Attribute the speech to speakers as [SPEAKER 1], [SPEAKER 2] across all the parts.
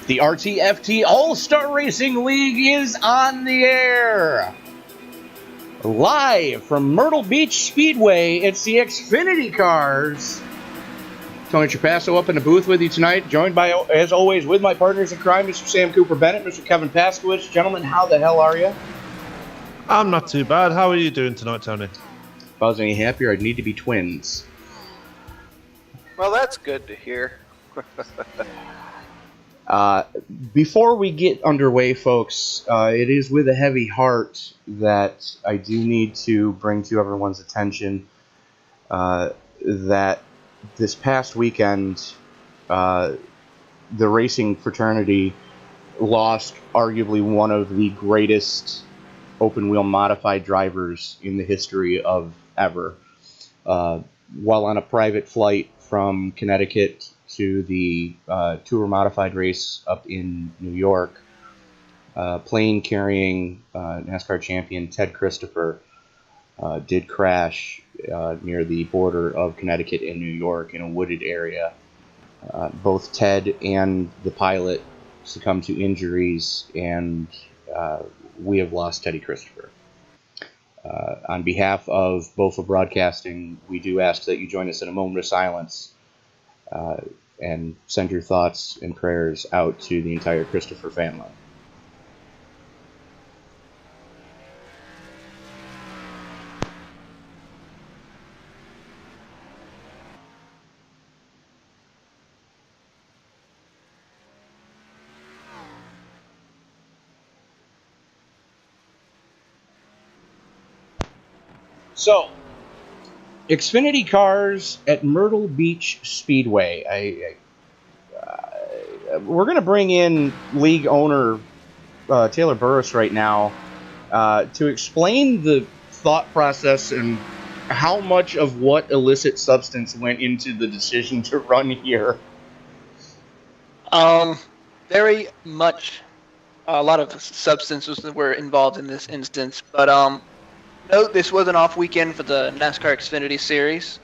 [SPEAKER 1] The RTFT All-Star Racing League is on the air. Live from Myrtle Beach Speedway, it's the Xfinity Cars. Tony Trapasso up in the booth with you tonight, joined by, as always, with my partners in crime, Mr. Sam Cooper Bennett, Mr. Kevin Paskowitz. Gentlemen, how the hell are you?
[SPEAKER 2] I'm not too bad. How are you doing tonight, Tony?
[SPEAKER 1] If I was any happier, I'd need to be twins.
[SPEAKER 3] Well, that's good to hear.
[SPEAKER 1] Before we get underway, folks, it is with a heavy heart that I do need to bring to everyone's attention that this past weekend, the racing fraternity lost arguably one of the greatest open-wheel modified drivers in the history of ever. While on a private flight from Connecticut to the Tour Modified race up in New York, plane carrying NASCAR champion Ted Christopher did crash near the border of Connecticut and New York in a wooded area. Both Ted and the pilot succumbed to injuries, and we have lost Teddy Christopher. On behalf of Bofa Broadcasting, we do ask that you join us in a moment of silence and send your thoughts and prayers out to the entire Christopher family. So, Xfinity Cars at Myrtle Beach Speedway. We're going to bring in league owner Taylor Burris right now to explain the thought process and how much of what illicit substance went into the decision to run here.
[SPEAKER 4] Very much a lot of substances that were involved in this instance, but note this was an off weekend for the NASCAR Xfinity Series.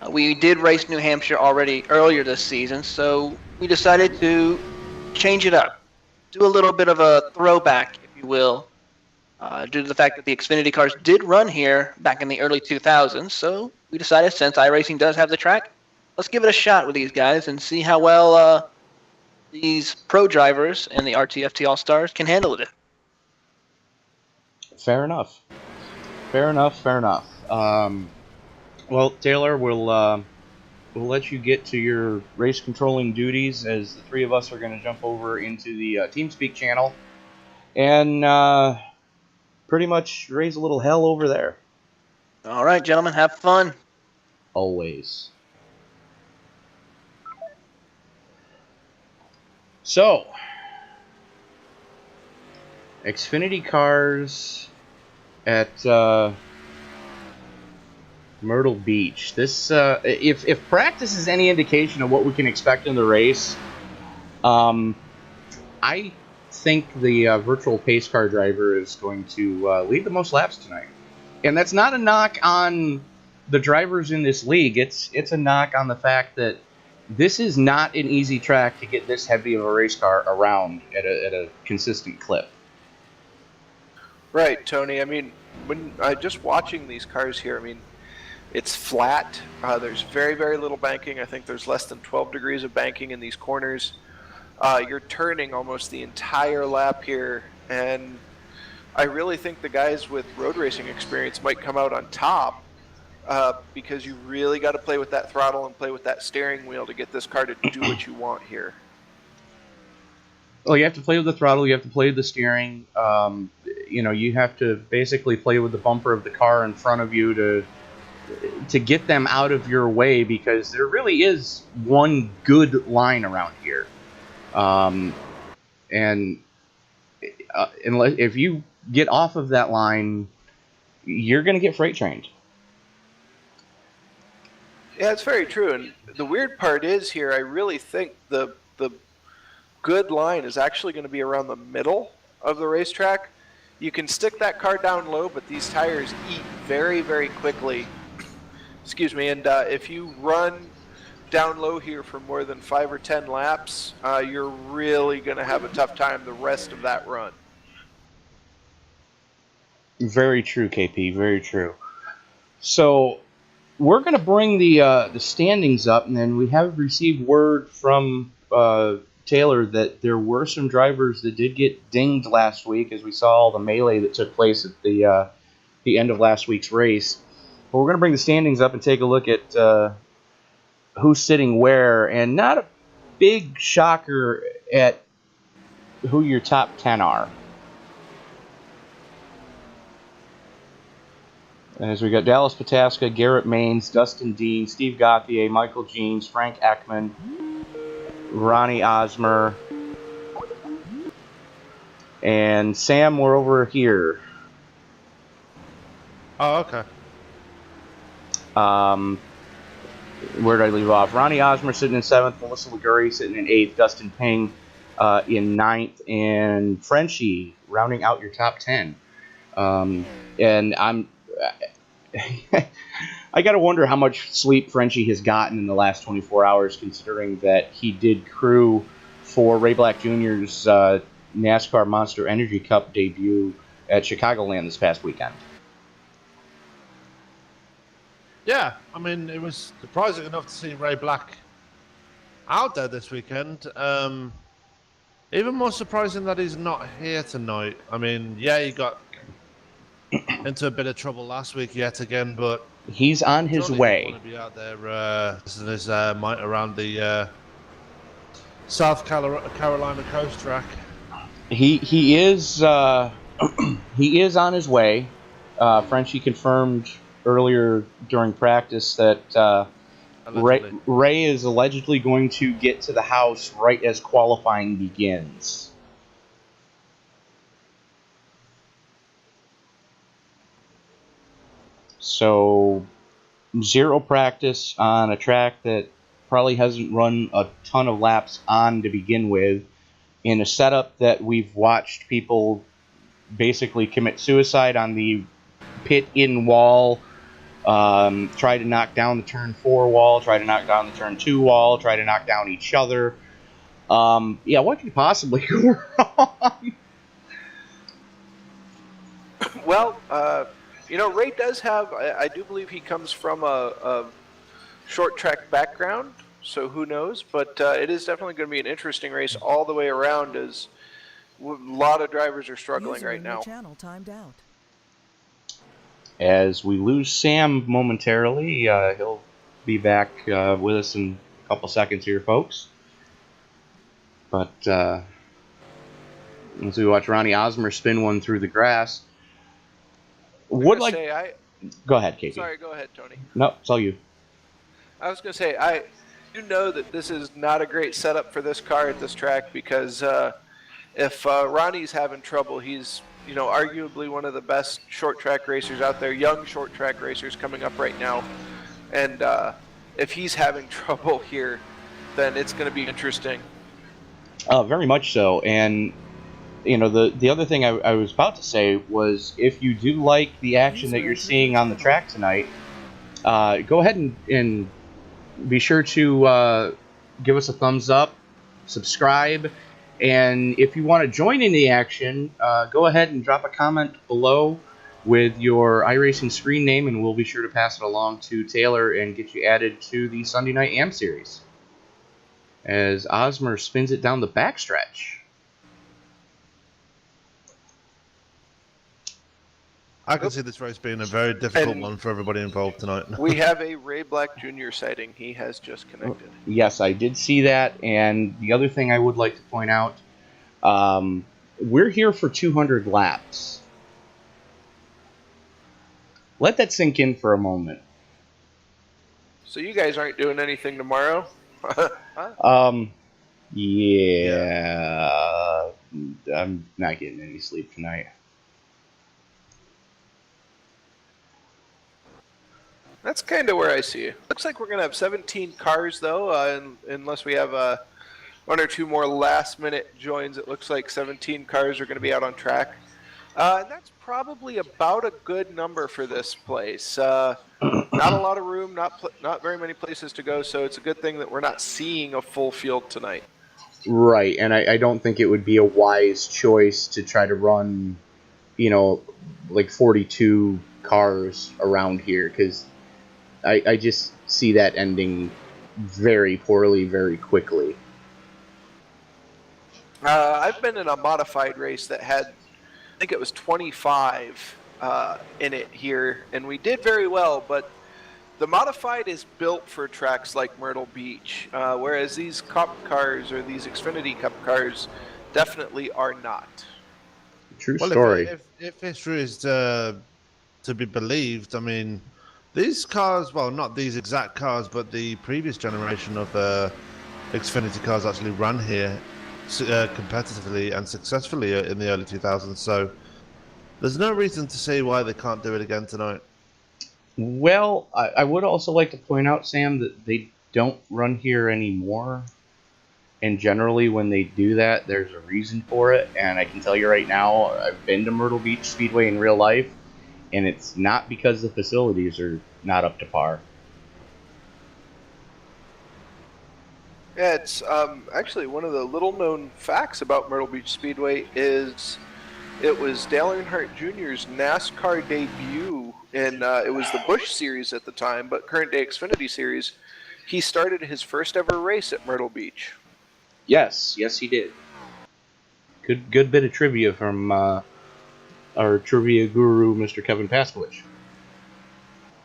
[SPEAKER 4] We did race New Hampshire already earlier this season, so we decided to change it up. Do a little bit of a throwback, if you will, due to the fact that the Xfinity cars did run here back in the early 2000s, so we decided since iRacing does have the track, let's give it a shot with these guys and see how well these pro drivers and the RTFT All-Stars can handle it.
[SPEAKER 1] Fair enough. Well, Taylor, we'll let you get to your race controlling duties as the three of us are going to jump over into the TeamSpeak channel and pretty much raise a little hell over there.
[SPEAKER 4] All right, gentlemen, have fun.
[SPEAKER 1] Always. So, Xfinity Cars at Myrtle Beach. This, if practice is any indication of what we can expect in the race, I think the virtual pace car driver is going to lead the most laps tonight. And that's not a knock on the drivers in this league. It's a knock on the fact that this is not an easy track to get this heavy of a race car around at a consistent clip.
[SPEAKER 3] Right, Tony. I mean, when just watching these cars here, I mean, it's flat. There's very, very little banking. I think there's less than 12 degrees of banking in these corners. You're turning almost the entire lap here, and I really think the guys with road racing experience might come out on top because you really got to play with that throttle and play with that steering wheel to get this car to do what you want here.
[SPEAKER 1] Well, you have to play with the throttle, you have to play with the steering. You have to basically play with the bumper of the car in front of you to get them out of your way, because there really is one good line around here. Unless if you get off of that line, you're going to get freight trained.
[SPEAKER 3] Yeah, it's very true. And the weird part is here, I really think the good line is actually going to be around the middle of the racetrack. You can stick that car down low, but these tires eat very, very quickly. Excuse me. And if you run down low here for more than 5 or 10 laps, you're really going to have a tough time the rest of that run.
[SPEAKER 1] Very true, KP. Very true. So we're going to bring the standings up, and then we have received word from Taylor that there were some drivers that did get dinged last week, as we saw all the melee that took place at the end of last week's race. But we're going to bring the standings up and take a look at who's sitting where, and not a big shocker at who your top 10 are. As we got Dallas Pataska, Garrett Maines, Dustin Dean, Steve Gauthier, Michael Jeans, Frank Ekman, Ronnie Osmer, and Sam, we're over here.
[SPEAKER 2] Oh, okay.
[SPEAKER 1] Where did I leave off? Ronnie Osmer sitting in 7th, Melissa Liguri sitting in 8th, Dustin Ping in 9th, and Frenchie rounding out your top 10. And I got to wonder how much sleep Frenchie has gotten in the last 24 hours, considering that he did crew for Ray Black Jr.'s NASCAR Monster Energy Cup debut at Chicagoland this past weekend.
[SPEAKER 2] Yeah, I mean, it was surprising enough to see Ray Black out there this weekend. Even more surprising that he's not here tonight. I mean, yeah, he got into a bit of trouble last week yet again, but
[SPEAKER 1] he's on his way.
[SPEAKER 2] Want to be out there using his might around the South Carolina coast track.
[SPEAKER 1] He is he is on his way. Frenchie confirmed earlier during practice that Ray is allegedly going to get to the house right as qualifying begins. So, 0 practice on a track that probably hasn't run a ton of laps on to begin with, in a setup that we've watched people basically commit suicide on the pit-in wall, try to knock down the turn 4 wall, try to knock down the turn 2 wall, try to knock down each other. Yeah, what could possibly go wrong?
[SPEAKER 3] Well, Ray does have, I do believe he comes from a short track background, so who knows, but it is definitely going to be an interesting race all the way around, as a lot of drivers are struggling right now.
[SPEAKER 5] Channel timed out.
[SPEAKER 1] As we lose Sam momentarily, he'll be back with us in a couple seconds here, folks. But as we watch Ronnie Osmer spin one through the grass, go ahead, Katie.
[SPEAKER 3] Sorry, go ahead, Tony.
[SPEAKER 1] No, it's all you.
[SPEAKER 3] I was going to say, I do know that this is not a great setup for this car at this track, because if Ronnie's having trouble, he's arguably one of the best short track racers out there, young short track racers coming up right now. And if he's having trouble here, then it's going to be interesting.
[SPEAKER 1] Very much so. And, the other thing I was about to say was, if you do like the action that you're seeing on the track tonight, go ahead and be sure to give us a thumbs up, subscribe, and if you want to join in the action, go ahead and drop a comment below with your iRacing screen name, and we'll be sure to pass it along to Taylor and get you added to the Sunday Night AM series. As Osmer spins it down the backstretch.
[SPEAKER 2] I can see this race being a very difficult one for everybody involved tonight.
[SPEAKER 3] We have a Ray Black Jr. sighting. He has just connected.
[SPEAKER 1] Yes, I did see that. And the other thing I would like to point out, we're here for 200 laps. Let that sink in for a moment.
[SPEAKER 3] So you guys aren't doing anything tomorrow?
[SPEAKER 1] Yeah. I'm not getting any sleep tonight.
[SPEAKER 3] That's kind of where I see it. Looks like we're going to have 17 cars, though, unless we have one or two more last-minute joins. It looks like 17 cars are going to be out on track. And that's probably about a good number for this place. Not a lot of room, not very many places to go, so it's a good thing that we're not seeing a full field tonight.
[SPEAKER 1] Right, and I don't think it would be a wise choice to try to run, like 42 cars around here, because I just see that ending very poorly, very quickly.
[SPEAKER 3] I've been in a modified race that had, I think it was 25 in it here, and we did very well, but the modified is built for tracks like Myrtle Beach, whereas these Cup cars or these Xfinity Cup cars definitely are not.
[SPEAKER 1] True story.
[SPEAKER 2] If history is to be believed, I mean, these cars, well, not these exact cars, but the previous generation of Xfinity cars actually ran here competitively and successfully in the early 2000s, so there's no reason to see why they can't do it again tonight.
[SPEAKER 1] Well, I would also like to point out, Sam, that they don't run here anymore. And generally, when they do that, there's a reason for it. And I can tell you right now, I've been to Myrtle Beach Speedway in real life, and it's not because the facilities are not up to par.
[SPEAKER 3] Yeah, it's actually one of the little-known facts about Myrtle Beach Speedway is it was Dale Earnhardt Jr.'s NASCAR debut, and it was the Busch Series at the time, but current day Xfinity Series. He started his first ever race at Myrtle Beach.
[SPEAKER 1] Yes, he did. Good bit of trivia from our trivia guru, Mr. Kevin Paskowitz.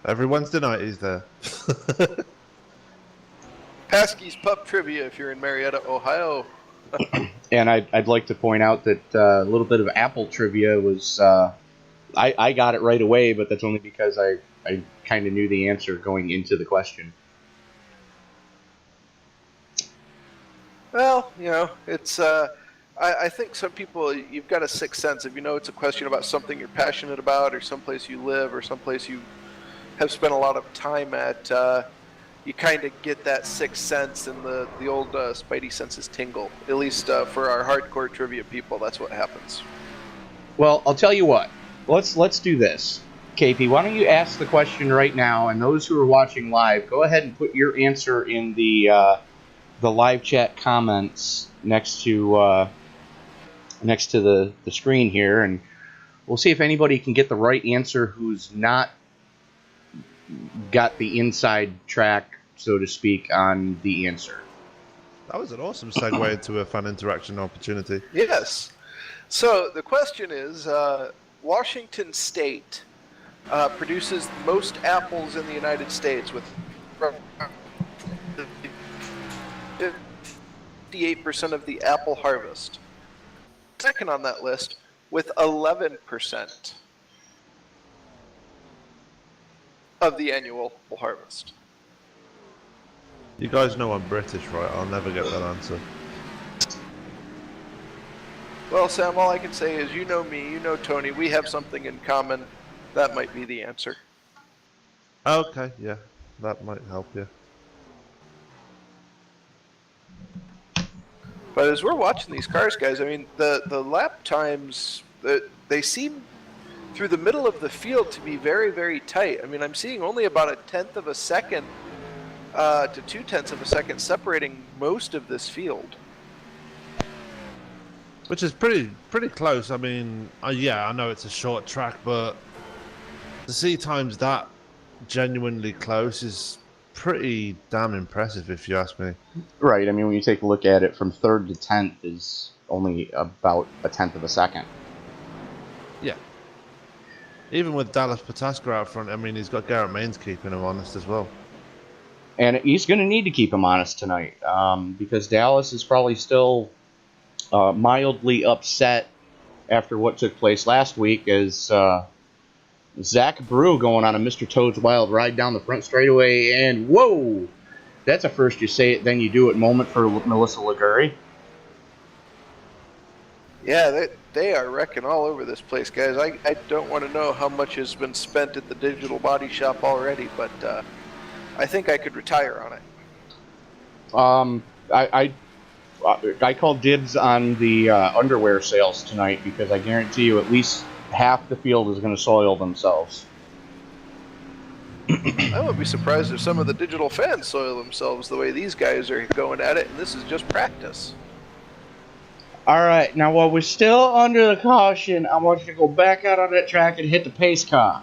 [SPEAKER 2] Every Wednesday night he's there.
[SPEAKER 3] Paskey's Pub Trivia if you're in Marietta, Ohio.
[SPEAKER 1] And I'd like to point out that a little bit of Apple trivia was... I got it right away, but that's only because I kind of knew the answer going into the question.
[SPEAKER 3] Well, it's... I think some people, you've got a sixth sense. If you know it's a question about something you're passionate about or someplace you live or someplace you have spent a lot of time at, you kind of get that sixth sense and the old spidey senses tingle. At least for our hardcore trivia people, that's what happens.
[SPEAKER 1] Well, I'll tell you what. Let's do this. KP, why don't you ask the question right now, and those who are watching live, go ahead and put your answer in the live chat comments next to the screen here, and we'll see if anybody can get the right answer who's not got the inside track, so to speak, on the answer.
[SPEAKER 2] That was an awesome segue into a fan interaction opportunity.
[SPEAKER 3] Yes. So the question is, Washington State produces the most apples in the United States with 58% of the apple harvest. Second on that list with 11% of the annual harvest.
[SPEAKER 2] You guys know I'm British, right? I'll never get that answer.
[SPEAKER 3] Well, Sam, all I can say is you know me, you know Tony, we have something in common. That might be the answer.
[SPEAKER 2] Okay, yeah. That might help you.
[SPEAKER 3] But as we're watching these cars, guys, I mean, the lap times, they seem through the middle of the field to be very, very tight. I mean, I'm seeing only about 1/10 of a second to 2/10 of a second separating most of this field.
[SPEAKER 2] Which is pretty close. I mean, yeah, I know it's a short track, but to see times that genuinely close is pretty damn impressive, if you ask me.
[SPEAKER 1] Right. I mean, when you take a look at it, from 3rd to 10th is only about 1/10 of a second.
[SPEAKER 2] Yeah. Even with Dallas Pataska out front, I mean, he's got Garrett Maines keeping him honest as well.
[SPEAKER 1] And he's going to need to keep him honest tonight, because Dallas is probably still mildly upset after what took place last week, as Zach Brew going on a Mr. Toad's Wild Ride down the front straightaway, and whoa! That's a first you say it, then you do it moment for Melissa Liguri.
[SPEAKER 3] Yeah, they are wrecking all over this place, guys. I don't want to know how much has been spent at the digital body shop already, but I think I could retire on it.
[SPEAKER 1] I called dibs on the underwear sales tonight, because I guarantee you at least half the field is going to soil themselves.
[SPEAKER 3] I wouldn't be surprised if some of the digital fans soil themselves the way these guys are going at it, and this is just practice.
[SPEAKER 1] All right, now while we're still under the caution, I want you to go back out on that track and hit the pace car.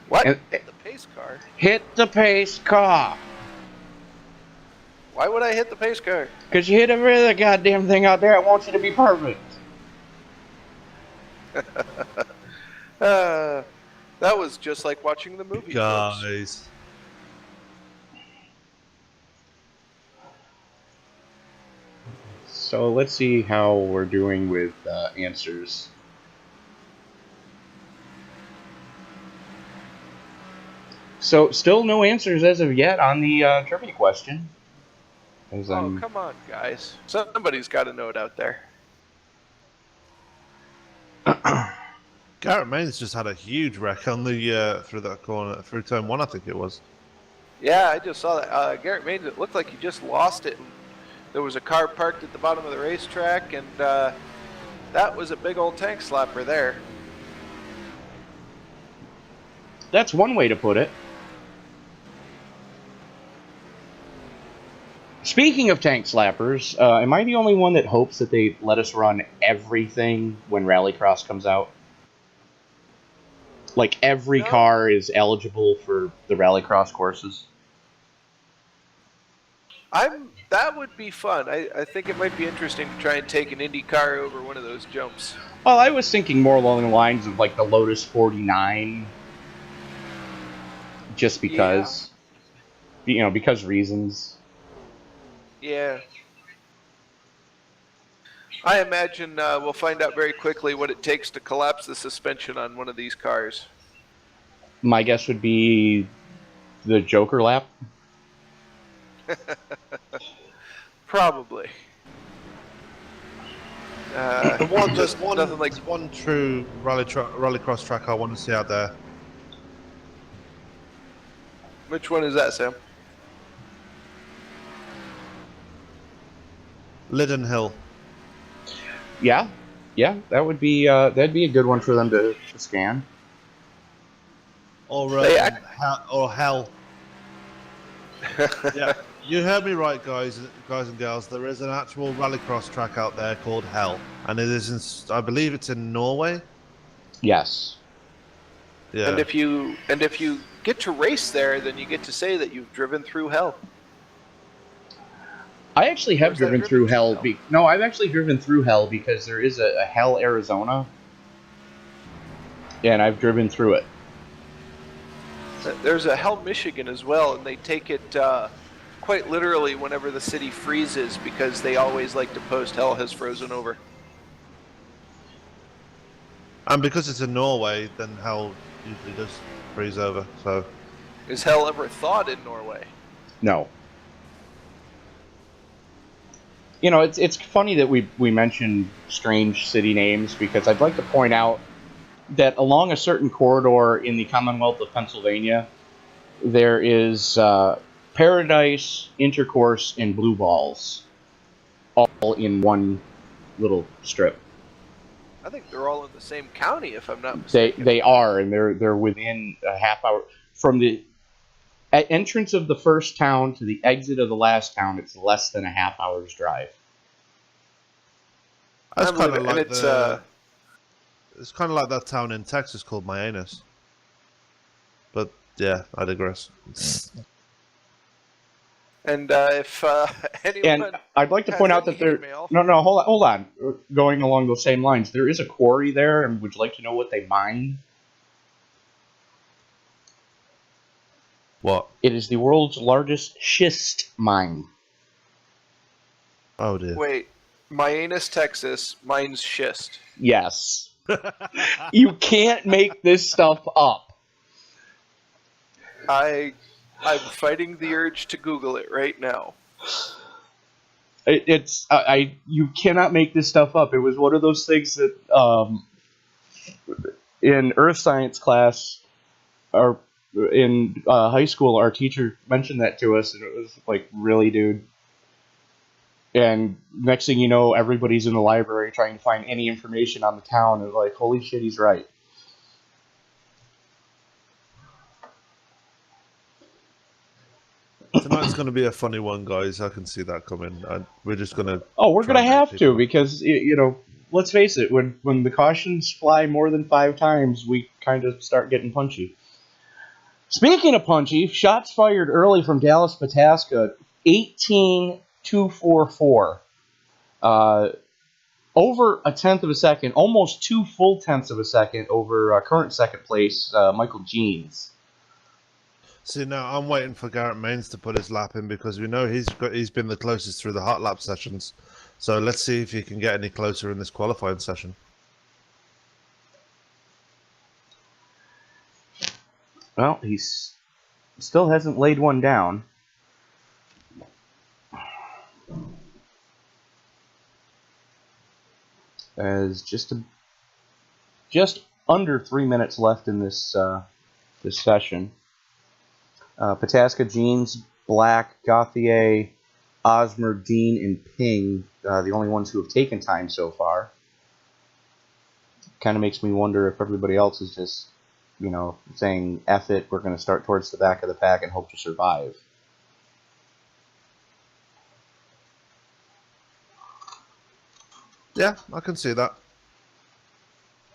[SPEAKER 3] What?
[SPEAKER 1] And-
[SPEAKER 3] The pace car?
[SPEAKER 1] Hit the pace car.
[SPEAKER 3] Why would I hit the pace car?
[SPEAKER 1] Because you hit every other goddamn thing out there. I want you to be perfect.
[SPEAKER 3] That was just like watching the movie. Folks.
[SPEAKER 2] Guys.
[SPEAKER 1] So let's see how we're doing with answers. So still no answers as of yet on the trivia question.
[SPEAKER 3] Oh, come on, guys. Somebody's got a note out there.
[SPEAKER 2] Garrett Maines just had a huge wreck on the through that corner, through turn 1, I think it was.
[SPEAKER 3] Yeah, I just saw that. Garrett Maines, it looked like he just lost it. And there was a car parked at the bottom of the racetrack, and that was a big old tank slapper there.
[SPEAKER 1] That's one way to put it. Speaking of tank slappers, am I the only one that hopes that they let us run everything when Rallycross comes out? Like every car is eligible for the Rallycross courses?
[SPEAKER 3] That would be fun. I think it might be interesting to try and take an Indy car over one of those jumps.
[SPEAKER 1] Well, I was thinking more along the lines of like the Lotus 49. Just because. Yeah. You know, because reasons.
[SPEAKER 3] Yeah. I imagine we'll find out very quickly what it takes to collapse the suspension on one of these cars.
[SPEAKER 1] My guess would be the Joker lap.
[SPEAKER 3] Probably.
[SPEAKER 2] There's one true rallycross track I want to see out there.
[SPEAKER 3] Which one is that, Sam?
[SPEAKER 2] Liddon Hill.
[SPEAKER 1] Yeah, that would be that'd be a good one for them to scan.
[SPEAKER 2] Or Hell. Yeah, you heard me right, guys and girls. There is an actual rallycross track out there called Hell, and it is I believe it's in Norway.
[SPEAKER 1] Yes.
[SPEAKER 3] Yeah. And if you get to race there, then you get to say that you've driven through hell.
[SPEAKER 1] I actually have driven through hell. No, I've actually driven through hell because there is a Hell, Arizona. Yeah, and I've driven through it.
[SPEAKER 3] There's a Hell, Michigan as well, and they take it quite literally whenever the city freezes because they always like to post Hell has frozen over.
[SPEAKER 2] And because it's in Norway, then Hell usually does freeze over. So,
[SPEAKER 3] is Hell ever thawed in Norway?
[SPEAKER 1] No. You know, it's funny that we mention strange city names because I'd like to point out that along a certain corridor in the Commonwealth of Pennsylvania, there is Paradise, Intercourse, and Blue Balls, all in one little strip.
[SPEAKER 3] I think they're all in the same county, if I'm not mistaken.
[SPEAKER 1] They are, and they're within a half hour from the entrance of the first town to the exit of the last town. It's less than a half hour's drive.
[SPEAKER 2] That's kind of like it's kind of like that town in Texas called Mianus. But yeah, I digress.
[SPEAKER 3] And if anyone,
[SPEAKER 1] and I'd like to point out that there. No, hold on. Going along those same lines, there is a quarry there, and would you like to know what they mine?
[SPEAKER 2] What?
[SPEAKER 1] It is the world's largest schist mine.
[SPEAKER 2] Oh dear.
[SPEAKER 3] Wait, Mianus, Texas mines schist.
[SPEAKER 1] Yes. You can't make this stuff up.
[SPEAKER 3] I'm fighting the urge to Google it right now.
[SPEAKER 1] You cannot make this stuff up. It was one of those things that in earth science class or in high school, our teacher mentioned that to us, and it was like, really, dude? And next thing you know, everybody's in the library trying to find any information on the town, and like, holy shit, he's right.
[SPEAKER 2] Tonight's going to be a funny one, guys. I can see that coming. We're just going to...
[SPEAKER 1] Oh, we're going to have to, because, you know, let's face it, when the cautions fly more than 5 times, we kind of start getting punchy. Speaking of punchy, shots fired early from Dallas Pataska, 18-244. Over a tenth of a second, almost 2 full tenths of a second over current second place, Michael Jeans.
[SPEAKER 2] See, now I'm waiting for Garrett Maines to put his lap in because we know he's been the closest through the hot lap sessions. So let's see if he can get any closer in this qualifying session.
[SPEAKER 1] Well, he's still hasn't laid one down. As just under 3 minutes left in this this session. Pataska, Jeans, Black, Gauthier, Osmer, Dean, and Ping, the only ones who have taken time so far. Kind of makes me wonder if everybody else is just, you know, saying, F it, we're going to start towards the back of the pack and hope to survive.
[SPEAKER 2] Yeah, I can see that.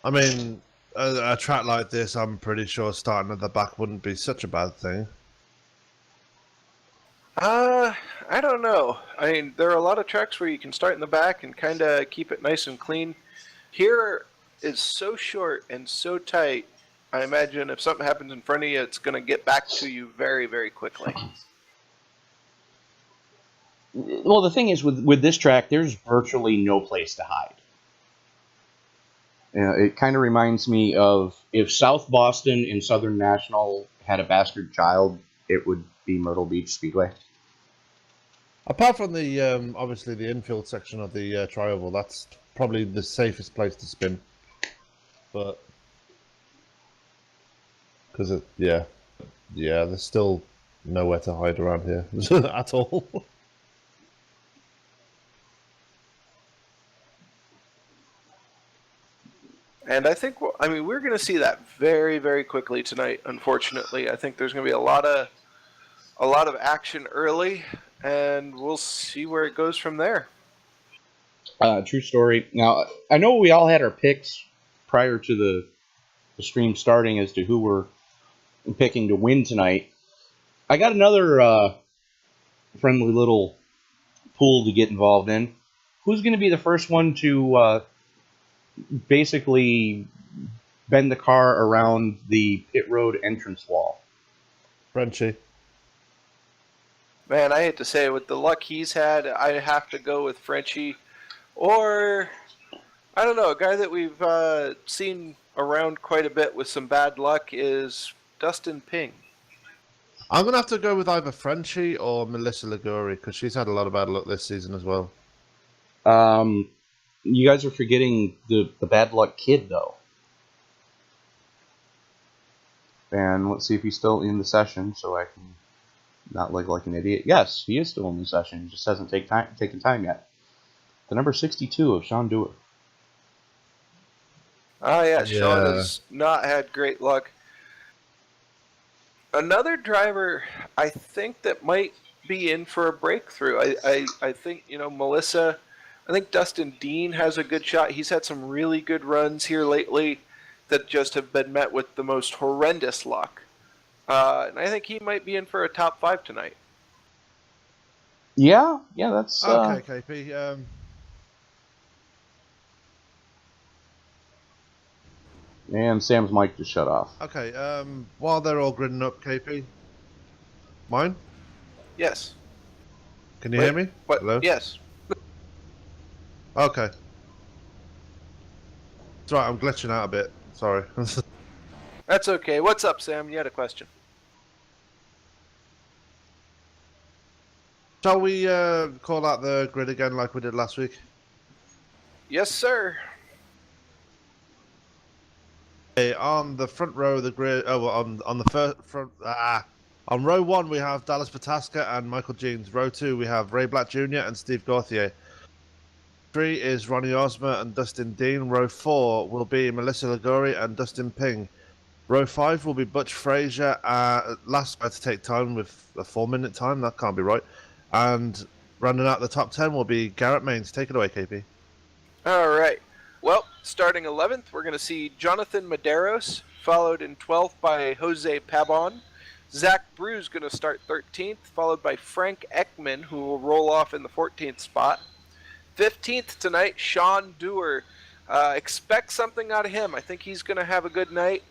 [SPEAKER 2] I mean, a track like this, I'm pretty sure starting at the back wouldn't be such a bad thing.
[SPEAKER 3] I don't know. I mean, there are a lot of tracks where you can start in the back and kind of keep it nice and clean. Here is so short and so tight. I imagine if something happens in front of you, it's going to get back to you very, very quickly.
[SPEAKER 1] Well, the thing is, with this track, there's virtually no place to hide. You know, it kind of reminds me of if South Boston and Southern National had a bastard child, it would be Myrtle Beach Speedway.
[SPEAKER 2] Apart from the obviously the infield section of the tri-oval, that's probably the safest place to spin. But because there's still nowhere to hide around here at all.
[SPEAKER 3] And I think, we're going to see that very, very quickly tonight. Unfortunately, I think there's going to be a lot of action early, and we'll see where it goes from there.
[SPEAKER 1] True story. Now, I know we all had our picks prior to the stream starting as to who we're picking to win tonight. I got another friendly little pool to get involved in. Who's going to be the first one to basically bend the car around the pit road entrance wall?
[SPEAKER 2] Frenchie.
[SPEAKER 3] Man, I hate to say it, with the luck he's had, I have to go with Frenchie. Or, I don't know, a guy that we've seen around quite a bit with some bad luck is Dustin Ping.
[SPEAKER 2] I'm going to have to go with either Frenchie or Melissa Liguri, because she's had a lot of bad luck this season as well.
[SPEAKER 1] You guys are forgetting the bad luck kid, though. And let's see if he's still in the session, so I can not look like an idiot. Yes, he is still in the session. He just hasn't taken time yet. The number 62 of Sean Dewar.
[SPEAKER 3] Oh, yeah, Sean has not had great luck. Another driver, I think, that might be in for a breakthrough. I think, Melissa... I think Dustin Dean has a good shot. He's had some really good runs here lately that just have been met with the most horrendous luck. And I think he might be in for a top 5 tonight.
[SPEAKER 1] Yeah, that's...
[SPEAKER 2] Okay, KP.
[SPEAKER 1] And Sam's mic just shut off.
[SPEAKER 2] Okay, while they're all gridding up, KP. Mine?
[SPEAKER 3] Yes.
[SPEAKER 2] Can you hear me?
[SPEAKER 3] What?
[SPEAKER 2] Hello?
[SPEAKER 3] Yes.
[SPEAKER 2] Okay. It's right, I'm glitching out a bit. Sorry.
[SPEAKER 3] That's okay. What's up, Sam? You had a question.
[SPEAKER 2] Shall we call out the grid again like we did last week?
[SPEAKER 3] Yes, sir.
[SPEAKER 2] Okay, on the front row of the grid... Oh, well, on the front... On row 1, we have Dallas Pataska and Michael Jeans. Row 2, we have Ray Black Jr. and Steve Gauthier. 3 is Ronnie Osmer and Dustin Dean. Row 4 will be Melissa Liguri and Dustin Ping. Row 5 will be Butch Frazier. Last guy to take time with a 4-minute time. That can't be right. And rounding out the top 10 will be Garrett Maines. Take it away, KP.
[SPEAKER 3] All right. Well, starting 11th, we're going to see Jonathan Medeiros, followed in 12th by Jose Pabon. Zach Brew's going to start 13th, followed by Frank Ekman, who will roll off in the 14th spot. 15th tonight, Sean Dewar. Expect something out of him. I think he's going to have a good night.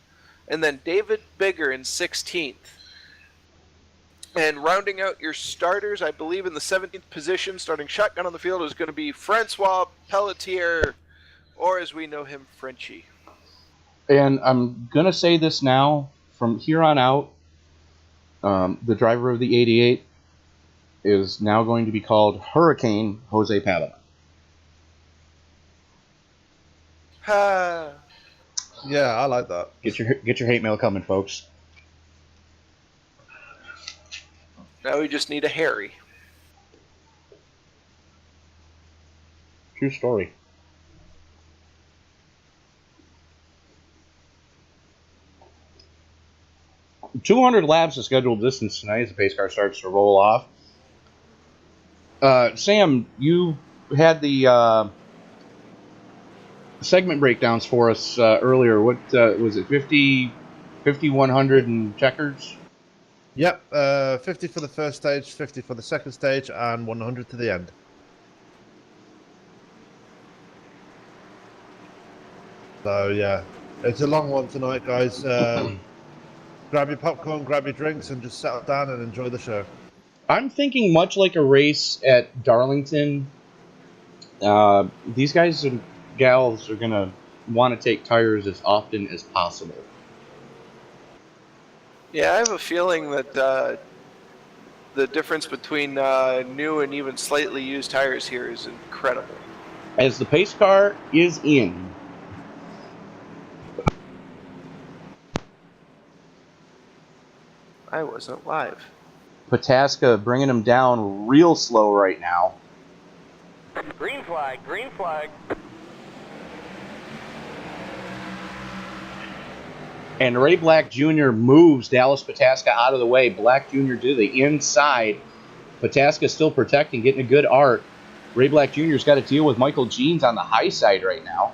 [SPEAKER 3] And then David Bigger in 16th. And rounding out your starters, I believe in the 17th position, starting shotgun on the field, is going to be Francois Pelletier, or as we know him, Frenchie.
[SPEAKER 1] And I'm going to say this now, from here on out, the driver of the 88 is now going to be called Hurricane Jose Pabon.
[SPEAKER 2] Yeah, I like that.
[SPEAKER 1] Get your hate mail coming, folks.
[SPEAKER 3] Now we just need a Harry.
[SPEAKER 1] True story. .200 laps of scheduled distance tonight as the pace car starts to roll off. Sam, you had the segment breakdowns for us earlier. What was it? 50, 100 and checkers?
[SPEAKER 2] Yep, 50 for the first stage, 50 for the second stage, and 100 to the end. So, yeah, it's a long one tonight, guys. Grab your popcorn, grab your drinks, and just settle down and enjoy the show.
[SPEAKER 1] I'm thinking much like a race at Darlington. These guys and gals are going to want to take tires as often as possible.
[SPEAKER 3] Yeah, I have a feeling that the difference between new and even slightly used tires here is incredible.
[SPEAKER 1] As the pace car is in.
[SPEAKER 3] I wasn't live.
[SPEAKER 1] Pataska bringing them down real slow right now.
[SPEAKER 5] Green flag, green flag.
[SPEAKER 1] And Ray Black Jr. moves Dallas Pataska out of the way. Black Jr. to the inside. Pataska still protecting, getting a good arc. Ray Black Jr.'s got to deal with Michael Jeans on the high side right now.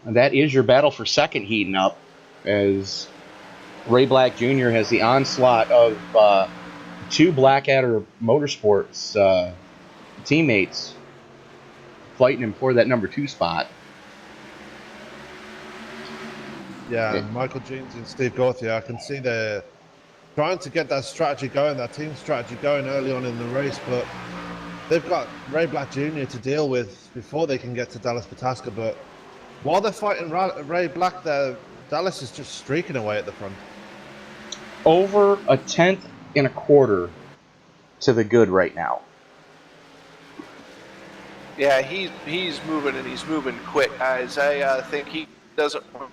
[SPEAKER 1] And that is your battle for second heating up, as Ray Black Jr. has the onslaught of two Blackadder Motorsports teammates fighting him for that number 2 spot.
[SPEAKER 2] Yeah, Michael Jeans and Steve Gauthier, I can see they're trying to get that strategy going, that team strategy going early on in the race, but they've got Ray Black Jr. to deal with before they can get to Dallas Pataska. But while they're fighting Ray Black there, Dallas is just streaking away at the front.
[SPEAKER 1] Over a 1/10 to the good right now.
[SPEAKER 3] Yeah, he's moving, and he's moving quick, guys. I think he doesn't want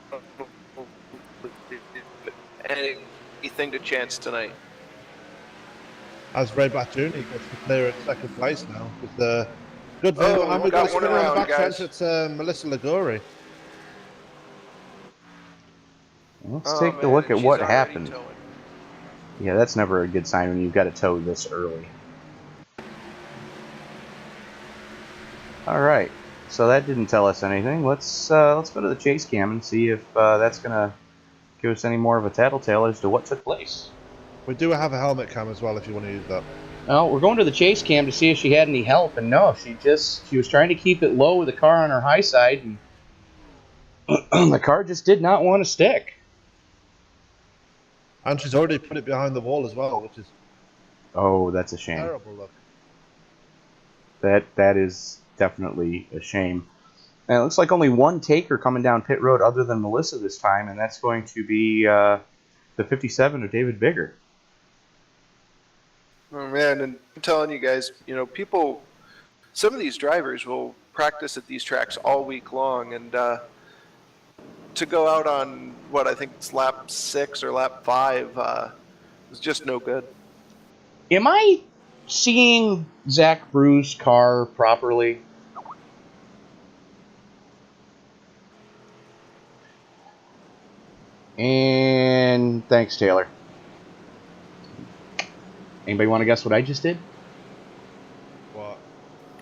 [SPEAKER 3] anything to chance tonight.
[SPEAKER 2] As Ray Black Jr. gets to clear at second place now. With the good thing,
[SPEAKER 3] Oh,
[SPEAKER 2] and
[SPEAKER 3] we
[SPEAKER 2] we've got a
[SPEAKER 3] got one
[SPEAKER 2] spinner on the
[SPEAKER 3] around,
[SPEAKER 2] back
[SPEAKER 3] guys.
[SPEAKER 2] fence. It's Melissa Liguri.
[SPEAKER 1] Let's take a look at
[SPEAKER 3] she's
[SPEAKER 1] what
[SPEAKER 3] already
[SPEAKER 1] happened.
[SPEAKER 3] towing.
[SPEAKER 1] Yeah, that's never a good sign when you've got a tow this early. All right, so that didn't tell us anything. Let's go to the chase cam and see if that's gonna give us any more of a tattletale as to what took place.
[SPEAKER 2] We do have a helmet cam as well if you want to use that.
[SPEAKER 1] Oh, we're going to the chase cam to see if she had any help, and no, she was trying to keep it low with the car on her high side, and the car just did not want to stick.
[SPEAKER 2] And she's already put it behind the wall as well, which is
[SPEAKER 1] Oh, that's a shame.
[SPEAKER 2] terrible look.
[SPEAKER 1] That is definitely a shame. And it looks like only one taker coming down pit road other than Melissa this time, and that's going to be the 57 of David Bigger.
[SPEAKER 3] Oh man, and I'm telling you guys, people, some of these drivers will practice at these tracks all week long, and to go out on what I think it's lap 6 or lap 5 It's just no good.
[SPEAKER 1] Am I seeing Zach Brew's car properly? And thanks, Taylor. Anybody want to guess what I just did?
[SPEAKER 2] What?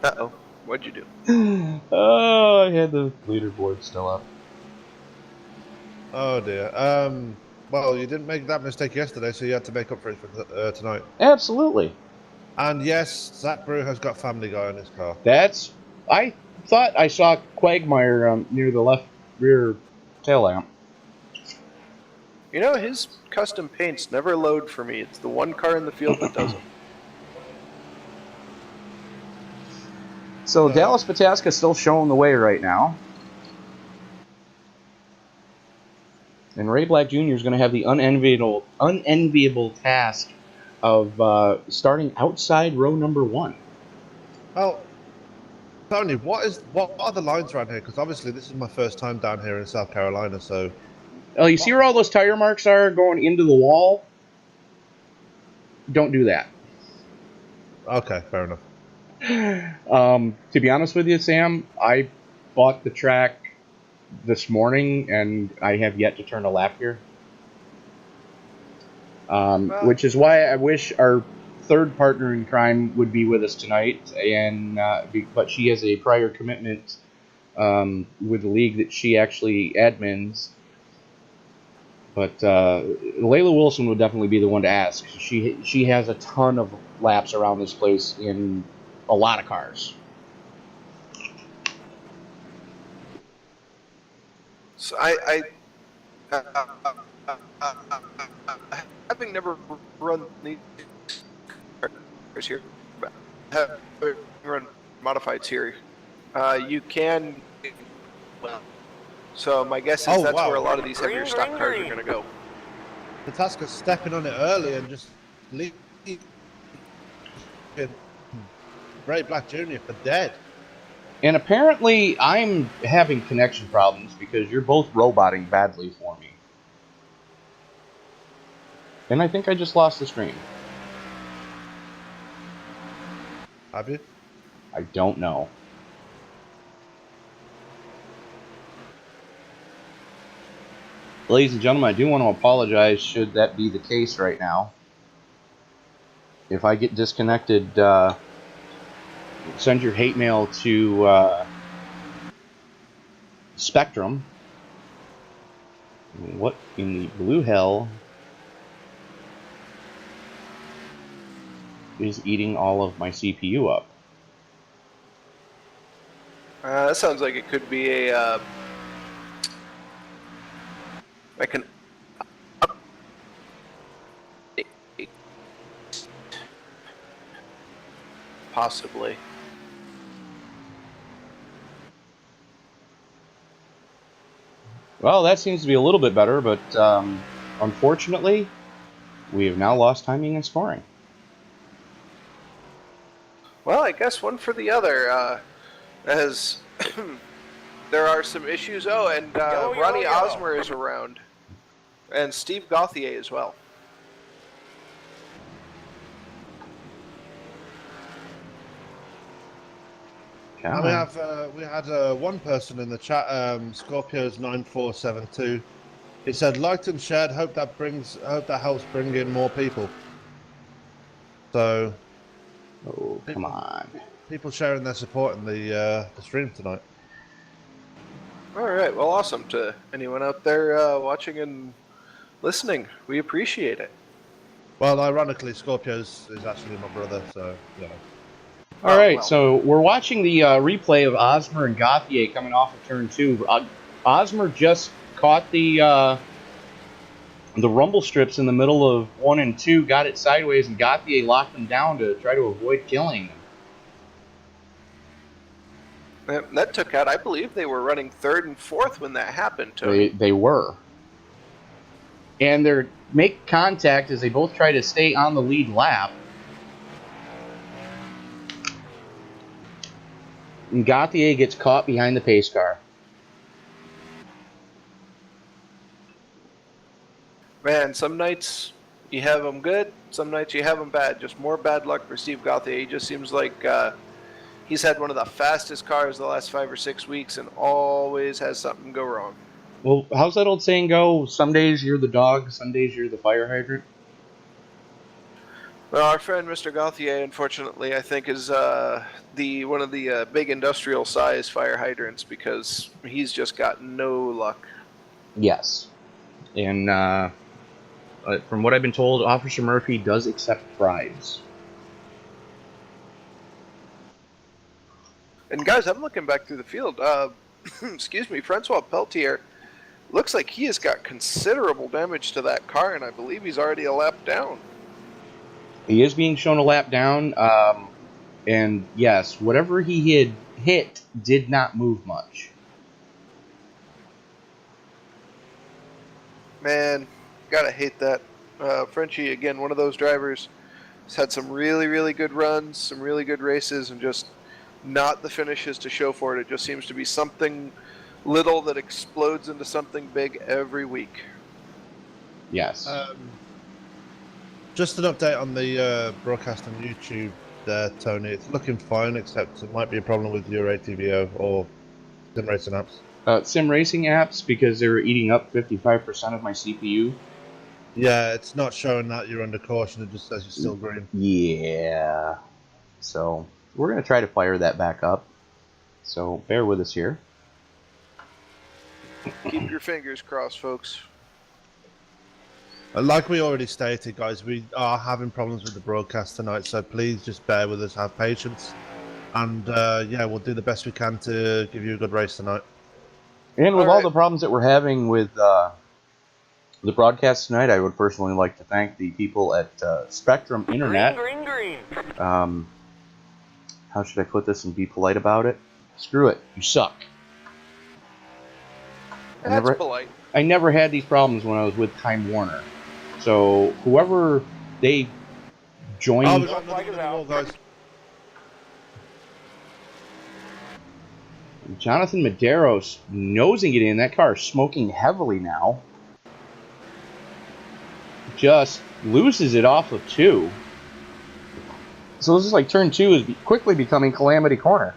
[SPEAKER 3] Uh-oh. What'd you do?
[SPEAKER 1] Oh, I had the leaderboard still up.
[SPEAKER 2] Oh dear. Well, you didn't make that mistake yesterday, so you had to make up for it for tonight.
[SPEAKER 1] Absolutely.
[SPEAKER 2] And yes, Zach Brew has got Family Guy in his car.
[SPEAKER 1] I thought I saw Quagmire near the left rear tail lamp.
[SPEAKER 3] You know, his custom paints never load for me. It's the one car in the field that doesn't.
[SPEAKER 1] So Dallas Pataska's still showing the way right now. And Ray Black Jr. is going to have the unenviable task of starting outside row number 1.
[SPEAKER 2] Oh, Tony, what are the lines around here? Because obviously this is my first time down here in South Carolina, so...
[SPEAKER 1] Oh, you see where all those tire marks are going into the wall? Don't do that.
[SPEAKER 2] Okay, fair enough.
[SPEAKER 1] To be honest with you, Sam, I bought the track this morning, and I have yet to turn a lap here. Which is why I wish our third partner in crime would be with us tonight, but she has a prior commitment with the league that she actually admins. But Layla Wilson would definitely be the one to ask. She has a ton of laps around this place in a lot of cars.
[SPEAKER 3] So having never run these cars here, having run modifieds here, you can. Well, so my guess is that's where a lot of these heavier stock cars are going to go.
[SPEAKER 2] Pataska's stepping on it early and just leaving Ray Black Jr. for dead.
[SPEAKER 1] And apparently I'm having connection problems because you're both roboting badly for me. And I think I just lost the screen.
[SPEAKER 2] Have you?
[SPEAKER 1] I don't know. Ladies and gentlemen, I do want to apologize should that be the case right now. If I get disconnected, send your hate mail to Spectrum. What in the blue hell is eating all of my CPU up?
[SPEAKER 3] That sounds like it could be a like an possibly.
[SPEAKER 1] Well, that seems to be a little bit better, but unfortunately, we have now lost timing and scoring.
[SPEAKER 3] Well, I guess one for the other, as there are some issues. Oh, and Ronnie Osmer is around, and Steve Gauthier as well.
[SPEAKER 1] Yeah.
[SPEAKER 2] And we had one person in the chat, Scorpios 9472. He said, liked and shared. Hope that helps bring in more people. So,
[SPEAKER 1] Oh, come on.
[SPEAKER 2] People sharing their support in the stream tonight.
[SPEAKER 3] All right. Well, awesome to anyone out there watching and listening. We appreciate it.
[SPEAKER 2] Well, ironically, Scorpios is actually my brother, so yeah.
[SPEAKER 1] All right, so we're watching the replay of Osmer and Gauthier coming off of turn 2. Osmer just caught the rumble strips in the middle of 1 and 2, got it sideways, and Gauthier locked them down to try to avoid killing them.
[SPEAKER 3] That took out, I believe they were running 3rd and 4th when that happened, Tony.
[SPEAKER 1] They were. And they make contact as they both try to stay on the lead lap. And Gauthier gets caught behind the pace car.
[SPEAKER 3] Man, some nights you have him good, some nights you have him bad. Just more bad luck for Steve Gauthier. He just seems like he's had one of the fastest cars the last 5 or 6 weeks and always has something go wrong.
[SPEAKER 1] Well, how's that old saying go? Some days you're the dog, some days you're the fire hydrant.
[SPEAKER 3] Well, our friend Mr. Gauthier, unfortunately, I think is one of the big industrial size fire hydrants because he's just got no luck.
[SPEAKER 1] Yes. And from what I've been told, Officer Murphy does accept bribes.
[SPEAKER 3] And guys, I'm looking back through the field. Excuse me, Francois Peltier looks like he has got considerable damage to that car, and I believe he's already a lap down.
[SPEAKER 1] He is being shown a lap down, and yes, whatever he had hit did not move much.
[SPEAKER 3] Man, gotta hate that. Frenchie, again, one of those drivers, has had some really, really good runs, some really good races, and just not the finishes to show for it. It just seems to be something little that explodes into something big every week.
[SPEAKER 1] Yes.
[SPEAKER 2] Just an update on the broadcast on YouTube there, Tony. It's looking fine, except it might be a problem with your ATVO or sim racing apps.
[SPEAKER 1] Sim racing apps, because they were eating up 55% of my CPU.
[SPEAKER 2] Yeah, it's not showing that you're under caution. It just says you're still green.
[SPEAKER 1] Yeah. So we're going to try to fire that back up. So bear with us here.
[SPEAKER 3] Keep your fingers crossed, folks.
[SPEAKER 2] Like we already stated, guys, we are having problems with the broadcast tonight, so please just bear with us, have patience, and yeah, we'll do the best we can to give you a good race tonight.
[SPEAKER 1] And with all the problems that we're having with the broadcast tonight, I would personally like to thank the people at Spectrum Internet.
[SPEAKER 5] Green.
[SPEAKER 1] How should I put this and be polite about it? Screw it, you suck.
[SPEAKER 3] That's polite.
[SPEAKER 1] I never had these problems when I was with Time Warner. So whoever they joined...
[SPEAKER 2] Oh, we got another wall, guys.
[SPEAKER 1] Jonathan Medeiros nosing it in. That car is smoking heavily now. Just loses it off of 2. So this is like turn 2 is quickly becoming Calamity Corner.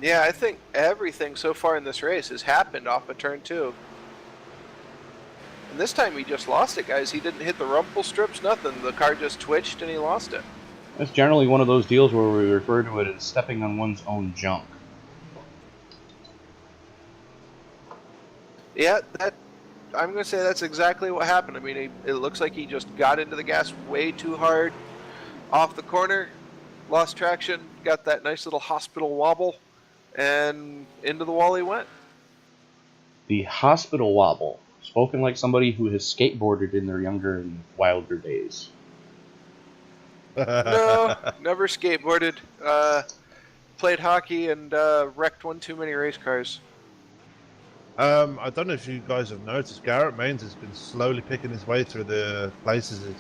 [SPEAKER 3] Yeah, I think everything so far in this race has happened off of turn 2. And this time he just lost it, guys. He didn't hit the rumble strips, nothing. The car just twitched and he lost it.
[SPEAKER 1] That's generally one of those deals where we refer to it as stepping on one's own junk.
[SPEAKER 3] Yeah, I'm going to say that's exactly what happened. I mean, it looks like he just got into the gas way too hard off the corner, lost traction, got that nice little hospital wobble, and into the wall he went.
[SPEAKER 1] The hospital wobble. Spoken like somebody who has skateboarded in their younger and wilder days.
[SPEAKER 3] No, never skateboarded. Played hockey and wrecked one too many race cars.
[SPEAKER 2] I don't know if you guys have noticed, Garrett Maines has been slowly picking his way through the places. He's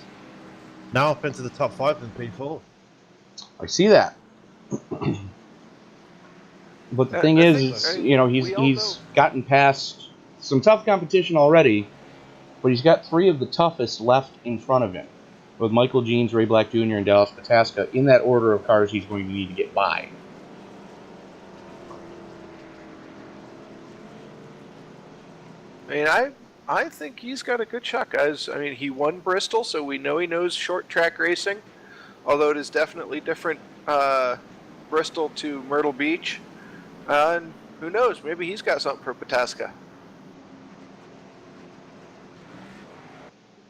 [SPEAKER 2] now up into the top 5 in P4.
[SPEAKER 1] I see that. But the thing is, you know, he's gotten past some tough competition already, but he's got 3 of the toughest left in front of him, with Michael Jeans, Ray Black Jr., and Dallas Pataska in that order of cars he's going to need to get by.
[SPEAKER 3] I mean, I think he's got a good shot, guys. I mean, he won Bristol, so we know he knows short track racing, although it is definitely different Bristol to Myrtle Beach. And who knows, maybe he's got something for Pataska.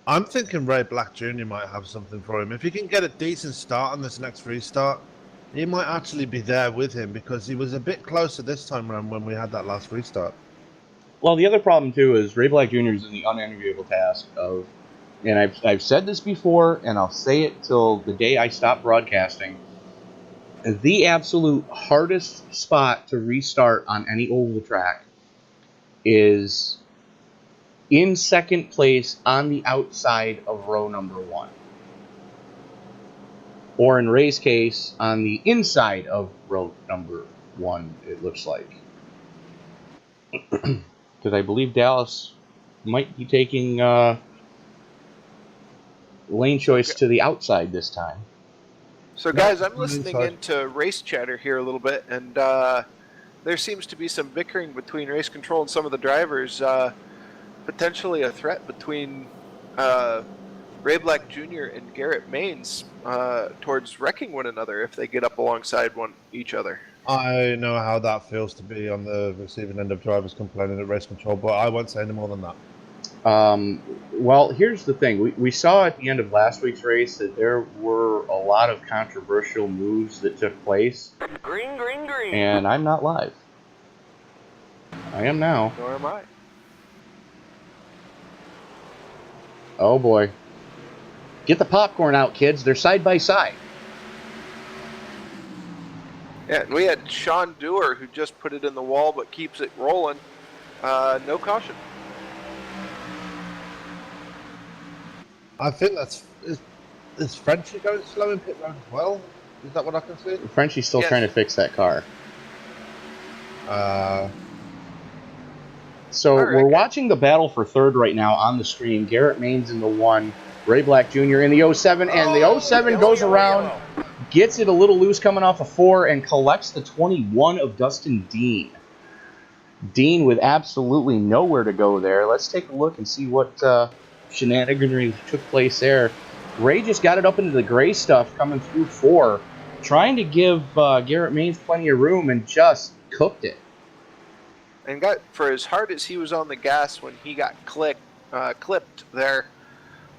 [SPEAKER 2] I'm thinking Ray Black Jr. might have something for him. If he can get a decent start on this next restart, he might actually be there with him, because he was a bit closer this time around when we had that last restart.
[SPEAKER 1] Well, the other problem, too, is Ray Black Jr. is in the unenviable task of, and I've said this before, and I'll say it till the day I stop broadcasting, the absolute hardest spot to restart on any oval track is in second place on the outside of row number 1. Or in Ray's case, on the inside of row number 1, it looks like. Because I believe Dallas might be taking lane choice to the outside this time.
[SPEAKER 3] So, guys, I'm
[SPEAKER 2] on the
[SPEAKER 3] listening
[SPEAKER 2] inside.
[SPEAKER 3] into race chatter here a little bit, and there seems to be some bickering between race control and some of the drivers. Potentially a threat between Ray Black Jr. and Garrett Maines towards wrecking one another if they get up alongside each other.
[SPEAKER 2] I know how that feels to be on the receiving end of drivers complaining at race control, but I won't say any more than that.
[SPEAKER 1] Well, here's the thing. We saw at the end of last week's race that there were a lot of controversial moves that took place.
[SPEAKER 5] Green, green, green.
[SPEAKER 1] And I'm not live. I am now.
[SPEAKER 3] Nor am I.
[SPEAKER 1] Oh boy. Get the popcorn out, kids. They're side by side.
[SPEAKER 3] Yeah, and we had Sean Dewar who just put it in the wall but keeps it rolling. No caution.
[SPEAKER 2] I think is Frenchie going slow in pit road as well? Is that what I can see?
[SPEAKER 1] Frenchie's still
[SPEAKER 3] Yes.
[SPEAKER 1] trying to fix that car. So
[SPEAKER 3] All right,
[SPEAKER 1] we're
[SPEAKER 3] guys.
[SPEAKER 1] watching the battle for third right now on the stream. Garrett Maines in the 1, Ray Black Jr. in the 07, and the 07 goes around, gets it a little loose coming off a 4, and collects the 21 of Dustin Dean. Dean with absolutely nowhere to go there. Let's take a look and see what shenaniganry took place there. Ray just got it up into the gray stuff coming through 4, trying to give Garrett Maines plenty of room, and just cooked it.
[SPEAKER 3] And for as hard as he was on the gas when he got clipped there,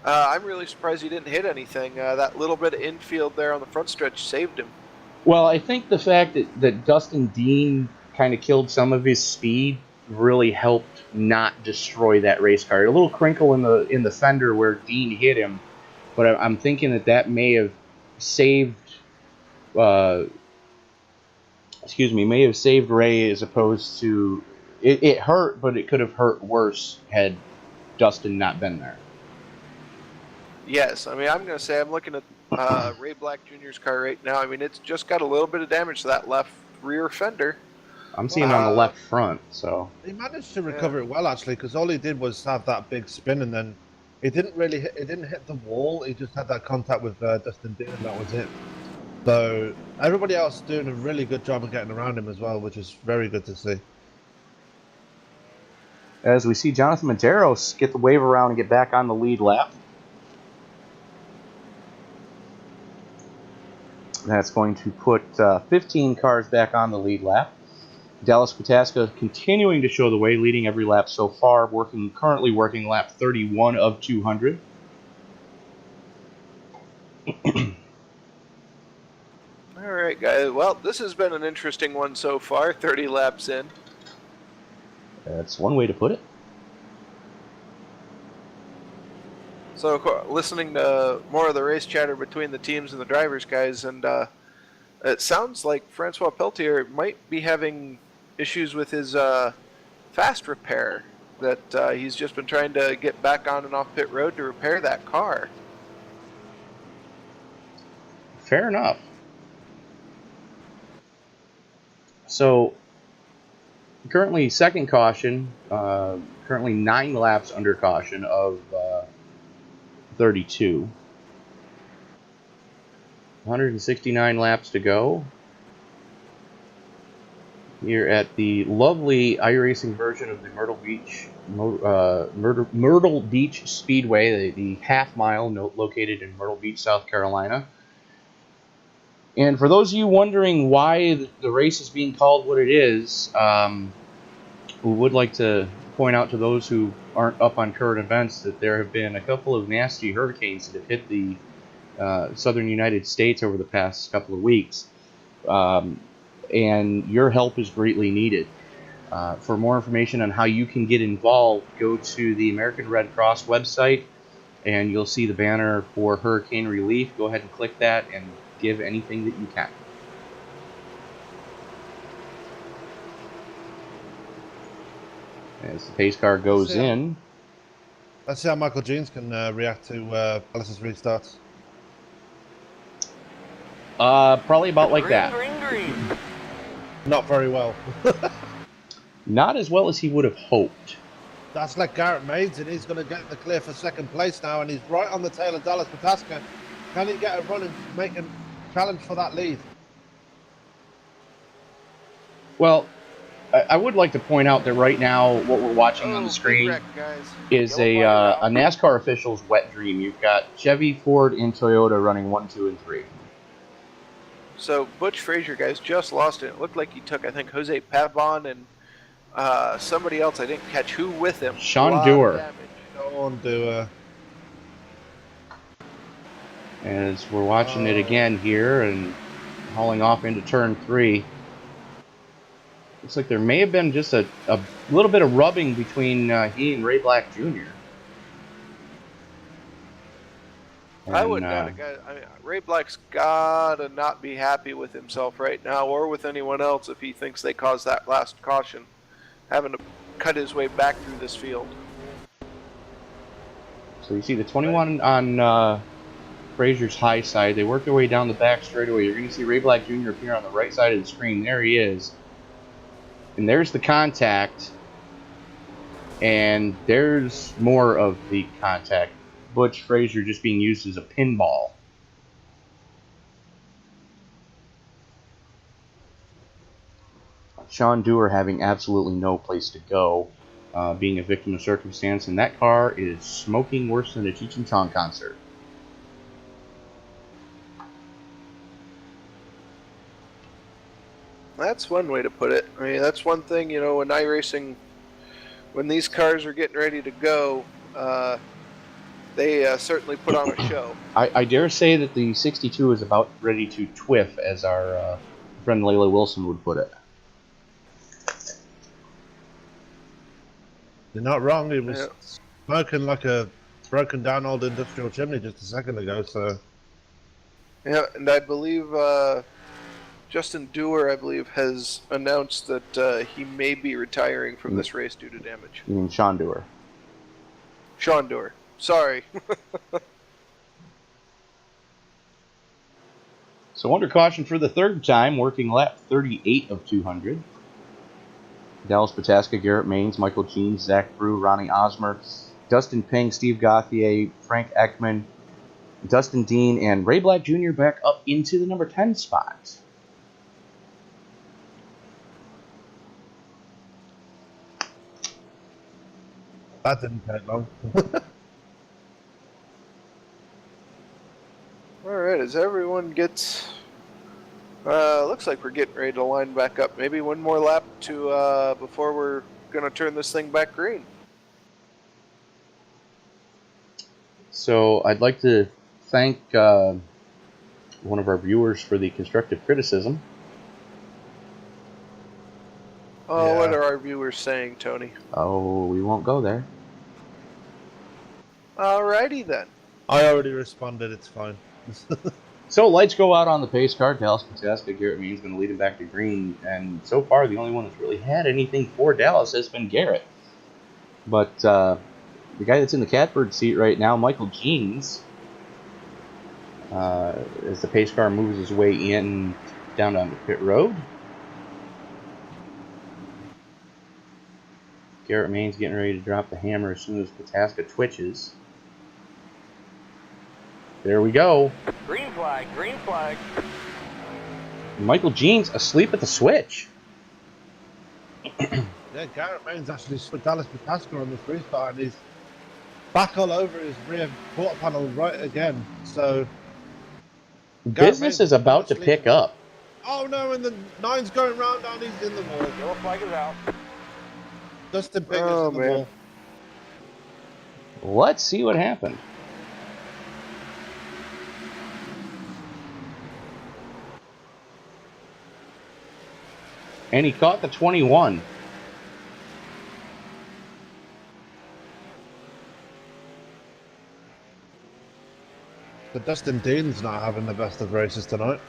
[SPEAKER 3] I'm really surprised he didn't hit anything. That little bit of infield there on the front stretch saved him.
[SPEAKER 1] Well, I think the fact that Dustin Dean kind of killed some of his speed really helped not destroy that race car. A little crinkle in the fender where Dean hit him, but I'm thinking that may have saved Ray as opposed to it hurt, but it could have hurt worse had Dustin not been there.
[SPEAKER 3] Yes, I mean, I'm going to say I'm looking at Ray Black Jr.'s car right now. I mean, it's just got a little bit of damage to that left rear fender.
[SPEAKER 1] I'm seeing on the left front, so
[SPEAKER 2] He managed to recover it well, actually, because all he did was have that big spin, and then it didn't hit the wall. He just had that contact with Dustin Dean, and that was it. So everybody else doing a really good job of getting around him as well, which is very good to see.
[SPEAKER 1] as we see Jonathan Medeiros get the wave around and get back on the lead lap. That's going to put 15 cars back on the lead lap. Dallas Pataska continuing to show the way, leading every lap so far, currently working lap 31 of 200.
[SPEAKER 3] All right, guys. Well, this has been an interesting one so far, 30 laps in.
[SPEAKER 1] That's one way to put it.
[SPEAKER 3] So, listening to more of the race chatter between the teams and the drivers, guys, and it sounds like Francois Peltier might be having issues with his fast repair, that he's just been trying to get back on and off pit road to repair that car.
[SPEAKER 1] Fair enough. So, currently second caution, currently 9 laps under caution of 32. 169 laps to go. Here at the lovely iRacing version of the Myrtle Beach Speedway, the half mile located in Myrtle Beach, South Carolina. And for those of you wondering why the race is being called what it is, we would like to point out to those who aren't up on current events that there have been a couple of nasty hurricanes that have hit the southern United States over the past couple of weeks. And your help is greatly needed. For more information on how you can get involved, go to the American Red Cross website, and you'll see the banner for hurricane relief. Go ahead and click that and give anything that you can. As the pace car goes in.
[SPEAKER 2] Let's see how Michael Jeans can react to Alice's restarts.
[SPEAKER 1] Probably about like that.
[SPEAKER 5] Green, green.
[SPEAKER 2] Not very well.
[SPEAKER 1] Not as well as he would have hoped.
[SPEAKER 2] That's like Garrett Maines, and he's going to get the clear for second place now, and he's right on the tail of Dallas Pataska. Can he get a run and make a challenge for that lead?
[SPEAKER 1] Well, I would like to point out that right now what we're watching on the
[SPEAKER 3] big
[SPEAKER 1] screen
[SPEAKER 3] wreck, guys.
[SPEAKER 1] is
[SPEAKER 5] Yellow flag
[SPEAKER 1] a NASCAR official's wet dream. You've got Chevy, Ford, and Toyota running 1, 2, and 3.
[SPEAKER 3] So Butch Frazier, guys, just lost it. It looked like he took, I think, Jose Pavon and somebody else. I didn't catch who with him.
[SPEAKER 1] Sean
[SPEAKER 3] A lot
[SPEAKER 1] Dewar.
[SPEAKER 3] of damage.
[SPEAKER 2] Go on, Dewar.
[SPEAKER 1] As we're watching it again here and hauling off into turn 3. Looks like there may have been just a little bit of rubbing between he and Ray Black Jr.
[SPEAKER 3] I
[SPEAKER 1] And,
[SPEAKER 3] wouldn't doubt it, guys. I mean, Ray Black's gotta not be happy with himself right now, or with anyone else, if he thinks they caused that last caution, having to cut his way back through this field.
[SPEAKER 1] So you see the 21 on Frazier's high side. They work their way down the back straightaway. You're going to see Ray Black Jr. appear on the right side of the screen. There he is. And there's the contact. And there's more of the contact. Butch Frazier just being used as a pinball. Sean Dewar having absolutely no place to go, being a victim of circumstance, and that car is smoking worse than a Cheech and Chong concert.
[SPEAKER 3] That's one way to put it. I mean, that's one thing, you know, when iRacing, when these cars are getting ready to go, they certainly put on a show.
[SPEAKER 1] I dare say that the 62 is about ready to twiff, as our friend Layla Wilson would put it.
[SPEAKER 2] You're not wrong. He was smoking like a broken down old industrial chimney just a second ago. So
[SPEAKER 3] Yeah, and I believe Justin Dewar, I believe, has announced that he may be retiring from this race due to damage.
[SPEAKER 1] You mean Sean Dewar?
[SPEAKER 3] Sean Dewar. Sorry.
[SPEAKER 1] So under caution for the third time, working lap 38 of 200. Dallas Pataska, Garrett Maines, Michael Jeans, Zach Brew, Ronnie Osmer, Dustin Ping, Steve Gauthier, Frank Ekman, Dustin Dean, and Ray Black Jr. back up into the number 10 spot.
[SPEAKER 2] that didn't take long.
[SPEAKER 3] Alright, as everyone gets... looks like we're getting ready to line back up. Maybe one more lap to before we're going to turn this thing back green.
[SPEAKER 1] So I'd like to thank one of our viewers for the constructive criticism.
[SPEAKER 3] Oh,
[SPEAKER 2] Yeah.
[SPEAKER 3] what are our viewers saying, Tony?
[SPEAKER 1] Oh, we won't go there.
[SPEAKER 3] Alrighty then.
[SPEAKER 2] I already responded. It's fine.
[SPEAKER 1] So lights go out on the pace car. Dallas Pataska, Garrett Means going to lead him back to green, and so far the only one that's really had anything for Dallas has been Garrett. But the guy that's in the catbird seat right now, Michael Jeans, as the pace car moves his way in down onto pit road. Garrett Main's getting ready to drop the hammer as soon as Pataska twitches. There we go.
[SPEAKER 5] Green flag, green flag.
[SPEAKER 1] Michael Jeans asleep at the switch.
[SPEAKER 2] Yeah, Garrett Maines actually split Dallas Pataska on this restart, and he's back all over his rear quarter panel right again. So
[SPEAKER 1] Business is about to pick up.
[SPEAKER 2] oh no, and the nine's going round and he's in the wall.
[SPEAKER 5] Yellow flag is out.
[SPEAKER 2] Dustin Ping
[SPEAKER 3] Oh,
[SPEAKER 2] is in the
[SPEAKER 3] man.
[SPEAKER 2] wall.
[SPEAKER 1] Let's see what happened. And he caught the 21.
[SPEAKER 2] But Dustin Dean's not having the best of races tonight.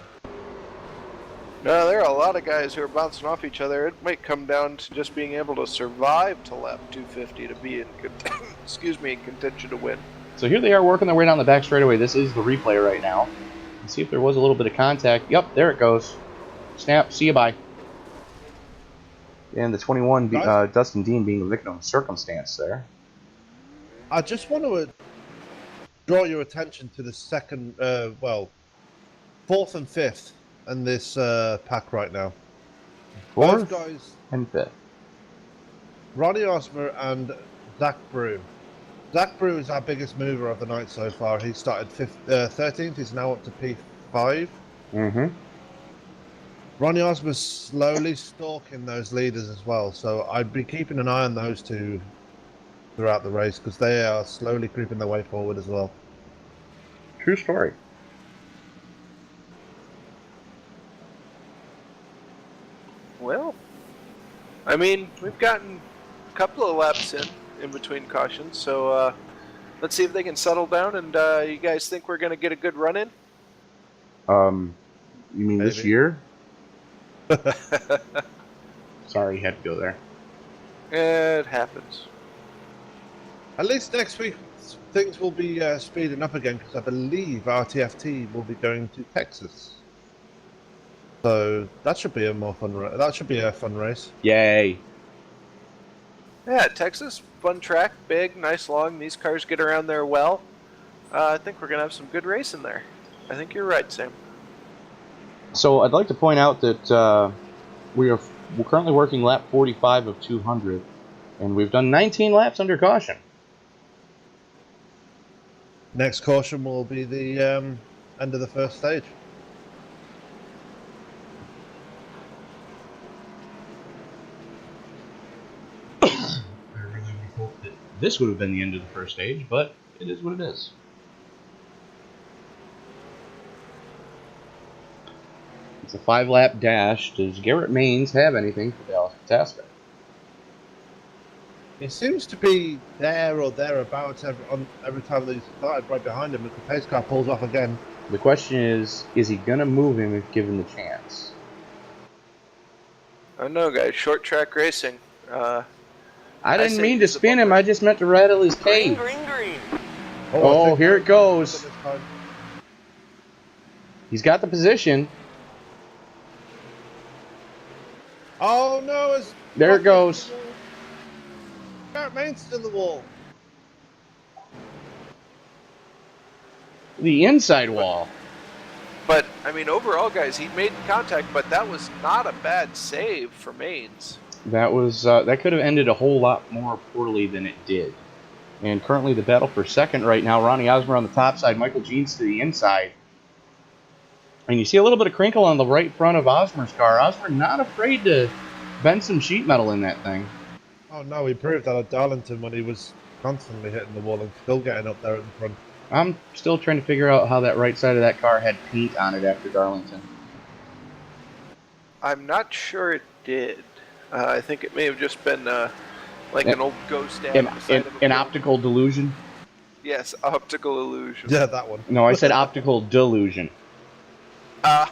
[SPEAKER 3] No, there are a lot of guys who are bouncing off each other. It might come down to just being able to survive to lap 250 to be in in contention to win.
[SPEAKER 1] So here they are working their way down the back straightaway. This is the replay right now. Let's see if there was a little bit of contact. Yep, there it goes. Snap, see you, bye. And the 21,
[SPEAKER 2] Guys?
[SPEAKER 1] Dustin Dean being a victim of circumstance there.
[SPEAKER 2] I just want to draw your attention to the second, fourth and fifth in this pack right now. Both
[SPEAKER 1] Fourth
[SPEAKER 2] guys,
[SPEAKER 1] and fifth.
[SPEAKER 2] Ronnie Osmer and Zach Brew. Zach Brew is our biggest mover of the night so far. He started 13th. He's now up to P5.
[SPEAKER 1] Mm-hmm.
[SPEAKER 2] Ronnie Osmer's slowly stalking those leaders as well. So I'd be keeping an eye on those two throughout the race because they are slowly creeping their way forward as well.
[SPEAKER 1] True story.
[SPEAKER 3] Well, I mean, we've gotten a couple of laps in between cautions, so let's see if they can settle down. And you guys think we're going to get a good run in?
[SPEAKER 1] You mean this
[SPEAKER 2] Maybe.
[SPEAKER 1] year? Sorry, had to go there.
[SPEAKER 3] It happens.
[SPEAKER 2] At least next week things will be speeding up again because I believe RTFT will be going to Texas. So that should be a more fun. That should be a fun race.
[SPEAKER 1] Yay!
[SPEAKER 3] Yeah, Texas, fun track, big, nice, long. These cars get around there well. I think we're going to have some good racing there. I think you're right, Sam.
[SPEAKER 1] So I'd like to point out that we're currently working lap 45 of 200, and we've done 19 laps under caution.
[SPEAKER 2] Next caution will be the end of the first stage.
[SPEAKER 1] I really would hope that this would have been the end of the first stage, but it is what it is. It's a 5-lap dash. Does Garrett Maines have anything for Dallas Catasca?
[SPEAKER 2] He seems to be there or thereabouts every time that he's started right behind him. If the pace car pulls off again.
[SPEAKER 1] The question is he going to move him if given the chance?
[SPEAKER 3] I don't know, guys. Short track racing.
[SPEAKER 1] I
[SPEAKER 3] I
[SPEAKER 1] didn't
[SPEAKER 3] say
[SPEAKER 1] mean to
[SPEAKER 3] use the
[SPEAKER 1] spin him,
[SPEAKER 3] bumper.
[SPEAKER 1] I just meant to rattle his
[SPEAKER 5] Green,
[SPEAKER 1] cage.
[SPEAKER 5] green, green.
[SPEAKER 1] Oh,
[SPEAKER 2] I think
[SPEAKER 1] here it goes.
[SPEAKER 2] this time.
[SPEAKER 1] He's got the position.
[SPEAKER 2] Oh no! It's
[SPEAKER 1] There it goes.
[SPEAKER 2] Garrett Maines in the wall.
[SPEAKER 1] The inside wall.
[SPEAKER 3] But, I mean, overall, guys, he made contact, but that was not a bad save for Maines.
[SPEAKER 1] That was that could have ended a whole lot more poorly than it did. And currently the battle for second right now, Ronnie Osmer on the top side, Michael Jeans to the inside. And you see a little bit of crinkle on the right front of Osmer's car. Osmer not afraid to bend some sheet metal in that thing.
[SPEAKER 2] Oh no! He proved that at Darlington when he was constantly hitting the wall and still getting up there at the front.
[SPEAKER 1] I'm still trying to figure out how that right side of that car had paint on it after Darlington.
[SPEAKER 3] I'm not sure it did. I think it may have just been like an old ghost ad on the side of a
[SPEAKER 1] An
[SPEAKER 3] building.
[SPEAKER 1] optical delusion?
[SPEAKER 3] Yes, optical illusion.
[SPEAKER 2] Yeah, that one.
[SPEAKER 1] No, I said optical delusion.
[SPEAKER 3] That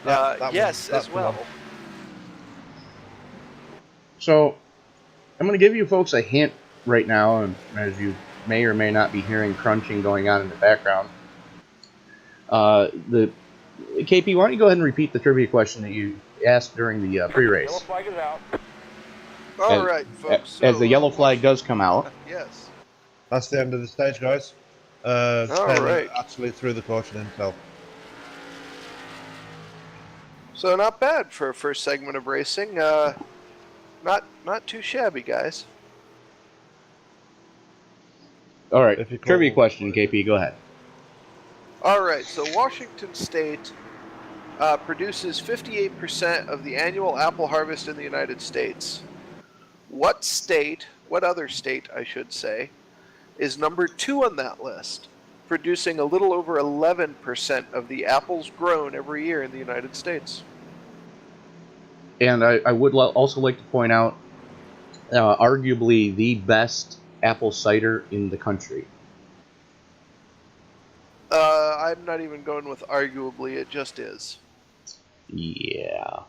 [SPEAKER 2] that
[SPEAKER 3] yes,
[SPEAKER 2] one,
[SPEAKER 3] as
[SPEAKER 2] that's the
[SPEAKER 3] well.
[SPEAKER 2] one.
[SPEAKER 1] So, I'm going to give you folks a hint right now, and as you may or may not be hearing crunching going on in the background. The KP, why don't you go ahead and repeat the trivia question that you asked during the
[SPEAKER 5] Yellow
[SPEAKER 1] pre-race?
[SPEAKER 5] flag is out.
[SPEAKER 3] All
[SPEAKER 1] As-
[SPEAKER 3] right, folks.
[SPEAKER 1] As the yellow flag does come out.
[SPEAKER 3] Yes.
[SPEAKER 2] That's the end of the stage, guys.
[SPEAKER 3] All
[SPEAKER 2] Ken
[SPEAKER 3] right.
[SPEAKER 2] actually threw the caution himself.
[SPEAKER 3] So not bad for a first segment of racing. Not too shabby, guys.
[SPEAKER 1] All right,
[SPEAKER 2] If you call-
[SPEAKER 1] trivia question, KP, go ahead.
[SPEAKER 3] All right. So Washington State produces 58% of the annual apple harvest in the United States. What state? What other state, I should say, is number 2 on that list, producing a little over 11% of the apples grown every year in the United States?
[SPEAKER 1] And I would also like to point out, arguably the best apple cider in the country.
[SPEAKER 3] I'm not even going with arguably, it just is.
[SPEAKER 1] Yeah.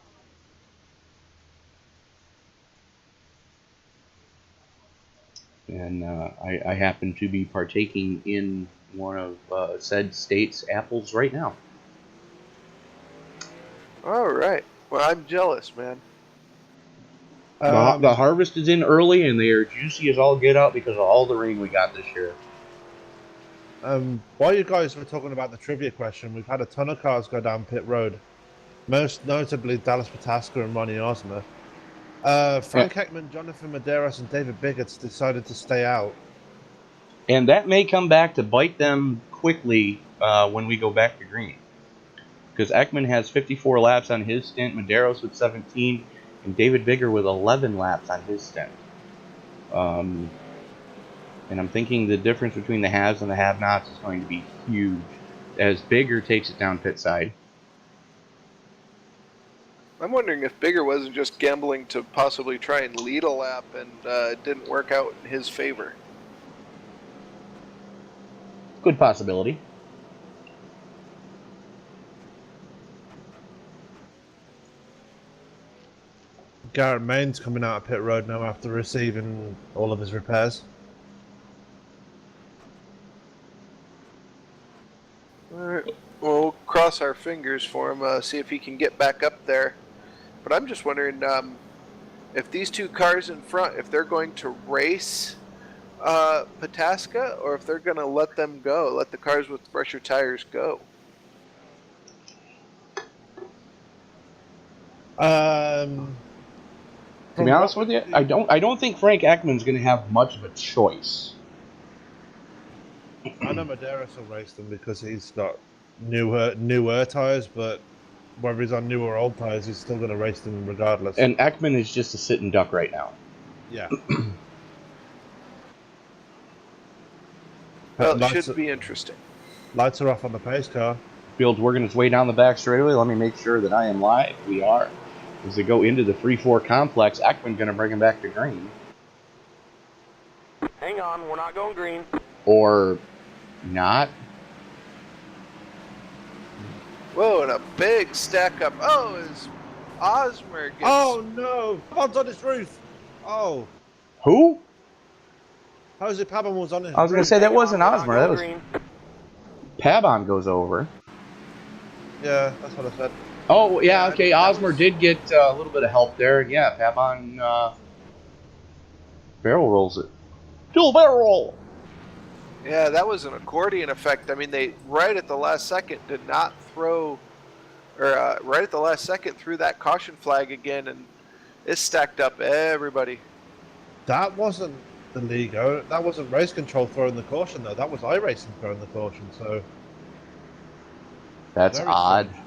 [SPEAKER 1] And I happen to be partaking in one of said state's apples right now.
[SPEAKER 3] All right. Well, I'm jealous, man.
[SPEAKER 1] The harvest is in early, and they are juicy as all get out because of all the rain we got this year.
[SPEAKER 2] While you guys were talking about the trivia question, we've had a ton of cars go down pit road, most notably Dallas Pataska and Ronnie Osmer. Frank Heckman, Jonathan Medeiros, and David Biggett's decided to stay out.
[SPEAKER 1] And that may come back to bite them quickly when we go back to green. Because Ekman has 54 laps on his stint, Medeiros with 17, and David Bigger with 11 laps on his stint. And I'm thinking the difference between the haves and the have-nots is going to be huge as Bigger takes it down pit side.
[SPEAKER 3] I'm wondering if Bigger wasn't just gambling to possibly try and lead a lap and it didn't work out in his favor.
[SPEAKER 1] Good possibility.
[SPEAKER 2] Garrett Main's coming out of pit road now after receiving all of his repairs.
[SPEAKER 3] Alright, we'll cross our fingers for him, see if he can get back up there. But I'm just wondering if these two cars in front, if they're going to race Pataska, or if they're going to let them go, let the cars with fresher tires go.
[SPEAKER 1] To be honest with you, I don't think Frank Ekman's going to have much of a choice.
[SPEAKER 2] I know Medeiros will race them because he's got newer tires, but whether he's on new or old tires, he's still going to race them regardless.
[SPEAKER 1] And Ekman is just a sitting duck right now.
[SPEAKER 2] Yeah.
[SPEAKER 3] Well, it should be interesting.
[SPEAKER 2] Lights are off on the pace car.
[SPEAKER 1] Fields working its way down the back straightaway. Let me make sure that I am live. We are. As they go into the 3-4 complex, Ekman going to bring him back to green.
[SPEAKER 5] Hang on, we're not going green.
[SPEAKER 1] Or not.
[SPEAKER 3] Whoa, and a big stack up. Oh, as Osmer gets...
[SPEAKER 2] Oh no! Pabon's on his roof! Oh.
[SPEAKER 1] Who?
[SPEAKER 2] Jose Pabon was on his roof.
[SPEAKER 1] I was going to say that wasn't
[SPEAKER 5] We're not
[SPEAKER 1] Osmer. That
[SPEAKER 5] going
[SPEAKER 1] was
[SPEAKER 5] green.
[SPEAKER 1] Pabon goes over.
[SPEAKER 2] Yeah, that's what I said.
[SPEAKER 1] Oh, yeah, okay. Osmer did get a little bit of help there. Yeah, Pabon barrel rolls it. Dual barrel roll!
[SPEAKER 3] Yeah, that was an accordion effect. I mean, they, right at the last second, did not throw... Or right at the last second, threw that caution flag again, and it stacked up everybody.
[SPEAKER 2] That wasn't the league. That wasn't race control throwing the caution, though. That was iRacing throwing the caution, so...
[SPEAKER 1] That's
[SPEAKER 2] Very
[SPEAKER 1] odd.
[SPEAKER 2] strange.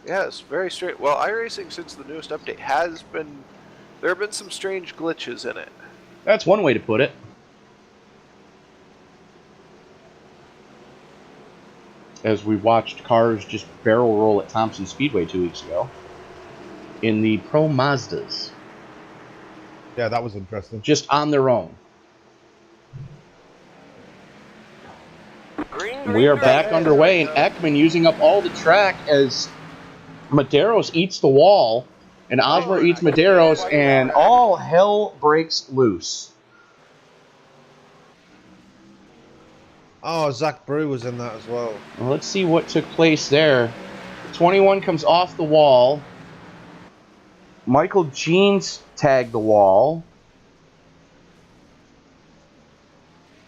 [SPEAKER 3] Yeah, it's very strange. Well, iRacing, since the newest update, has been... There have been some strange glitches in it.
[SPEAKER 1] That's one way to put it. As we watched cars just barrel roll at Thompson Speedway 2 weeks ago. In the Pro Mazdas.
[SPEAKER 2] Yeah, that was interesting.
[SPEAKER 1] Just on their own.
[SPEAKER 5] Green,
[SPEAKER 1] We are
[SPEAKER 5] green,
[SPEAKER 1] back
[SPEAKER 5] green.
[SPEAKER 1] underway, and Ekman using up all the track as Medeiros eats the wall, and Osmer eats Medeiros, and all hell breaks loose.
[SPEAKER 2] Oh, Zach Brew was in that as well.
[SPEAKER 1] Well, let's see what took place there. 21 comes off the wall. Michael Jeans tagged the wall.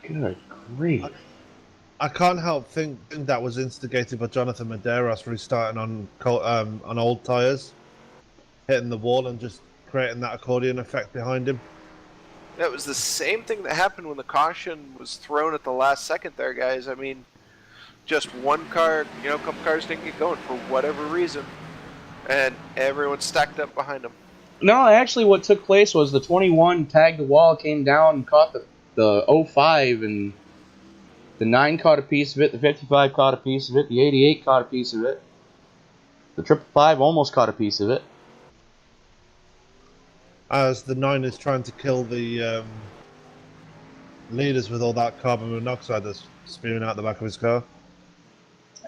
[SPEAKER 1] Good grief.
[SPEAKER 2] I can't help think that was instigated by Jonathan Medeiros restarting on old tires, hitting the wall and just creating that accordion effect behind him.
[SPEAKER 3] That was the same thing that happened when the caution was thrown at the last second there, guys. I mean, just one car, you know, a couple cars didn't get going for whatever reason, and everyone stacked up behind them.
[SPEAKER 1] No, actually what took place was the 21 tagged the wall, came down and caught the 05, and the 9 caught a piece of it, the 55 caught a piece of it, the 88 caught a piece of it, the 555 almost caught a piece of it.
[SPEAKER 2] As the 9 is trying to kill the leaders with all that carbon monoxide that's spewing out the back of his car.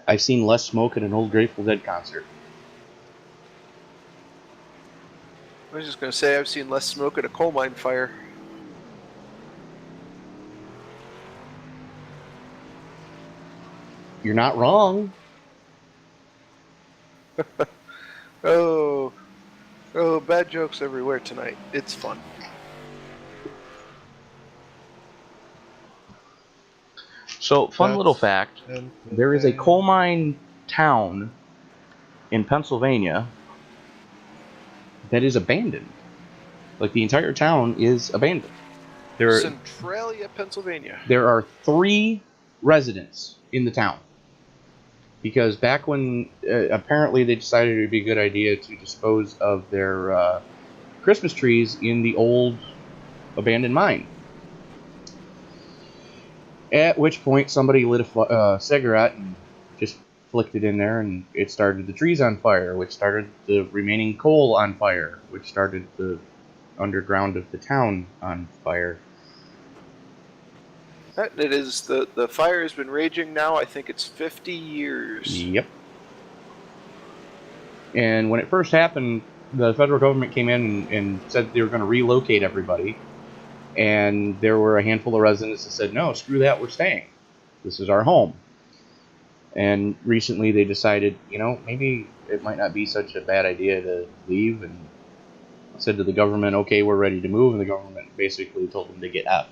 [SPEAKER 1] I've seen less smoke at an old Grateful Dead concert.
[SPEAKER 3] I was just going to say, I've seen less smoke at a coal mine fire.
[SPEAKER 1] You're not wrong.
[SPEAKER 3] Oh, bad jokes everywhere tonight. It's fun.
[SPEAKER 1] So, fun little
[SPEAKER 2] That's
[SPEAKER 1] fact, there is a coal mine town in Pennsylvania that is abandoned. Like, the entire town is abandoned.
[SPEAKER 3] Centralia, Pennsylvania.
[SPEAKER 1] There are 3 residents in the town. Because back when, apparently they decided it would be a good idea to dispose of their Christmas trees in the old abandoned mine. At which point somebody lit a cigarette and just flicked it in there, and it started the trees on fire, which started the remaining coal on fire, which started the underground of the town on fire.
[SPEAKER 3] It is the fire has been raging now. I think it's 50 years.
[SPEAKER 1] Yep. And when it first happened, the federal government came in and said they were going to relocate everybody. And there were a handful of residents that said, no, screw that, we're staying. This is our home. And recently they decided, maybe it might not be such a bad idea to leave, and said to the government, okay, we're ready to move, and the government basically told them to get effed.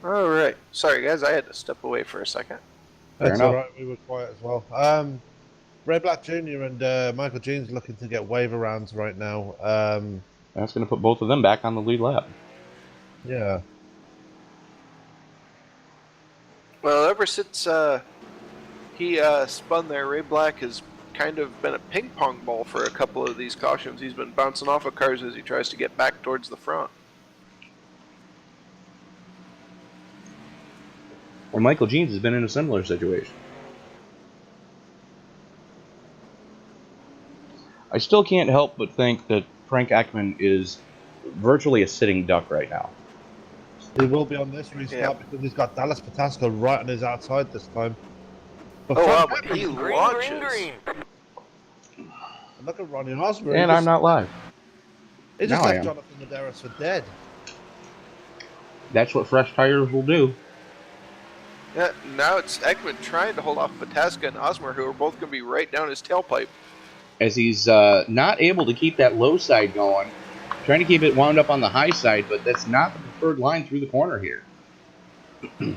[SPEAKER 3] All right. Sorry, guys. I had to step away for a second.
[SPEAKER 2] That's all right. We were quiet as well. Ray Black Jr. and Michael Jean's looking to get waiver rounds right now.
[SPEAKER 1] That's going to put both of them back on the lead lap.
[SPEAKER 2] Yeah.
[SPEAKER 3] Well, ever since he spun there, Ray Black has kind of been a ping pong ball for a couple of these cautions. He's been bouncing off of cars as he tries to get back towards the front.
[SPEAKER 1] Or Michael Jeans has been in a similar situation. I still can't help but think that Frank Ekman is virtually a sitting duck right now.
[SPEAKER 2] He will be on this restart because he's got Dallas Patasco right on his outside this time. But
[SPEAKER 3] wow, but he launches.
[SPEAKER 5] Green.
[SPEAKER 2] Look at Ronnie Osborne.
[SPEAKER 1] And I'm not live.
[SPEAKER 2] He just
[SPEAKER 1] Now I
[SPEAKER 2] left
[SPEAKER 1] am.
[SPEAKER 2] Jonathan Medeiros for dead.
[SPEAKER 1] That's what fresh tires will do.
[SPEAKER 3] Yeah, now it's Ekman trying to hold off Pataska and Osmer, who are both going to be right down his tailpipe.
[SPEAKER 1] As he's not able to keep that low side going, trying to keep it wound up on the high side, but that's not the preferred line through the corner here.
[SPEAKER 2] And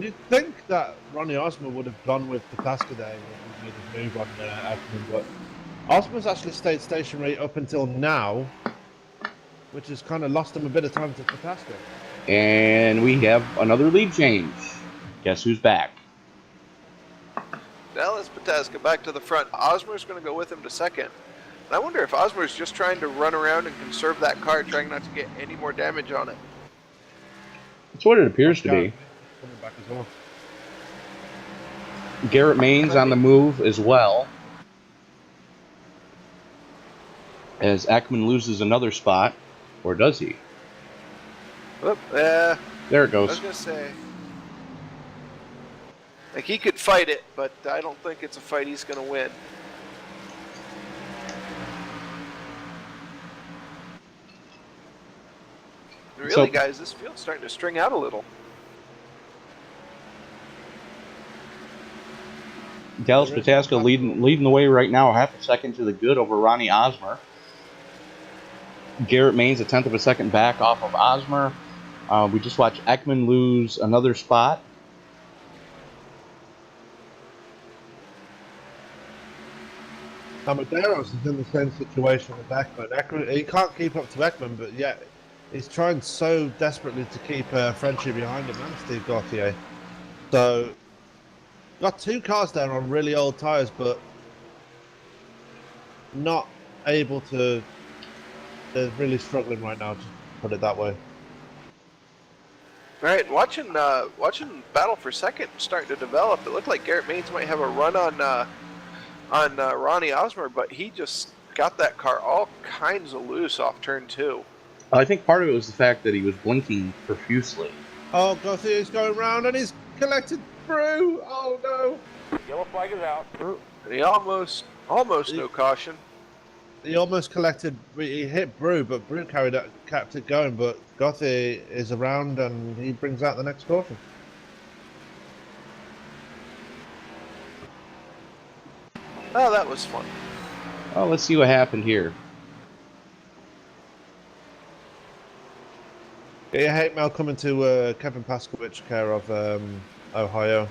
[SPEAKER 2] you'd think that Ronnie Osmer would have gone with Pataska there and made his move on Ekman, but Osmer's actually stayed stationary up until now, which has kind of lost him a bit of time to Pataska.
[SPEAKER 1] And we have another lead change. Guess who's back?
[SPEAKER 3] Dallas Pataska back to the front. Osmer's going to go with him to second. And I wonder if Osmer's just trying to run around and conserve that car, trying not to get any more damage on it.
[SPEAKER 1] That's what it appears to be.
[SPEAKER 2] Coming back as well.
[SPEAKER 1] Garrett Main's on the move as well. As Ekman loses another spot. Or does he?
[SPEAKER 3] Oop,
[SPEAKER 1] There it
[SPEAKER 3] I was
[SPEAKER 1] goes.
[SPEAKER 3] going to say, like, he could fight it, but I don't think it's a fight he's going to win. Really, guys, this field's starting to string out a little.
[SPEAKER 1] Dallas Pataska leading the way right now, half a second to the good over Ronnie Osmer. Garrett Main's a tenth of a second back off of Osmer. We just watched Ekman lose another spot.
[SPEAKER 2] Now Medeiros is in the same situation with Ekman. He can't keep up to Ekman, but yet he's trying so desperately to keep Frenchie behind him and Steve Gauthier. So, got 2 cars there on really old tyres, but not able to. They're really struggling right now, just put it that way.
[SPEAKER 3] All right, watching battle for second starting to develop. It looked like Garrett Maines might have a run on Ronnie Osmer, but he just got that car all kinds of loose off turn 2.
[SPEAKER 1] I think part of it was the fact that he was blinking profusely.
[SPEAKER 2] Oh, Gauthier's going round and he's collected through. Oh no!
[SPEAKER 5] Yellow flag is out.
[SPEAKER 3] He almost no caution.
[SPEAKER 2] He almost collected. He hit Brew, but Brew kept it going. But Gothy is around, and he brings out the next caution.
[SPEAKER 3] Oh, that was fun.
[SPEAKER 1] Oh, let's see what happened here.
[SPEAKER 2] Yeah, hate mail coming to Kevin Paskowitz, care of Ohio,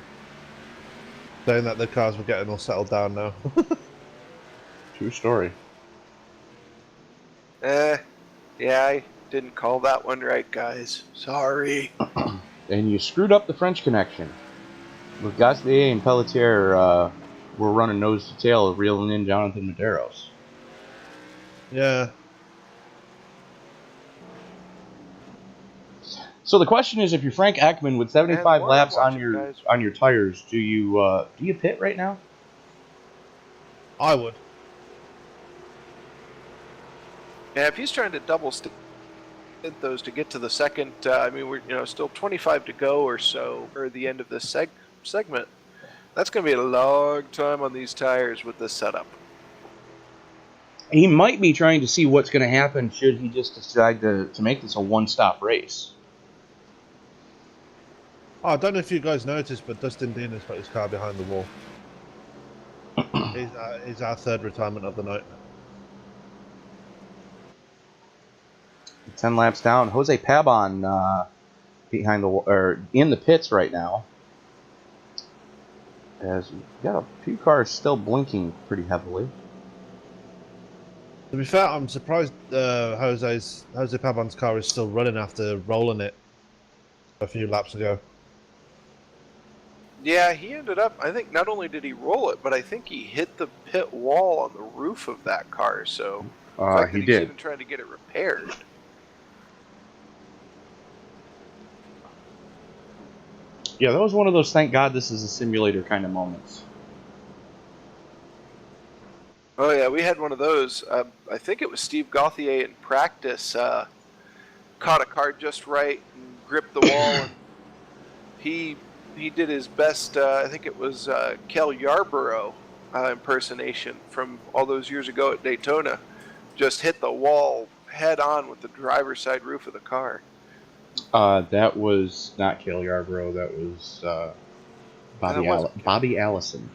[SPEAKER 2] saying that the cars were getting all settled down now.
[SPEAKER 1] True story.
[SPEAKER 3] Yeah, I didn't call that one right, guys. Sorry.
[SPEAKER 1] And you screwed up the French connection. With Gastier and Pelletier were running nose to tail, reeling in Jonathan Medeiros.
[SPEAKER 2] Yeah.
[SPEAKER 1] So the question is, if you're Frank Ekman with 75
[SPEAKER 3] And
[SPEAKER 1] laps
[SPEAKER 3] watch
[SPEAKER 1] on
[SPEAKER 3] it,
[SPEAKER 1] your
[SPEAKER 3] guys.
[SPEAKER 1] tires, do you pit right now?
[SPEAKER 2] I would.
[SPEAKER 3] Yeah, if he's trying to double stint those to get to the second, I mean, we're still 25 to go or so, or the end of this segment. That's going to be a long time on these tires with this setup.
[SPEAKER 1] He might be trying to see what's going to happen should he just decide to make this a one-stop race.
[SPEAKER 2] Oh, I don't know if you guys noticed, but Dustin Dean has put his car behind the wall. He's our third retirement of the night.
[SPEAKER 1] 10 laps down. Jose Pabon behind the or in the pits right now. As we've got a few cars still blinking pretty heavily.
[SPEAKER 2] To be fair, I'm surprised Jose Pabon's car is still running after rolling it a few laps ago.
[SPEAKER 3] Yeah, he ended up, I think not only did he roll it, but I think he hit the pit wall on the roof of that car, so the fact that
[SPEAKER 1] He
[SPEAKER 3] he's
[SPEAKER 1] did.
[SPEAKER 3] even trying to get it repaired.
[SPEAKER 1] Yeah, that was one of those thank God this is a simulator kind of moments.
[SPEAKER 3] Oh yeah, we had one of those. I think it was Steve Gauthier in practice caught a car just right and gripped the wall, and he did his best. I think it was Kel Yarborough impersonation from all those years ago at Daytona. Just hit the wall head on with the driver's side roof of the car.
[SPEAKER 1] That was not Cale Yarborough. That was Bobby Allison.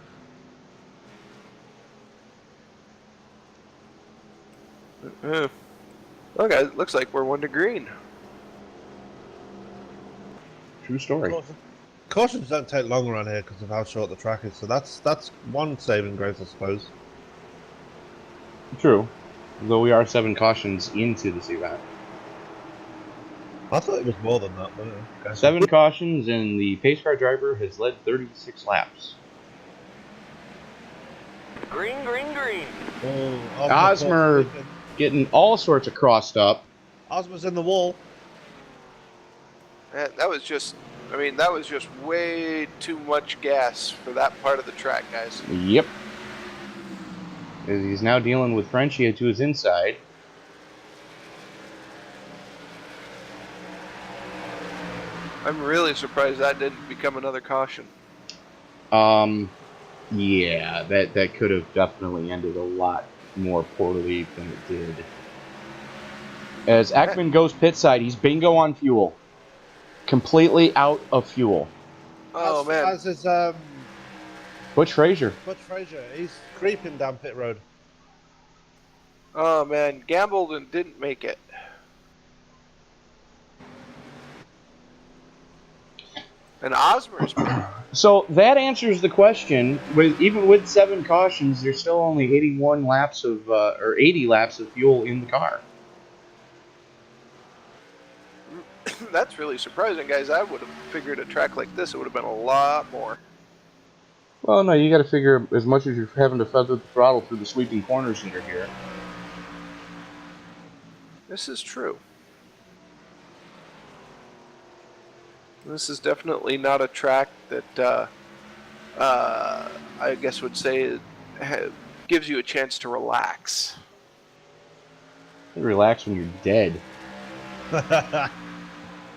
[SPEAKER 3] Okay, it looks like we're 1 to green.
[SPEAKER 1] True story.
[SPEAKER 2] Cautions don't take long around here because of how short the track is, so that's one saving grace, I suppose.
[SPEAKER 1] True. Though we are 7 cautions into this event.
[SPEAKER 2] I thought it was more than that, but okay.
[SPEAKER 1] 7 cautions, and the pace car driver has led 36 laps.
[SPEAKER 5] Green, green, green.
[SPEAKER 2] Oh,
[SPEAKER 1] Osmer getting all sorts of crossed up.
[SPEAKER 2] Osmer's in the wall.
[SPEAKER 3] That was just way too much gas for that part of the track, guys.
[SPEAKER 1] Yep. As he's now dealing with Frenchia to his inside.
[SPEAKER 3] I'm really surprised that didn't become another caution.
[SPEAKER 1] Yeah, that could have definitely ended a lot more poorly than it did. As Ekman goes pit side, he's bingo on fuel. Completely out of fuel.
[SPEAKER 3] Oh, man.
[SPEAKER 2] As is
[SPEAKER 1] Butch Frazier.
[SPEAKER 2] He's creeping down pit road.
[SPEAKER 3] Oh, man. Gambled and didn't make it. And Osmer's
[SPEAKER 1] So that answers the question. Even with 7 cautions, there's still only 81 laps of or 80 laps of fuel in the car.
[SPEAKER 3] That's really surprising, guys. I would have figured a track like this, it would have been a lot more.
[SPEAKER 1] Well, no, you got to figure as much as you're having to feather the throttle through the sweeping corners that are here.
[SPEAKER 3] This is true. This is definitely not a track that I guess would say gives you a chance to relax.
[SPEAKER 1] Relax when you're dead.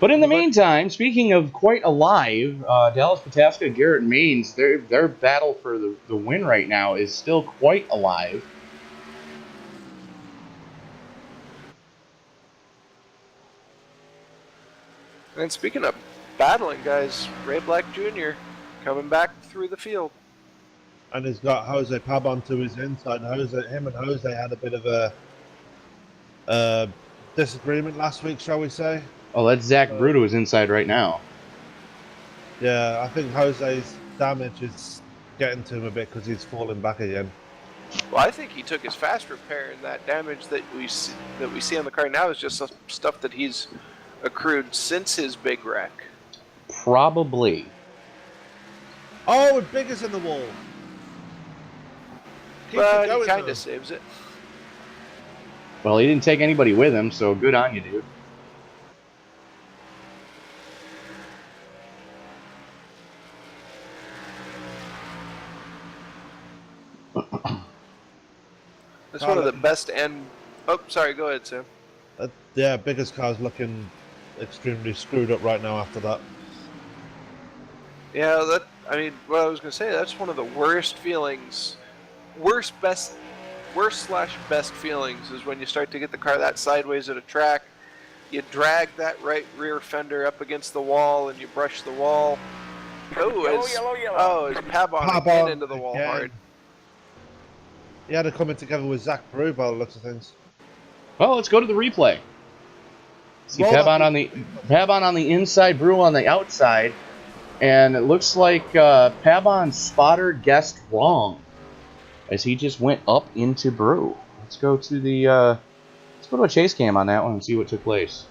[SPEAKER 1] But in the meantime, speaking of quite alive, Dallas Pataska, Garrett Maines, their battle for the win right now is still quite alive.
[SPEAKER 3] And speaking of battling, guys, Ray Black Jr. coming back through the field.
[SPEAKER 2] And he's got Jose Pabon to his inside. Him and Jose had a bit of a disagreement last week, shall we say?
[SPEAKER 1] Oh, that's Zach Bruto is inside right now.
[SPEAKER 2] Yeah, I think Jose's damage is getting to him a bit because he's falling back again.
[SPEAKER 3] Well, I think he took his fast repair, and that damage that we see on the car now is just stuff that he's accrued since his big wreck.
[SPEAKER 1] Probably.
[SPEAKER 2] Oh, and Big is in the wall.
[SPEAKER 3] But he kind of saves it.
[SPEAKER 1] Well, he didn't take anybody with him, so good on you, dude.
[SPEAKER 3] That's one of the best end. Oh, sorry. Go ahead, Sam.
[SPEAKER 2] Yeah, Biggest car's looking extremely screwed up right now after that.
[SPEAKER 3] Yeah, I mean, what I was gonna say, that's one of the worst feelings. Worst slash best feelings is when you start to get the car that sideways at a track. You drag that right rear fender up against the wall and you brush the wall. Oh, it's Pabon again into the wall hard.
[SPEAKER 2] He had to come in together with Zach Brew by the looks of things.
[SPEAKER 1] Well, let's go to the replay. See Pabon on the inside, Brew on the outside, and it looks like Pabon's spotter guessed wrong as he just went up into Brew. Let's go to a chase cam on that one and see what took place.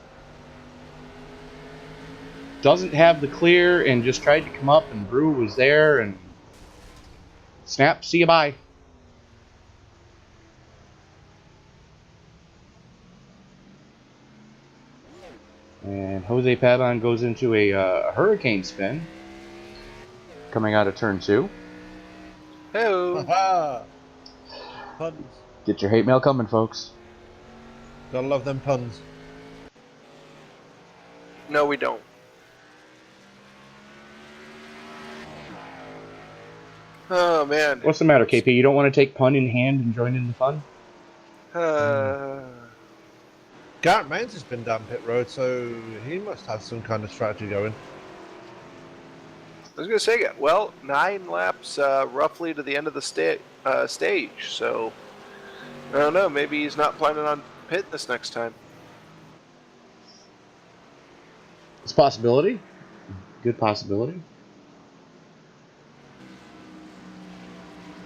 [SPEAKER 1] Doesn't have the clear and just tried to come up, and Brew was there and snap. See you, bye. And Jose Pabon goes into a hurricane spin coming out of turn 2.
[SPEAKER 3] Hey.
[SPEAKER 2] Puns.
[SPEAKER 1] Get your hate mail coming, folks.
[SPEAKER 2] Gotta love them puns.
[SPEAKER 3] No, we don't. Oh, man.
[SPEAKER 1] What's the matter, KP? You don't want to take pun in hand and join in the fun?
[SPEAKER 2] Garrett Maines has been down pit road, so he must have some kind of strategy going.
[SPEAKER 3] I was going to say, well, 9 laps roughly to the end of the stage, so I don't know, maybe he's not planning on pit this next time.
[SPEAKER 1] It's a possibility. Good possibility.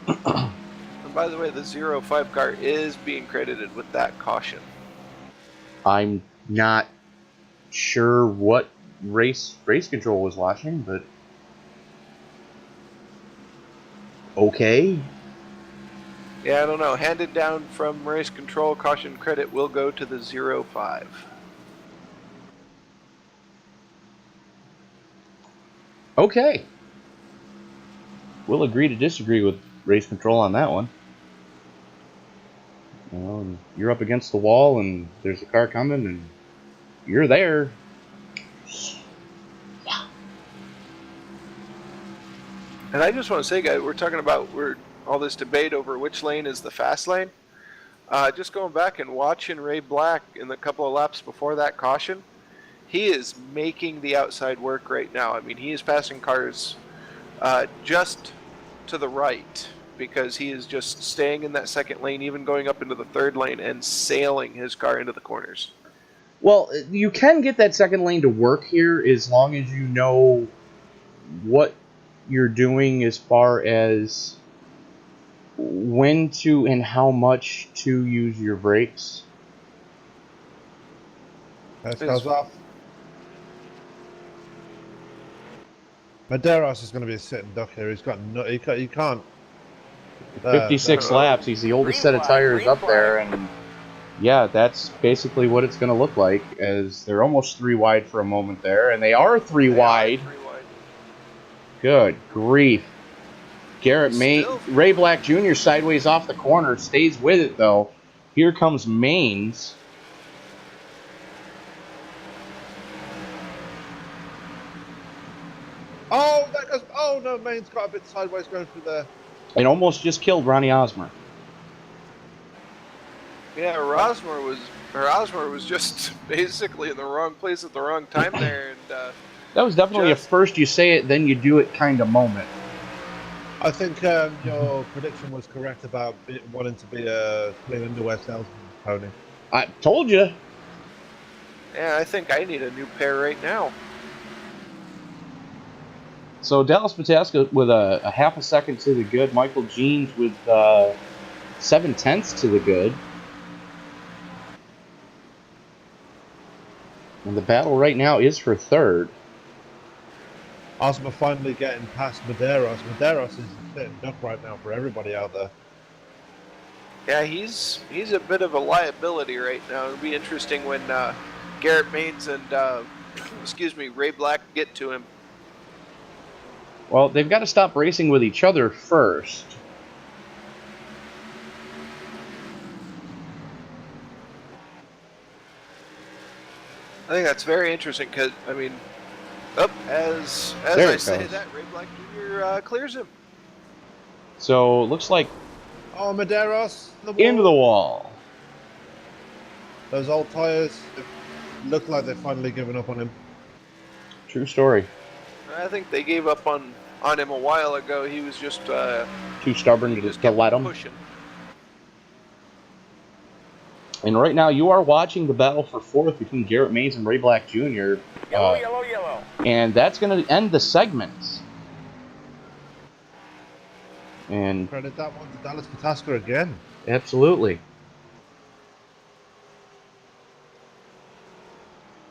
[SPEAKER 3] And by the way, the 05 car is being credited with that caution.
[SPEAKER 1] I'm not sure what race control was watching, but okay.
[SPEAKER 3] Yeah, I don't know. Handed down from race control, caution credit will go to the 05.
[SPEAKER 1] Okay. We'll agree to disagree with race control on that one. Well, you're up against the wall and there's a car coming and you're there. Yeah.
[SPEAKER 3] And I just want to say, guys, we're talking about all this debate over which lane is the fast lane. Just going back and watching Ray Black in the couple of laps before that caution, he is making the outside work right now. I mean, he is passing cars just to the right because he is just staying in that second lane, even going up into the third lane and sailing his car into the corners.
[SPEAKER 1] Well, you can get that second lane to work here as long as you know what you're doing as far as when to and how much to use your brakes.
[SPEAKER 2] That goes off. Medeiros is going to be a sitting duck here. He's got no, he can't.
[SPEAKER 1] 56 laps. He's the oldest set of tires up there, and yeah, that's basically what it's going to look like. As they're almost 3 wide for a moment there, and they are 3 wide. Good grief! Garrett Ray Black Jr. sideways off the corner, stays with it though. Here comes Maines.
[SPEAKER 2] Oh, that goes. Oh no, Maine's got a bit sideways going through there.
[SPEAKER 1] It almost just killed Ronnie Osmer.
[SPEAKER 3] Yeah, Rosmer was just basically in the wrong place at the wrong time there, and
[SPEAKER 1] That was definitely a
[SPEAKER 3] Just-
[SPEAKER 1] first you say it, then you do it kind of moment.
[SPEAKER 2] I think your prediction was correct about wanting to be a clean underwear salesman, Tony.
[SPEAKER 1] I told you.
[SPEAKER 3] yeah, I think I need a new pair right now.
[SPEAKER 1] So Dallas Pataska with a half a second to the good. Michael Jeans with 7/10 to the good. And the battle right now is for third.
[SPEAKER 2] Osma finally getting past Medeiros. Medeiros is a sitting duck right now for everybody out there.
[SPEAKER 3] Yeah, he's a bit of a liability right now. It'll be interesting when Garrett Maines and Ray Black get to him.
[SPEAKER 1] Well, they've got to stop racing with each other first.
[SPEAKER 3] I think that's very interesting because, I mean, as
[SPEAKER 1] There
[SPEAKER 3] I
[SPEAKER 1] it
[SPEAKER 3] say
[SPEAKER 1] goes.
[SPEAKER 3] that, Ray Black Jr. Clears him.
[SPEAKER 1] So looks like
[SPEAKER 2] Oh, Medeiros,
[SPEAKER 1] into the wall.
[SPEAKER 2] Those old tires look like they've finally given up on him.
[SPEAKER 1] True story.
[SPEAKER 3] I think they gave up on him a while ago. He was just
[SPEAKER 1] Too stubborn
[SPEAKER 3] he just
[SPEAKER 1] to
[SPEAKER 3] kept
[SPEAKER 1] let him.
[SPEAKER 3] pushing.
[SPEAKER 1] And right now you are watching the battle for fourth between Garrett Maines and Ray Black Jr.
[SPEAKER 5] Yellow, yellow, yellow.
[SPEAKER 1] And that's going to end the segment. And
[SPEAKER 2] Credit that one to Dallas Pataska again.
[SPEAKER 1] absolutely.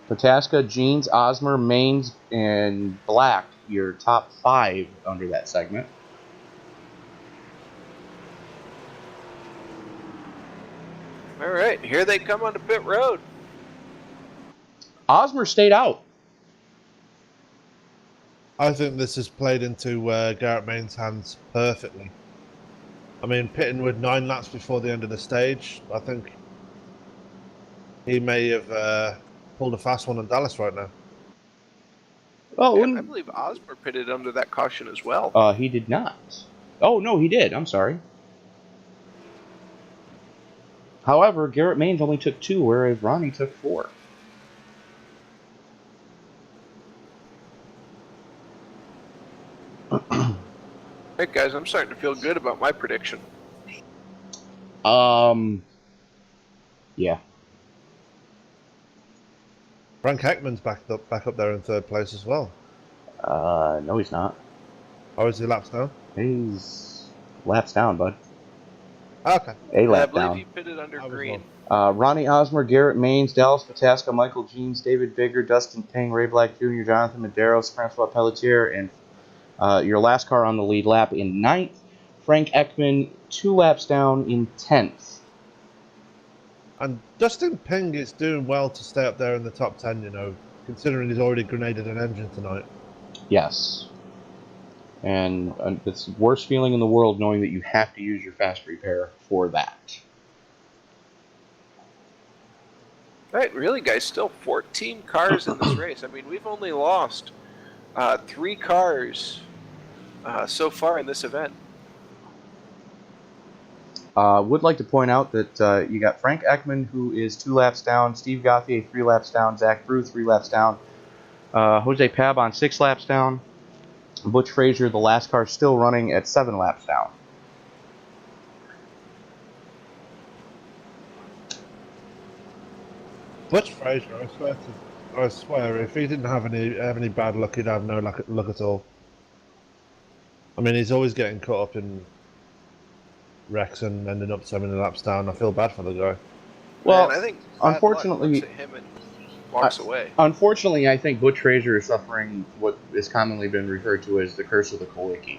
[SPEAKER 1] Pataska, Jeans, Osmer, Maines, and Black, your top 5 under that segment.
[SPEAKER 3] All right, here they come onto pit road.
[SPEAKER 1] Osmer stayed out.
[SPEAKER 2] I think this has played into Garrett Maines' hands perfectly. I mean, pitting with 9 laps before the end of the stage, I think he may have pulled a fast one on Dallas right now.
[SPEAKER 1] Oh,
[SPEAKER 3] Yeah, I believe Osmer pitted under that caution as well.
[SPEAKER 1] he did not. Oh, no, he did. I'm sorry. However, Garrett Maines only took 2, whereas Ronnie took 4.
[SPEAKER 3] Hey guys, I'm starting to feel good about my prediction.
[SPEAKER 1] Yeah.
[SPEAKER 2] Frank Heckman's back up there in 3rd place as well.
[SPEAKER 1] No, he's not.
[SPEAKER 2] Or is he laps down?
[SPEAKER 1] He's laps down, bud.
[SPEAKER 2] Okay.
[SPEAKER 1] A
[SPEAKER 3] I
[SPEAKER 1] lap
[SPEAKER 3] believe
[SPEAKER 1] down.
[SPEAKER 3] he pitted under
[SPEAKER 2] I was
[SPEAKER 3] green.
[SPEAKER 1] Ronnie Osmer, Garrett Maines, Dallas Pataska, Michael Jeans, David Bigger, Dustin Ping, Ray Black Jr., Jonathan Medeiros, Francois Pelletier, and your last car on the lead lap in 9th. Frank Ekman, 2 laps down in 10th.
[SPEAKER 2] And Dustin Ping is doing well to stay up there in the top 10, you know, considering he's already grenaded an engine tonight.
[SPEAKER 1] Yes. And it's the worst feeling in the world knowing that you have to use your fast repair for that.
[SPEAKER 3] Right, really, guys, still 14 cars in this race. I mean, we've only lost 3 cars so far in this event.
[SPEAKER 1] Would like to point out that you got Frank Ekman, who is 2 laps down, Steve Gauthier 3 laps down, Zach Brew 3 laps down, Jose Pabon 6 laps down, Butch Frazier, the last car, still running at 7 laps down.
[SPEAKER 2] Butch Frazier, I swear, if he didn't have any bad luck, he'd have no luck at all. I mean, he's always getting caught up in wrecks and ending up so many laps down. I feel bad for the guy.
[SPEAKER 1] Well,
[SPEAKER 3] Man, I think bad luck
[SPEAKER 1] unfortunately,
[SPEAKER 3] looks at him and walks away.
[SPEAKER 1] Unfortunately, I think Butch Frazier is suffering what is commonly been referred to as the curse of the Kawicki.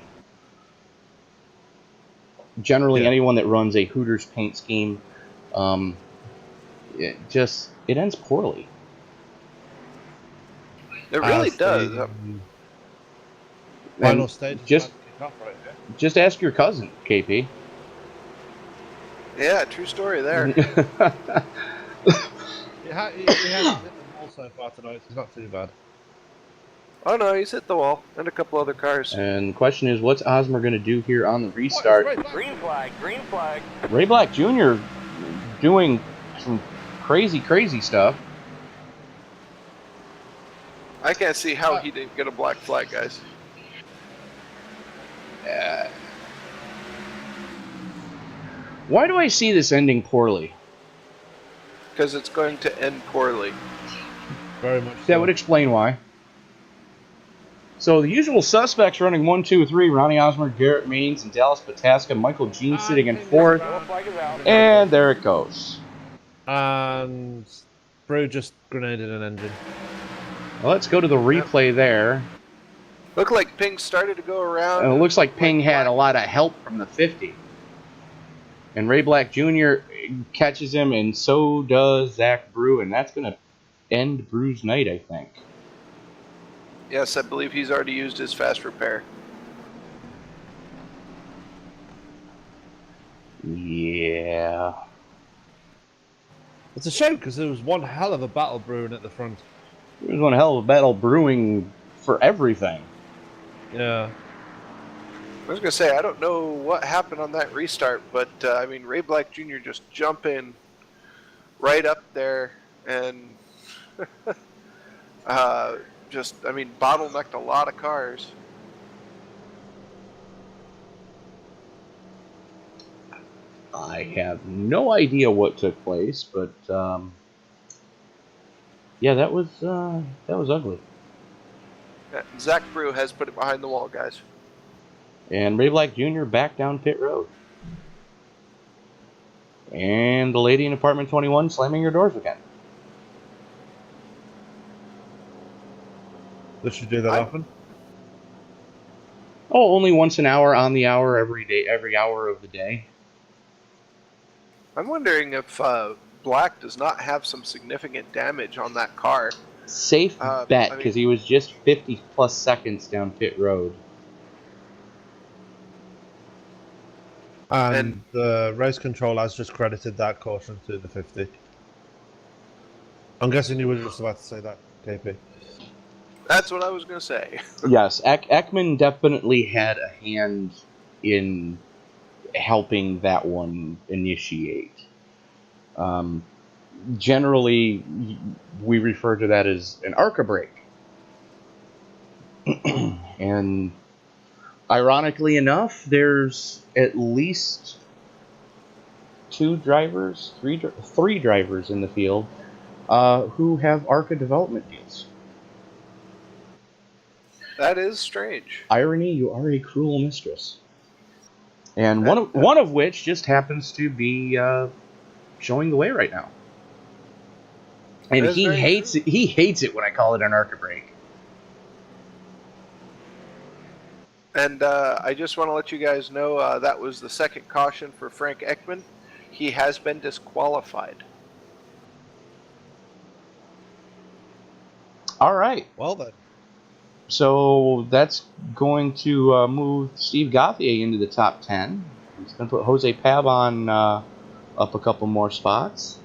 [SPEAKER 1] Generally, anyone that runs a Hooters paint scheme, it ends poorly.
[SPEAKER 3] It really does.
[SPEAKER 2] Final
[SPEAKER 1] And
[SPEAKER 2] stage.
[SPEAKER 1] just-
[SPEAKER 2] about to kick off right there.
[SPEAKER 1] Just ask your cousin, KP.
[SPEAKER 3] Yeah, true story there.
[SPEAKER 2] He hasn't hit the wall so far tonight, so it's not too bad.
[SPEAKER 3] Oh no, he's hit the wall and a couple other cars.
[SPEAKER 1] And the question is, what's Osmer going to do here on the restart?
[SPEAKER 5] Green flag, green flag.
[SPEAKER 1] Ray Black Jr. doing some crazy stuff.
[SPEAKER 3] I can't see how he didn't get a black flag, guys.
[SPEAKER 1] Why do I see this ending poorly?
[SPEAKER 3] Because it's going to end poorly.
[SPEAKER 2] Very much.
[SPEAKER 1] That would explain why. So the usual suspects running 1, 2, 3: Ronnie Osmer, Garrett Maines, and Dallas Pataska. Michael Jean sitting in fourth.
[SPEAKER 5] Yellow flag is out.
[SPEAKER 1] And there it goes.
[SPEAKER 2] And Brew just grenaded an engine.
[SPEAKER 1] Well, let's go to the replay there.
[SPEAKER 3] Looked like Ping started to go around.
[SPEAKER 1] And it looks like Ping had a lot of help from the 50. And Ray Black Jr. catches him, and so does Zach Brew, and that's going to end Brew's night, I think.
[SPEAKER 3] Yes, I believe he's already used his fast repair.
[SPEAKER 1] Yeah.
[SPEAKER 2] It's a shame because there was one hell of a battle brewing at the front.
[SPEAKER 1] There was one hell of a battle brewing for everything.
[SPEAKER 2] Yeah.
[SPEAKER 3] I was going to say, I don't know what happened on that restart, but I mean, Ray Black Jr. just jumping right up there and bottlenecked a lot of cars.
[SPEAKER 1] I have no idea what took place, but yeah, that was ugly.
[SPEAKER 3] Zach Brew has put it behind the wall, guys.
[SPEAKER 1] And Ray Black Jr. back down pit road. And the lady in apartment 21 slamming her doors again.
[SPEAKER 2] Does she do that often?
[SPEAKER 1] Oh, only once an hour, on the hour, every day, every hour of the day.
[SPEAKER 3] I'm wondering if Black does not have some significant damage on that car.
[SPEAKER 1] Safe bet, because he was just 50 plus seconds down pit road.
[SPEAKER 2] And the race control has just credited that caution to the 50. I'm guessing you were just about to say that, KP.
[SPEAKER 3] That's what I was going to say.
[SPEAKER 1] Yes, Ekman definitely had a hand in helping that one initiate. Generally, we refer to that as an ARCA brake. And ironically enough, there's at least three drivers in the field who have ARCA development deals.
[SPEAKER 3] That is strange.
[SPEAKER 1] Irony, you are a cruel mistress. And one of which just happens to be showing the way right now. And he hates it. He hates it when I call it an ARCA brake.
[SPEAKER 3] And I just want to let you guys know that was the second caution for Frank Ekman. He has been disqualified.
[SPEAKER 1] All right.
[SPEAKER 2] Well then.
[SPEAKER 1] So that's going to move Steve Gauthier into the top 10. He's going to put Jose Pabon up a couple more spots.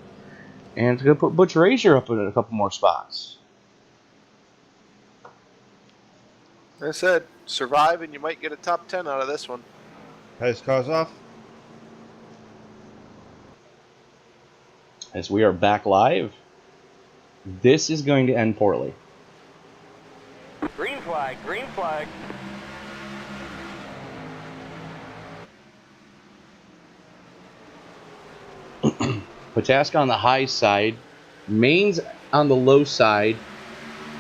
[SPEAKER 1] And it's going to put Butch Razier up a couple more spots.
[SPEAKER 3] Like I said, survive and you might get a top 10 out of this one.
[SPEAKER 2] Pace cars off.
[SPEAKER 1] As we are back live, this is going to end poorly.
[SPEAKER 5] Green flag, green flag.
[SPEAKER 1] Pataska on the high side, Maines on the low side,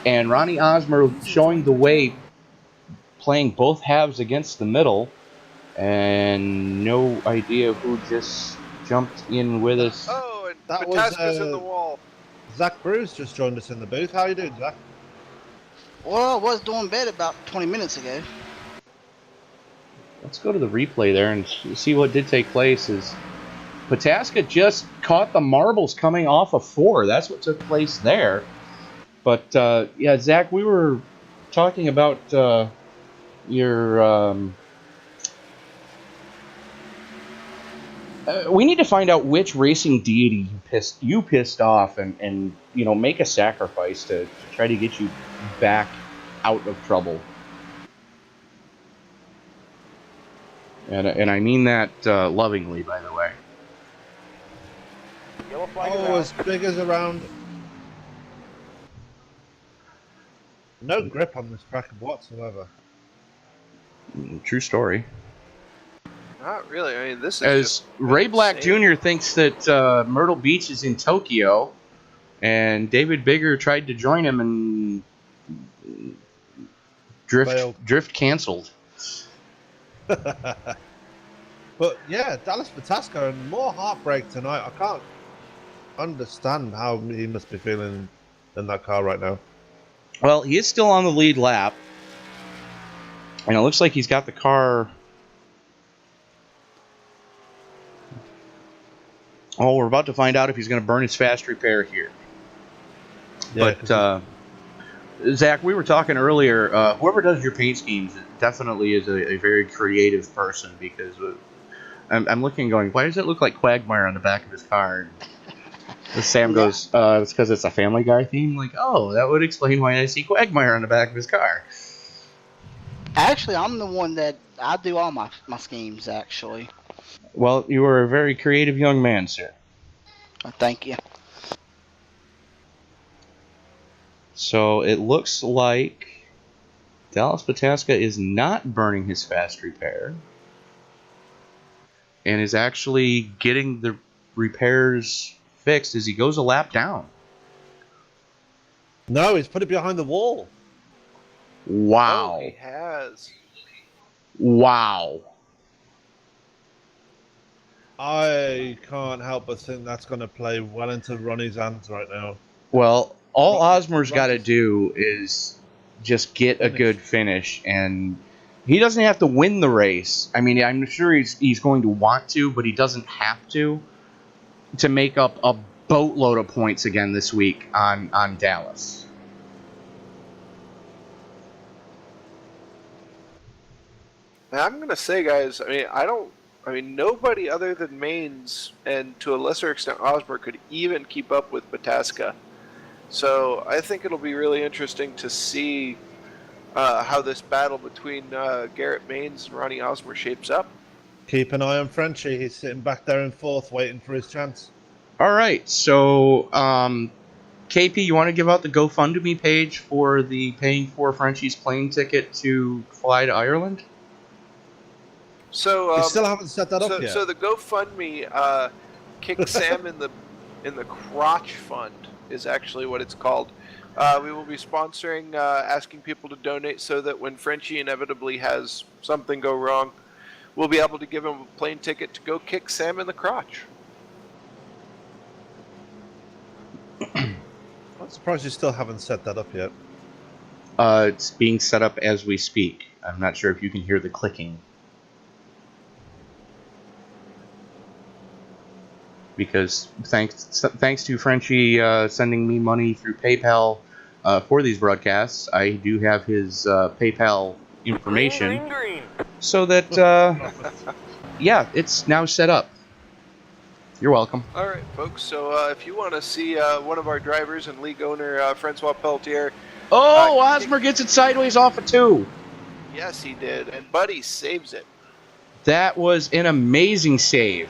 [SPEAKER 1] and Ronnie Osmer showing the way, playing both halves against the middle, and no idea who just jumped in with us.
[SPEAKER 3] Oh, and
[SPEAKER 2] That
[SPEAKER 3] Pataska's
[SPEAKER 2] was,
[SPEAKER 3] in the wall.
[SPEAKER 2] Zach Bruce just joined us in the booth. How you doing, Zach?
[SPEAKER 6] Well, I was doing bad about 20 minutes ago.
[SPEAKER 1] Let's go to the replay there and see what did take place. Is Pataska just caught the marbles coming off of 4. That's what took place there. But, yeah, Zach, we were talking about your... we need to find out which racing deity you pissed off and you know, make a sacrifice to try to get you back out of trouble. And I mean that lovingly, by the way.
[SPEAKER 5] Yellow flag is
[SPEAKER 2] Oh,
[SPEAKER 5] out.
[SPEAKER 2] as big as around. No grip on this track whatsoever.
[SPEAKER 1] True story.
[SPEAKER 3] Not really. I mean, this is
[SPEAKER 1] As
[SPEAKER 3] just
[SPEAKER 1] Ray Black
[SPEAKER 3] insane.
[SPEAKER 1] Jr. thinks that Myrtle Beach is in Tokyo, and David Bigger tried to join him and
[SPEAKER 2] Failed.
[SPEAKER 1] drift canceled.
[SPEAKER 2] But yeah, Dallas Patasco and more heartbreak tonight. I can't understand how he must be feeling in that car right now.
[SPEAKER 1] Well, he is still on the lead lap, and it looks like he's got the car. Oh, we're about to find out if he's going to burn his fast repair here.
[SPEAKER 2] Yeah,
[SPEAKER 1] But Zach, we were talking earlier. Whoever does your paint schemes definitely is a very creative person, because I'm looking and going, why does it look like Quagmire on the back of his car? And Sam goes, it's because it's a Family Guy theme. Like, oh, that would explain why I see Quagmire on the back of his car.
[SPEAKER 6] Actually, I'm the one that I do all my schemes. Actually,
[SPEAKER 1] Well, you are a very creative young man, sir.
[SPEAKER 6] thank you.
[SPEAKER 1] So it looks like Dallas Pataska is not burning his fast repair, and is actually getting the repairs fixed as he goes a lap down.
[SPEAKER 2] no, he's put it behind the wall.
[SPEAKER 1] Wow.
[SPEAKER 3] Oh, he has.
[SPEAKER 1] Wow.
[SPEAKER 2] I can't help but think that's going to play well into Ronnie's hands right now.
[SPEAKER 1] Well, all
[SPEAKER 2] Right,
[SPEAKER 1] Osmer's got to
[SPEAKER 2] right.
[SPEAKER 1] do is just get a
[SPEAKER 2] Finish.
[SPEAKER 1] good finish, and he doesn't have to win the race. I mean, I'm sure he's going to want to, but he doesn't have to make up a boatload of points again this week on Dallas.
[SPEAKER 3] Now, I'm gonna say, guys. I mean, nobody other than Maines and to a lesser extent Osmer could even keep up with Pataska. So I think it'll be really interesting to see how this battle between Garrett Maines and Ronnie Osmer shapes up.
[SPEAKER 2] Keep an eye on Frenchie. He's sitting back there in fourth, waiting for his chance.
[SPEAKER 1] All right, so KP, you want to give out the GoFundMe page for the paying for Frenchie's plane ticket to fly to Ireland?
[SPEAKER 3] So
[SPEAKER 2] We still haven't set that up yet.
[SPEAKER 3] So the GoFundMe Kick Sam in the Crotch Fund is actually what it's called. We will be sponsoring, asking people to donate so that when Frenchie inevitably has something go wrong, we'll be able to give him a plane ticket to go kick Sam in the crotch.
[SPEAKER 2] I'm surprised you still haven't set that up yet.
[SPEAKER 1] It's being set up as we speak. I'm not sure if you can hear the clicking. Because thanks to Frenchie sending me money through PayPal for these broadcasts, I do have his PayPal information.
[SPEAKER 5] Green.
[SPEAKER 1] So that, yeah, it's now set up. You're welcome.
[SPEAKER 3] All right, folks. So if you want to see one of our drivers and league owner, Francois Pelletier.
[SPEAKER 1] Oh, Osmer gets it sideways off of 2.
[SPEAKER 3] Yes, he did. And Buddy saves it.
[SPEAKER 1] That was an amazing save.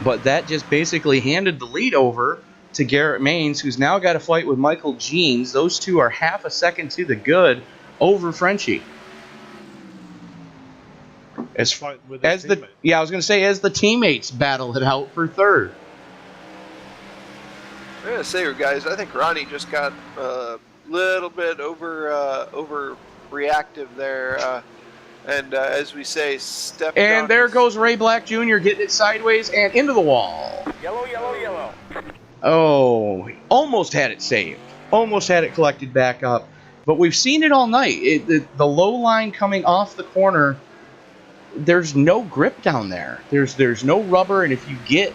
[SPEAKER 1] But that just basically handed the lead over to Garrett Maines, who's now got a fight with Michael Jeans. Those two are half a second to the good over Frenchie. As
[SPEAKER 2] Fight with his
[SPEAKER 1] the
[SPEAKER 2] teammate.
[SPEAKER 1] I was going to say, as the teammates battle it out for third.
[SPEAKER 3] I'm gonna say, guys, I think Ronnie just got a little bit overreactive there, and as we say, stepped.
[SPEAKER 1] And
[SPEAKER 3] on
[SPEAKER 1] there
[SPEAKER 3] his-
[SPEAKER 1] goes Ray Black Jr. getting it sideways and into the wall.
[SPEAKER 5] Yellow.
[SPEAKER 1] Oh, he almost had it saved. Almost had it collected back up. But we've seen it all night. The low line coming off the corner, there's no grip down there. There's no rubber, and if you get,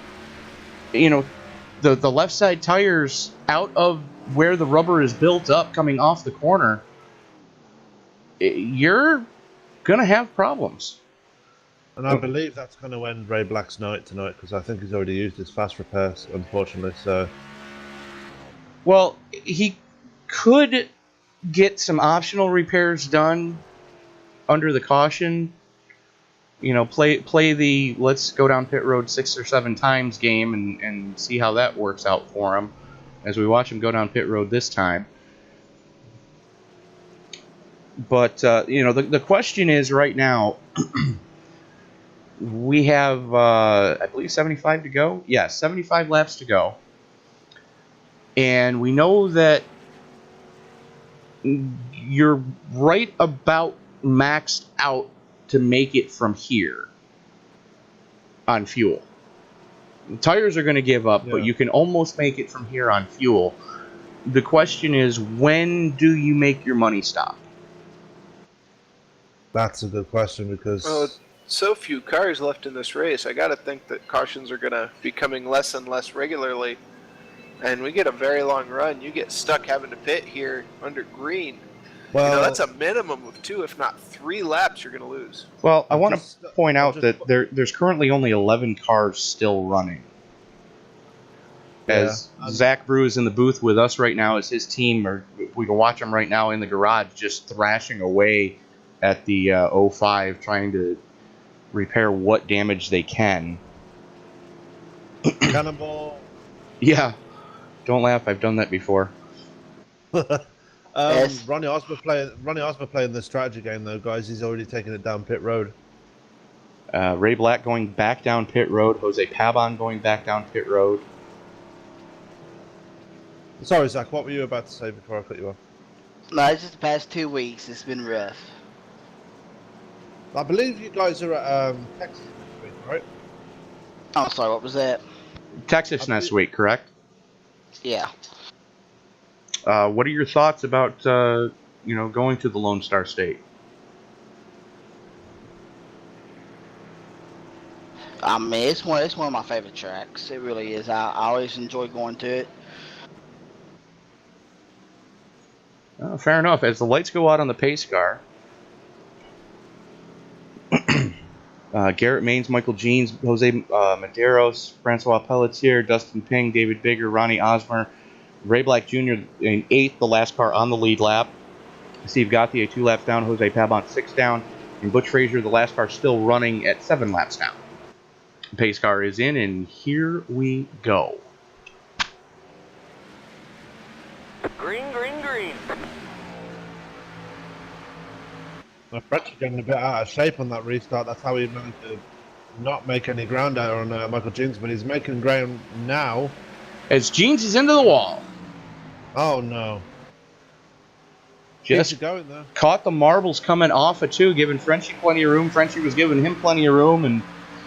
[SPEAKER 1] the left side tires out of where the rubber is built up coming off the corner, you're gonna have problems.
[SPEAKER 2] And I believe that's going to end Ray Black's night tonight, because I think he's already used his fast repairs, unfortunately. So
[SPEAKER 1] Well, he could get some optional repairs done under the caution. You know, play the let's go down pit road 6 or 7 times game and see how that works out for him as we watch him go down pit road this time. But, you know, the question is right now, we have, I believe, 75 to go. Yeah, 75 laps to go. And we know that you're right about maxed out to make it from here on fuel. The tires are going to give up, but you can almost make it from here on fuel. The question is, when do you make your money stop?
[SPEAKER 2] That's a good question because
[SPEAKER 3] so few cars left in this race. I got to think that cautions are going to be coming less and less regularly. And we get a very long run. You get stuck having to pit here under green.
[SPEAKER 2] well,
[SPEAKER 3] You know, that's a minimum of 2, if not 3 laps you're going to lose.
[SPEAKER 1] Well, I want to point out that there's currently only 11 cars still running. As Zach Brew is in the booth with us right now, as his team, or we can watch him right now in the garage just thrashing away at the 05, trying to repair what damage they can.
[SPEAKER 2] Cannonball.
[SPEAKER 1] Yeah, don't laugh. I've done that before.
[SPEAKER 6] Yes.
[SPEAKER 2] Ronnie Osmer playing the strategy game though, guys. He's already taken it down pit road.
[SPEAKER 1] Ray Black going back down pit road. Jose Pabon going back down pit road.
[SPEAKER 2] Sorry, Zach. What were you about to say before I cut you off?
[SPEAKER 6] No, it's just the past 2 weeks. It's been rough.
[SPEAKER 2] I believe you guys are at Texas this week, right?
[SPEAKER 6] Oh, sorry, what was that?
[SPEAKER 1] Texas next week, correct?
[SPEAKER 6] Yeah.
[SPEAKER 1] What are your thoughts about going to the Lone Star State?
[SPEAKER 6] I mean, it's one of my favorite tracks. It really is. I always enjoy going to it.
[SPEAKER 1] Fair enough. As the lights go out on the pace car, Garrett Maines, Michael Jeans, Jose Medeiros, Francois Pelletier, Dustin Ping, David Bigger, Ronnie Osmer, Ray Black Jr. in 8th, the last car on the lead lap. Steve Gauthier 2 laps down, Jose Pabon 6 down, and Butch Frazier, the last car, still running at 7 laps down. The pace car is in, and here we go.
[SPEAKER 5] Green, green, green.
[SPEAKER 2] My French is getting a bit out of shape on that restart. That's how he managed to not make any ground out on Michael Jeans, but he's making ground now.
[SPEAKER 1] As Jeans is into the wall.
[SPEAKER 2] Oh no!
[SPEAKER 1] Just
[SPEAKER 2] Keeps it going though.
[SPEAKER 1] caught the marbles coming off of 2, giving Frenchie plenty of room. Frenchie was giving him plenty of room, and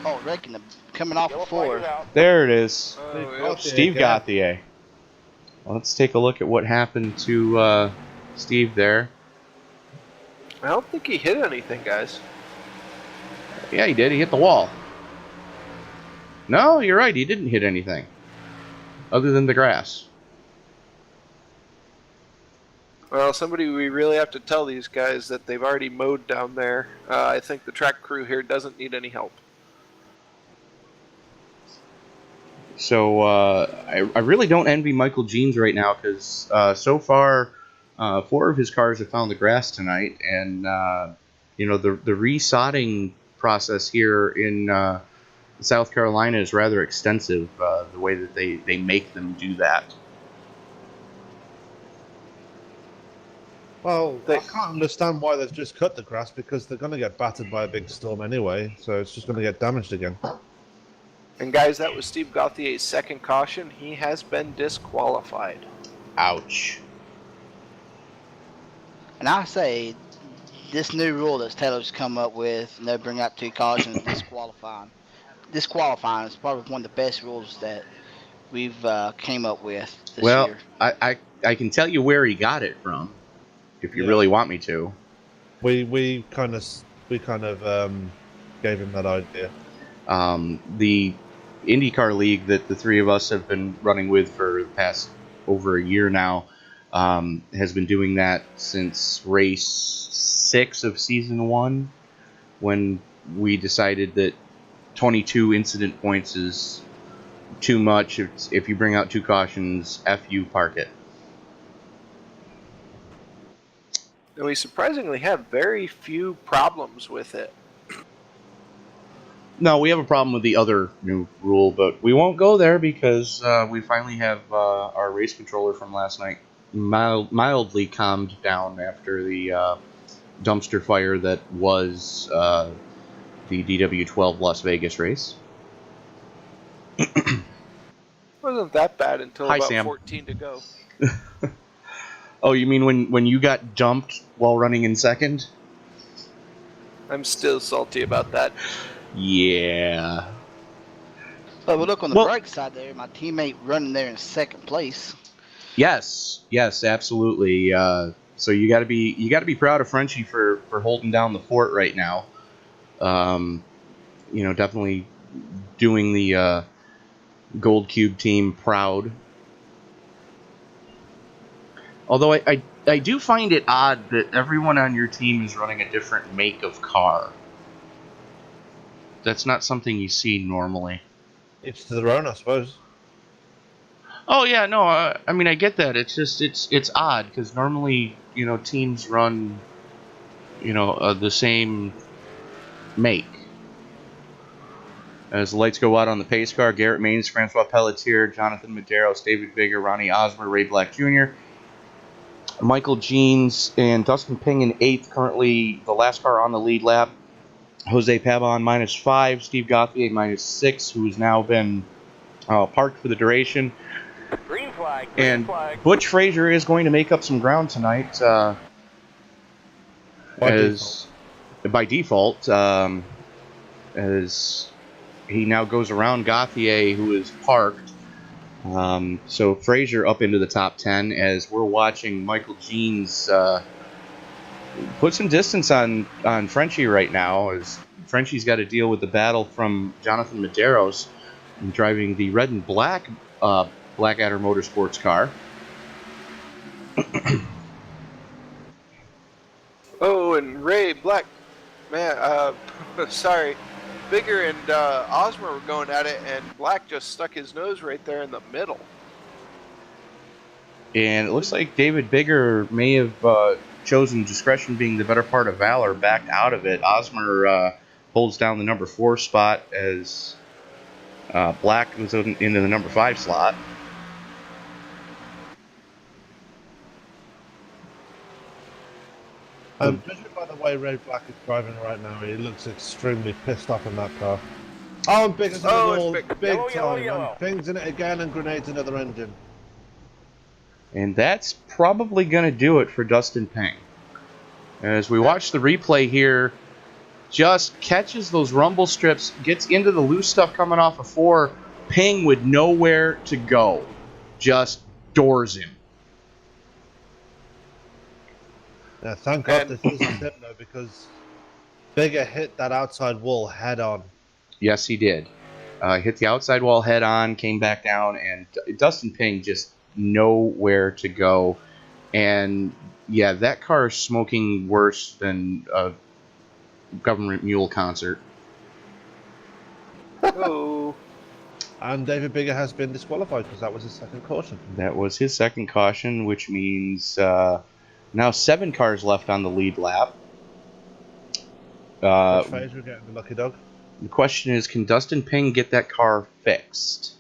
[SPEAKER 6] Oh, Reckon coming off
[SPEAKER 5] Yellow
[SPEAKER 6] the
[SPEAKER 5] flag
[SPEAKER 6] 4.
[SPEAKER 5] is out.
[SPEAKER 1] there it is.
[SPEAKER 3] Oh,
[SPEAKER 1] Steve Gauthier. Well, let's take a look at what happened to Steve there.
[SPEAKER 3] I don't think he hit anything, guys.
[SPEAKER 1] Yeah, he did. He hit the wall. No, you're right. He didn't hit anything other than the grass.
[SPEAKER 3] Well, we really have to tell these guys that they've already mowed down there. I think the track crew here doesn't need any help.
[SPEAKER 1] So I really don't envy Michael Jeans right now because so far 4 of his cars have found the grass tonight, and the resodding process here in South Carolina is rather extensive. The way that they make them do that.
[SPEAKER 2] Well, I can't understand why they've just cut the grass because they're going to get battered by a big storm anyway, so it's just going to get damaged again.
[SPEAKER 3] And guys, that was Steve Gauthier's second caution. He has been disqualified.
[SPEAKER 1] Ouch.
[SPEAKER 6] And I say, this new rule that Taylor's come up with, and they bring out 2 cautions, disqualifying is probably one of the best rules that we've came up with this year.
[SPEAKER 1] I can tell you where he got it from, if you really want me to.
[SPEAKER 2] We kind of gave him that idea.
[SPEAKER 1] The IndyCar League that the 3 of us have been running with for the past over a year now has been doing that since race 6 of season 1, when we decided that 22 incident points is too much. If you bring out 2 cautions, F you, park it.
[SPEAKER 3] And we surprisingly have very few problems with it.
[SPEAKER 1] No, we have a problem with the other new rule, but we won't go there because we finally have our race controller from last night mildly calmed down after the dumpster fire that was the DW12 Las Vegas race.
[SPEAKER 3] It wasn't that bad until
[SPEAKER 1] Hi,
[SPEAKER 3] about
[SPEAKER 1] Sam.
[SPEAKER 3] 14 to go.
[SPEAKER 1] Oh, you mean when you got dumped while running in second?
[SPEAKER 3] I'm still salty about that.
[SPEAKER 1] Yeah.
[SPEAKER 6] But we look on the
[SPEAKER 1] Well-
[SPEAKER 6] bright side there. My teammate running there in second place.
[SPEAKER 1] Yes, absolutely. So you got to be proud of Frenchie for holding down the fort right now. Definitely doing the Gold Cube team proud. Although I do find it odd that everyone on your team is running a different make of car. That's not something you see normally.
[SPEAKER 2] It's to their own, I suppose.
[SPEAKER 1] Oh yeah, no, I mean I get that. It's just it's odd because normally teams run the same make. As the lights go out on the pace car, Garrett Maines, Francois Pelletier, Jonathan Medeiros, David Bigger, Ronnie Osmer, Ray Black Jr., Michael Jeans, and Dustin Ping in 8th, currently the last car on the lead lap. Jose Pabon -5, Steve Gauthier -6, who's now been parked for the duration.
[SPEAKER 5] Green flag.
[SPEAKER 1] And Butch Frazier is going to make up some ground tonight. By default, as he now goes around Gauthier, who is parked. So Frazier up into the top 10 as we're watching Michael Jeans put some distance on Frenchie right now, as Frenchie's got to deal with the battle from Jonathan Medeiros driving the red and black Blackadder Motorsports car.
[SPEAKER 3] Oh, and Ray Black, man, sorry. Bigger and Osmer were going at it, and Black just stuck his nose right there in the middle.
[SPEAKER 1] And it looks like David Bigger may have chosen discretion being the better part of valor, backed out of it. Osmer holds down the number 4 spot as Black was into the number 5 slot.
[SPEAKER 2] Judging by the way Ray Black is driving right now, he looks extremely pissed off in that car. Oh, and Bigger's in the wall,
[SPEAKER 3] it's
[SPEAKER 2] big
[SPEAKER 5] Yellow,
[SPEAKER 2] time.
[SPEAKER 5] yellow.
[SPEAKER 2] And Ping's in it again, and Grenade's in the engine.
[SPEAKER 1] And that's probably going to do it for Dustin Ping. As we watch the replay here, just catches those rumble strips, gets into the loose stuff coming off of 4. Ping with nowhere to go. Just doors him.
[SPEAKER 2] Yeah, thank God this isn't him though, because Bigger hit that outside wall head on.
[SPEAKER 1] Yes, he did. Hit the outside wall head on, came back down, and Dustin Ping just nowhere to go. And yeah, that car is smoking worse than a government mule concert.
[SPEAKER 3] Oh.
[SPEAKER 2] And David Bigger has been disqualified because that was his second caution.
[SPEAKER 1] That was his second caution, which means now 7 cars left on the lead lap.
[SPEAKER 2] Fraser getting the lucky dog.
[SPEAKER 1] The question is, can Dustin Ping get that car fixed?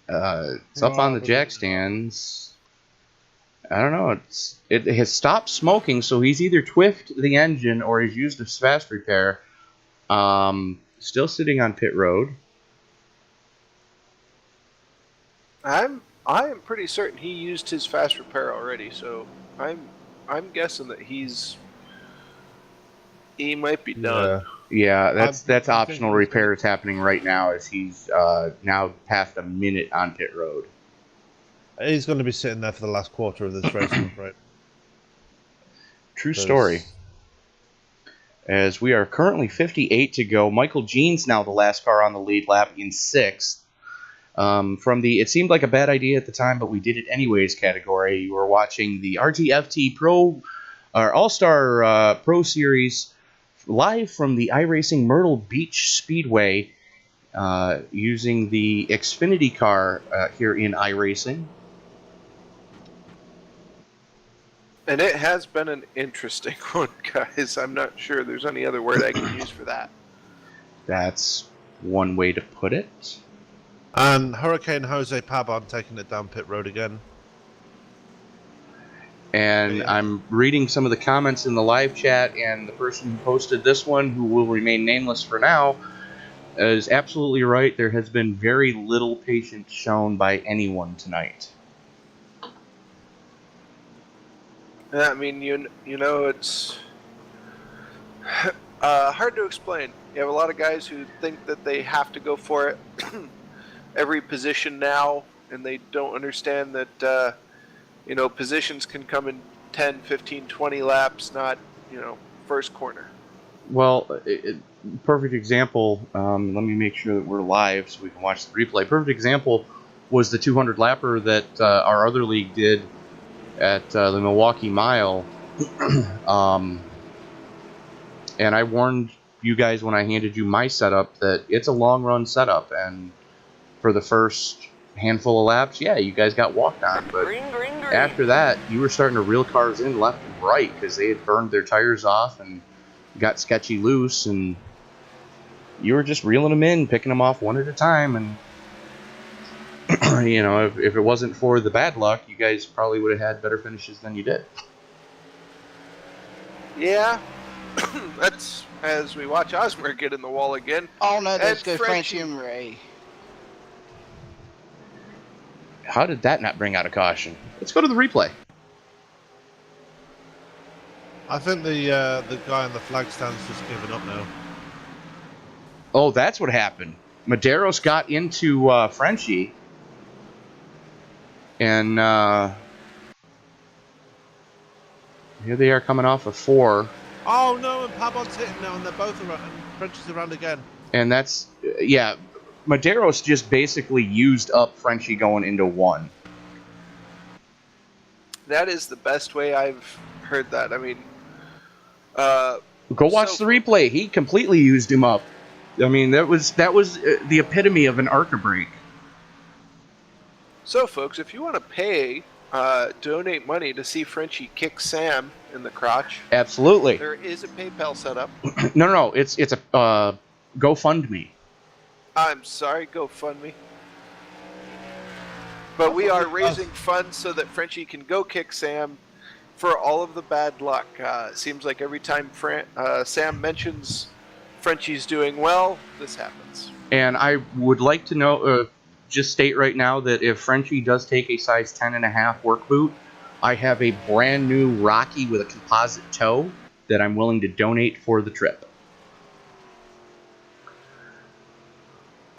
[SPEAKER 1] It's up on the jack stands. I don't know. It has stopped smoking, so he's either twiffed the engine or he's used a fast repair. Still sitting on pit road.
[SPEAKER 3] I am pretty certain he used his fast repair already, so I'm guessing that he might be done.
[SPEAKER 1] Yeah, that's
[SPEAKER 2] I'm
[SPEAKER 1] optional repairs happening right now as he's now past a minute on pit road.
[SPEAKER 2] He's going to be sitting there for the last quarter of this race, I'm afraid.
[SPEAKER 1] True story. As we are currently 58 to go. Michael Jean's now the last car on the lead lap in 6th. From the it seemed like a bad idea at the time, but we did it anyways category. You were watching the RTFT Pro or All-Star Pro Series live from the iRacing Myrtle Beach Speedway using the Xfinity car here in iRacing.
[SPEAKER 3] And it has been an interesting one, guys. I'm not sure there's any other word I can use for that.
[SPEAKER 1] That's one way to put it.
[SPEAKER 2] And Hurricane Jose Pabon taking it down pit road again.
[SPEAKER 1] And
[SPEAKER 2] Yeah.
[SPEAKER 1] I'm reading some of the comments in the live chat, and the person who posted this one, who will remain nameless for now, is absolutely right. There has been very little patience shown by anyone tonight.
[SPEAKER 3] Yeah, I mean, you know, it's hard to explain. You have a lot of guys who think that they have to go for it every position now, and they don't understand that, you know, positions can come in 10, 15, 20 laps, not, you know, first corner.
[SPEAKER 1] Well, perfect example, let me make sure that we're live so we can watch the replay. Perfect example was the 200 lapper that our other league did at the Milwaukee Mile. And I warned you guys when I handed you my setup that it's a long run setup, and for the first handful of laps, yeah, you guys got walked on, but
[SPEAKER 5] Green.
[SPEAKER 1] after that, you were starting to reel cars in left and right because they had burned their tires off and got sketchy loose, and you were just reeling them in, picking them off one at a time, and you know, if it wasn't for the bad luck, you guys probably would have had better finishes than you did.
[SPEAKER 3] Yeah, that's as we watch Osmer get in the wall again.
[SPEAKER 6] Oh no, let's
[SPEAKER 3] And
[SPEAKER 6] go
[SPEAKER 3] Frenchie.
[SPEAKER 6] Frenchie and Ray.
[SPEAKER 1] How did that not bring out a caution? Let's go to the replay.
[SPEAKER 2] I think the guy on the flag stand's just giving up now.
[SPEAKER 1] Oh, that's what happened. Medeiros got into Frenchie, and here they are coming off of 4.
[SPEAKER 2] Oh no, and Pabon's hitting now, and they're both around, and French is around again.
[SPEAKER 1] And that's, yeah, Medeiros just basically used up Frenchie going into 1.
[SPEAKER 3] That is the best way I've heard that. I mean,
[SPEAKER 1] Go watch the replay. He completely used him up. I mean, that was the epitome of an ARCA break.
[SPEAKER 3] So, folks, if you want to pay, donate money to see Frenchie kick Sam in the crotch,
[SPEAKER 1] Absolutely.
[SPEAKER 3] there is a PayPal set up.
[SPEAKER 1] No. It's a GoFundMe.
[SPEAKER 3] I'm sorry, GoFundMe. But we are raising funds so that Frenchie can go kick Sam for all of the bad luck. It seems like every time Sam mentions Frenchie's doing well, this happens.
[SPEAKER 1] And I would like to know, just state right now that if Frenchie does take a size 10.5 work boot, I have a brand new Rocky with a composite toe that I'm willing to donate for the trip.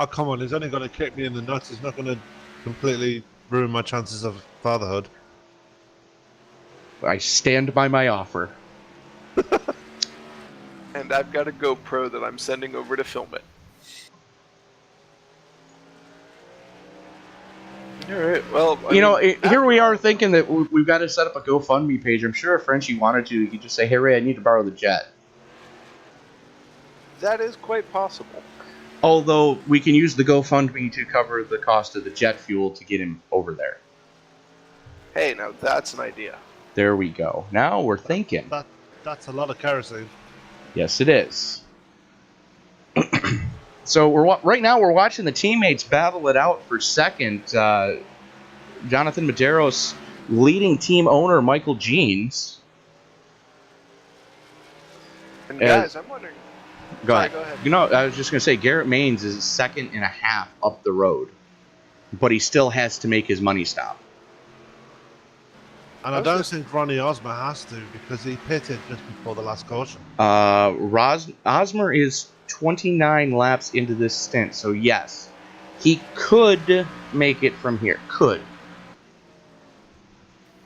[SPEAKER 2] Oh come on, he's only going to kick me in the nuts. He's not going to completely ruin my chances of fatherhood.
[SPEAKER 1] I stand by my offer.
[SPEAKER 3] And I've got a GoPro that I'm sending over to film it. All right. Well, I mean,
[SPEAKER 1] here we are thinking that we've got to set up a GoFundMe page. I'm sure if Frenchie wanted to, he could just say, "Hey Ray, I need to borrow the jet."
[SPEAKER 3] that is quite possible.
[SPEAKER 1] Although we can use the GoFundMe to cover the cost of the jet fuel to get him over there.
[SPEAKER 3] Hey, now that's an idea.
[SPEAKER 1] There we go. Now we're thinking.
[SPEAKER 2] That's a lot of kerosene.
[SPEAKER 1] Yes, it is. So right now we're watching the teammates battle it out for second. Jonathan Medeiros leading team owner Michael Jeans.
[SPEAKER 3] And guys, I'm wondering.
[SPEAKER 1] Go ahead.
[SPEAKER 3] Go ahead.
[SPEAKER 1] You know, I was just going to say Garrett Maines is 2.5 up the road, but he still has to make his money stop.
[SPEAKER 2] And I don't think Ronnie Osmer has to because he pitted just before the last caution.
[SPEAKER 1] Osmer is 29 laps into this stint, so yes, he could make it from here. Could.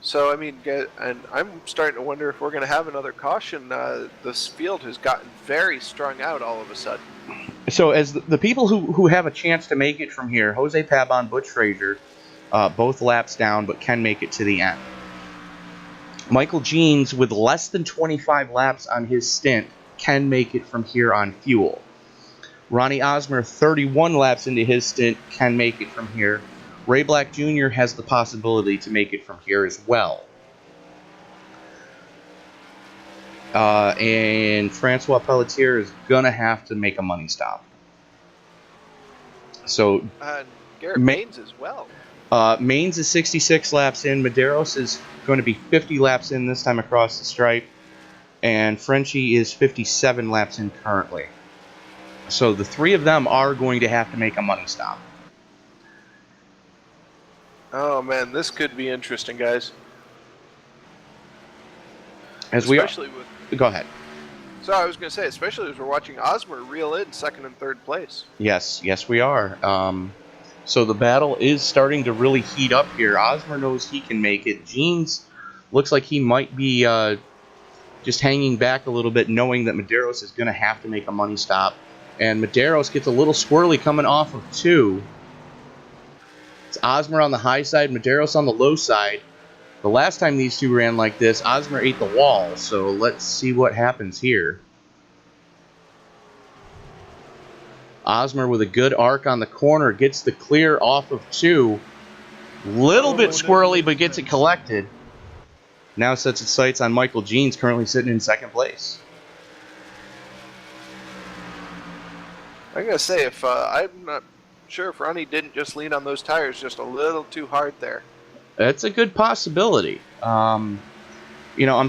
[SPEAKER 3] So, I mean, and I'm starting to wonder if we're going to have another caution. This field has gotten very strung out all of a sudden.
[SPEAKER 1] So, as the people who have a chance to make it from here, Jose Pabon, Butch Frazier, both laps down, but can make it to the end. Michael Jeans, with less than 25 laps on his stint, can make it from here on fuel. Ronnie Osmer, 31 laps into his stint, can make it from here. Ray Black Jr. has the possibility to make it from here as well. And Francois Pelletier is going to have to make a money stop. So
[SPEAKER 3] And Garrett Maines as well.
[SPEAKER 1] Maines is 66 laps in. Medeiros is going to be 50 laps in this time across the stripe. And Frenchie is 57 laps in currently. So the three of them are going to have to make a money stop.
[SPEAKER 3] Oh, man, this could be interesting, guys.
[SPEAKER 1] Go ahead.
[SPEAKER 3] So I was going to say, especially as we're watching Osmer reel in second and third place.
[SPEAKER 1] Yes, we are. So the battle is starting to really heat up here. Osmer knows he can make it. Jeans looks like he might be just hanging back a little bit, knowing that Medeiros is going to have to make a money stop. And Medeiros gets a little squirrely coming off of 2. It's Osmer on the high side, Medeiros on the low side. The last time these two ran like this, Osmer ate the wall, so let's see what happens here. Osmer with a good arc on the corner, gets the clear off of 2. Little bit squirrely, but gets it collected. Now sets its sights on Michael Jeans, currently sitting in second place.
[SPEAKER 3] I'm going to say, if I'm not sure if Ronnie didn't just lean on those tires just a little too hard there.
[SPEAKER 1] That's a good possibility. I'm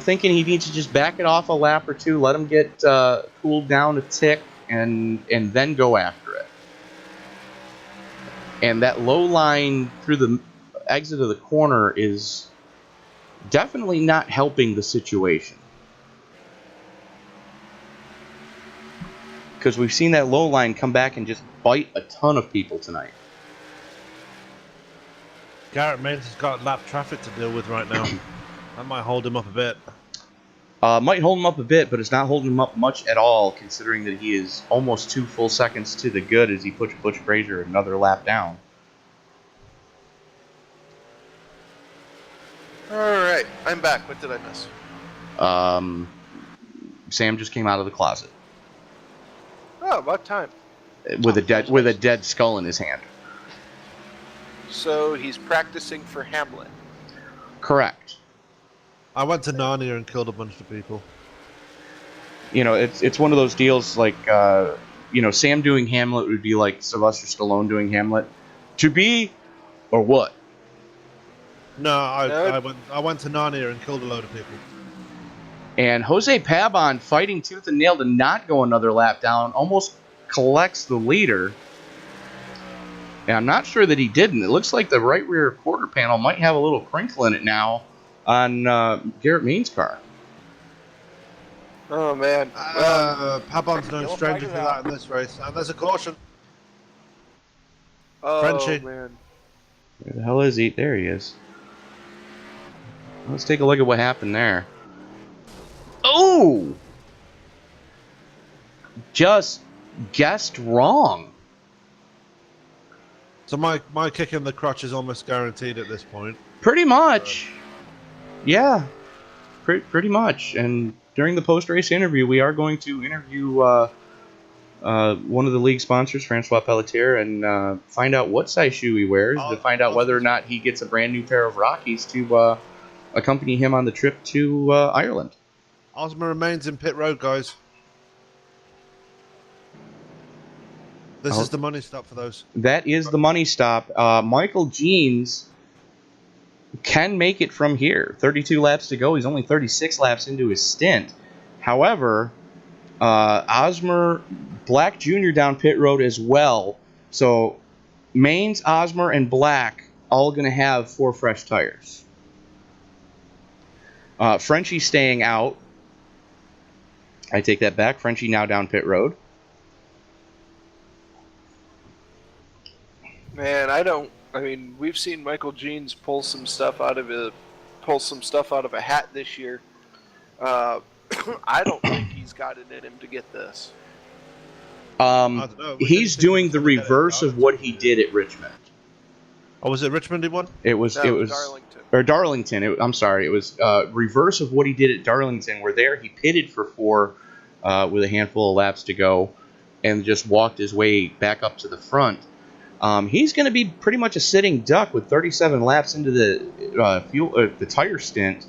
[SPEAKER 1] thinking he needs to just back it off a lap or 2, let him get cooled down a tick, and then go after it. And that low line through the exit of the corner is definitely not helping the situation. Because we've seen that low line come back and just bite a ton of people tonight.
[SPEAKER 2] Garrett Maines has got lap traffic to deal with right now. That might hold him up a bit.
[SPEAKER 1] Might hold him up a bit, but it's not holding him up much at all, considering that he is almost 2 full seconds to the good as he puts Butch Frazier another lap down.
[SPEAKER 3] All right, I'm back. What did I miss?
[SPEAKER 1] Sam just came out of the closet
[SPEAKER 3] Oh, about time.
[SPEAKER 1] with a dead skull in his hand.
[SPEAKER 3] So he's practicing for Hamlet.
[SPEAKER 1] Correct.
[SPEAKER 2] I went to Narnia and killed a bunch of people.
[SPEAKER 1] It's one of those deals like, Sam doing Hamlet would be like Sylvester Stallone doing Hamlet. To be, or what?
[SPEAKER 2] No, I went to Narnia and killed a load of people.
[SPEAKER 1] And Jose Pabon, fighting tooth and nail to not go another lap down, almost collects the leader. And I'm not sure that he didn't. It looks like the right rear quarter panel might have a little crinkle in it now on Garrett Maines' car.
[SPEAKER 3] Oh, man.
[SPEAKER 2] Pabon's no stranger to that in this race. And there's a caution.
[SPEAKER 3] Oh,
[SPEAKER 2] Frenchie.
[SPEAKER 3] man.
[SPEAKER 1] Where the hell is he? There he is. Let's take a look at what happened there. Oh! Just guessed wrong.
[SPEAKER 2] So my kick in the crotch is almost guaranteed at this point.
[SPEAKER 1] Pretty much. Yeah. Pretty much. And during the post-race interview, we are going to interview one of the league sponsors, Francois Pelletier, and find out what size shoe he wears to find out whether or not he gets a brand new pair of Rockies to accompany him on the trip to Ireland.
[SPEAKER 2] Osmer remains in pit road, guys. This is the money stop for those.
[SPEAKER 1] That is the money stop. Michael Jeans can make it from here. 32 laps to go. He's only 36 laps into his stint. However, Osmer, Black Jr. down pit road as well. So Maines, Osmer, and Black all going to have 4 fresh tires. Frenchie staying out. I take that back. Frenchie now down pit road.
[SPEAKER 3] Man, we've seen Michael Jeans pull some stuff out of a hat this year. I don't think he's got it in him to get this.
[SPEAKER 1] He's doing the reverse of what he did at Richmond.
[SPEAKER 2] Oh, was it Richmond he won?
[SPEAKER 1] It was
[SPEAKER 3] Darlington.
[SPEAKER 1] Or Darlington. I'm sorry. It was reverse of what he did at Darlington, where there he pitted for 4 with a handful of laps to go and just walked his way back up to the front. He's going to be pretty much a sitting duck with 37 laps into the tire stint.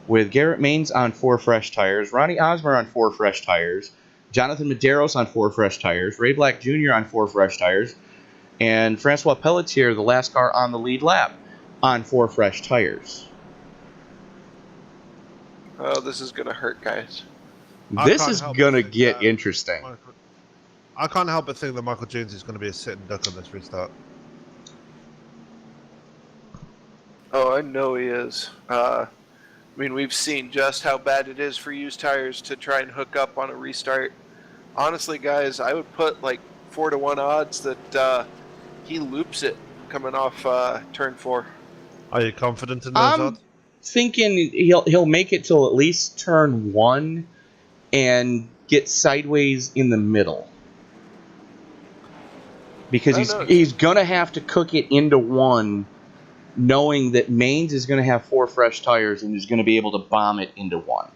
[SPEAKER 1] with Garrett Maines on 4 fresh tires, Ronnie Osmer on 4 fresh tires, Jonathan Medeiros on 4 fresh tires, Ray Black Jr. on 4 fresh tires, and Francois Pelletier, the last car on the lead lap, on 4 fresh tires.
[SPEAKER 3] Oh, this is going to hurt, guys.
[SPEAKER 1] This is going to get interesting.
[SPEAKER 2] I can't help but think that Michael Jones is going to be a sitting duck on this restart.
[SPEAKER 3] Oh, I know he is. I mean, we've seen just how bad it is for used tires to try and hook up on a restart. Honestly, guys, I would put like 4-1 odds that he loops it coming off turn 4.
[SPEAKER 2] Are you confident in those odds?
[SPEAKER 1] Thinking he'll make it till at least turn 1 and get sideways in the middle. Because he's going to have to cook it into 1, knowing that Maines is going to have 4 fresh tires and is going to be able to bomb it into 1.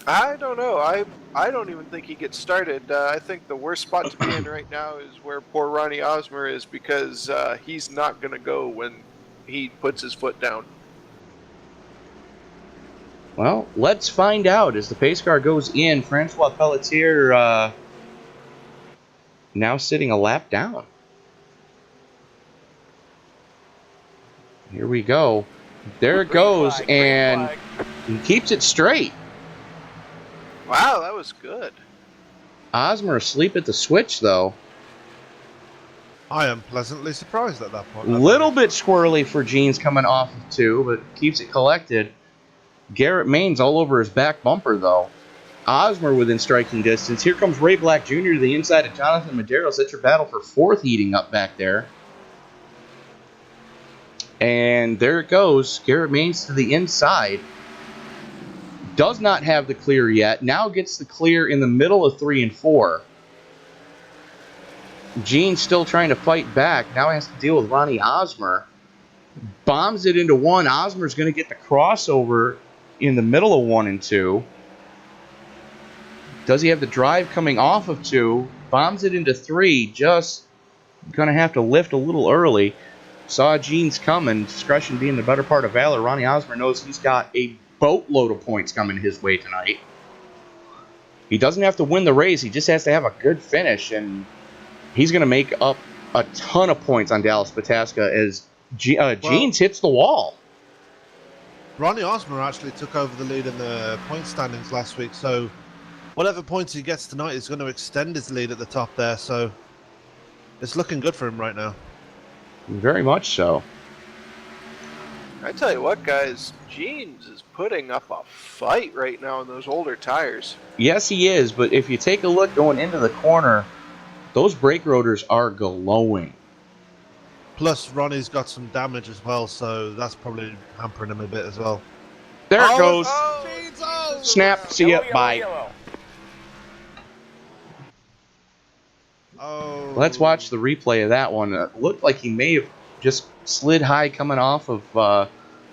[SPEAKER 3] I don't know. I don't even think he gets started. I think the worst spot to be in right now is where poor Ronnie Osmer is, because he's not going to go when he puts his foot down.
[SPEAKER 1] Well, let's find out as the pace car goes in. Francois Pelletier now sitting a lap down. Here we go. There it goes, and he keeps it straight.
[SPEAKER 3] Wow, that was good.
[SPEAKER 1] Osmer asleep at the switch, though.
[SPEAKER 2] I am pleasantly surprised at that point.
[SPEAKER 1] Little bit squirrely for Jeans coming off of 2, but keeps it collected. Garrett Maines all over his back bumper, though. Osmer within striking distance. Here comes Ray Black Jr. to the inside of Jonathan Medeiros. That's your battle for 4th heating up back there. And there it goes. Garrett Maines to the inside. Does not have the clear yet. Now gets the clear in the middle of 3 and 4. Gene's still trying to fight back. Now has to deal with Ronnie Osmer. Bombs it into 1. Osmer's going to get the crossover in the middle of 1 and 2. Does he have the drive coming off of 2? Bombs it into 3. Just going to have to lift a little early. Saw Gene's coming. Discretion being the better part of valor. Ronnie Osmer knows he's got a boatload of points coming his way tonight. He doesn't have to win the race. He just has to have a good finish, and he's going to make up a ton of points on Dallas Pataska as Jeans hits the wall.
[SPEAKER 2] Ronnie Osmer actually took over the lead in the point standings last week, so whatever points he gets tonight is going to extend his lead at the top there, so it's looking good for him right now.
[SPEAKER 1] Very much so.
[SPEAKER 3] I tell you what, guys, Jeans is putting up a fight right now in those older tires.
[SPEAKER 1] Yes, he is, but if you take a look going into the corner, those brake rotors are glowing.
[SPEAKER 2] Plus, Ronnie's got some damage as well, so that's probably hampering him a bit as well.
[SPEAKER 1] There it goes.
[SPEAKER 2] Oh.
[SPEAKER 1] Snap. See ya. Bye.
[SPEAKER 2] Oh.
[SPEAKER 1] Let's watch the replay of that one. It looked like he may have just slid high coming off of...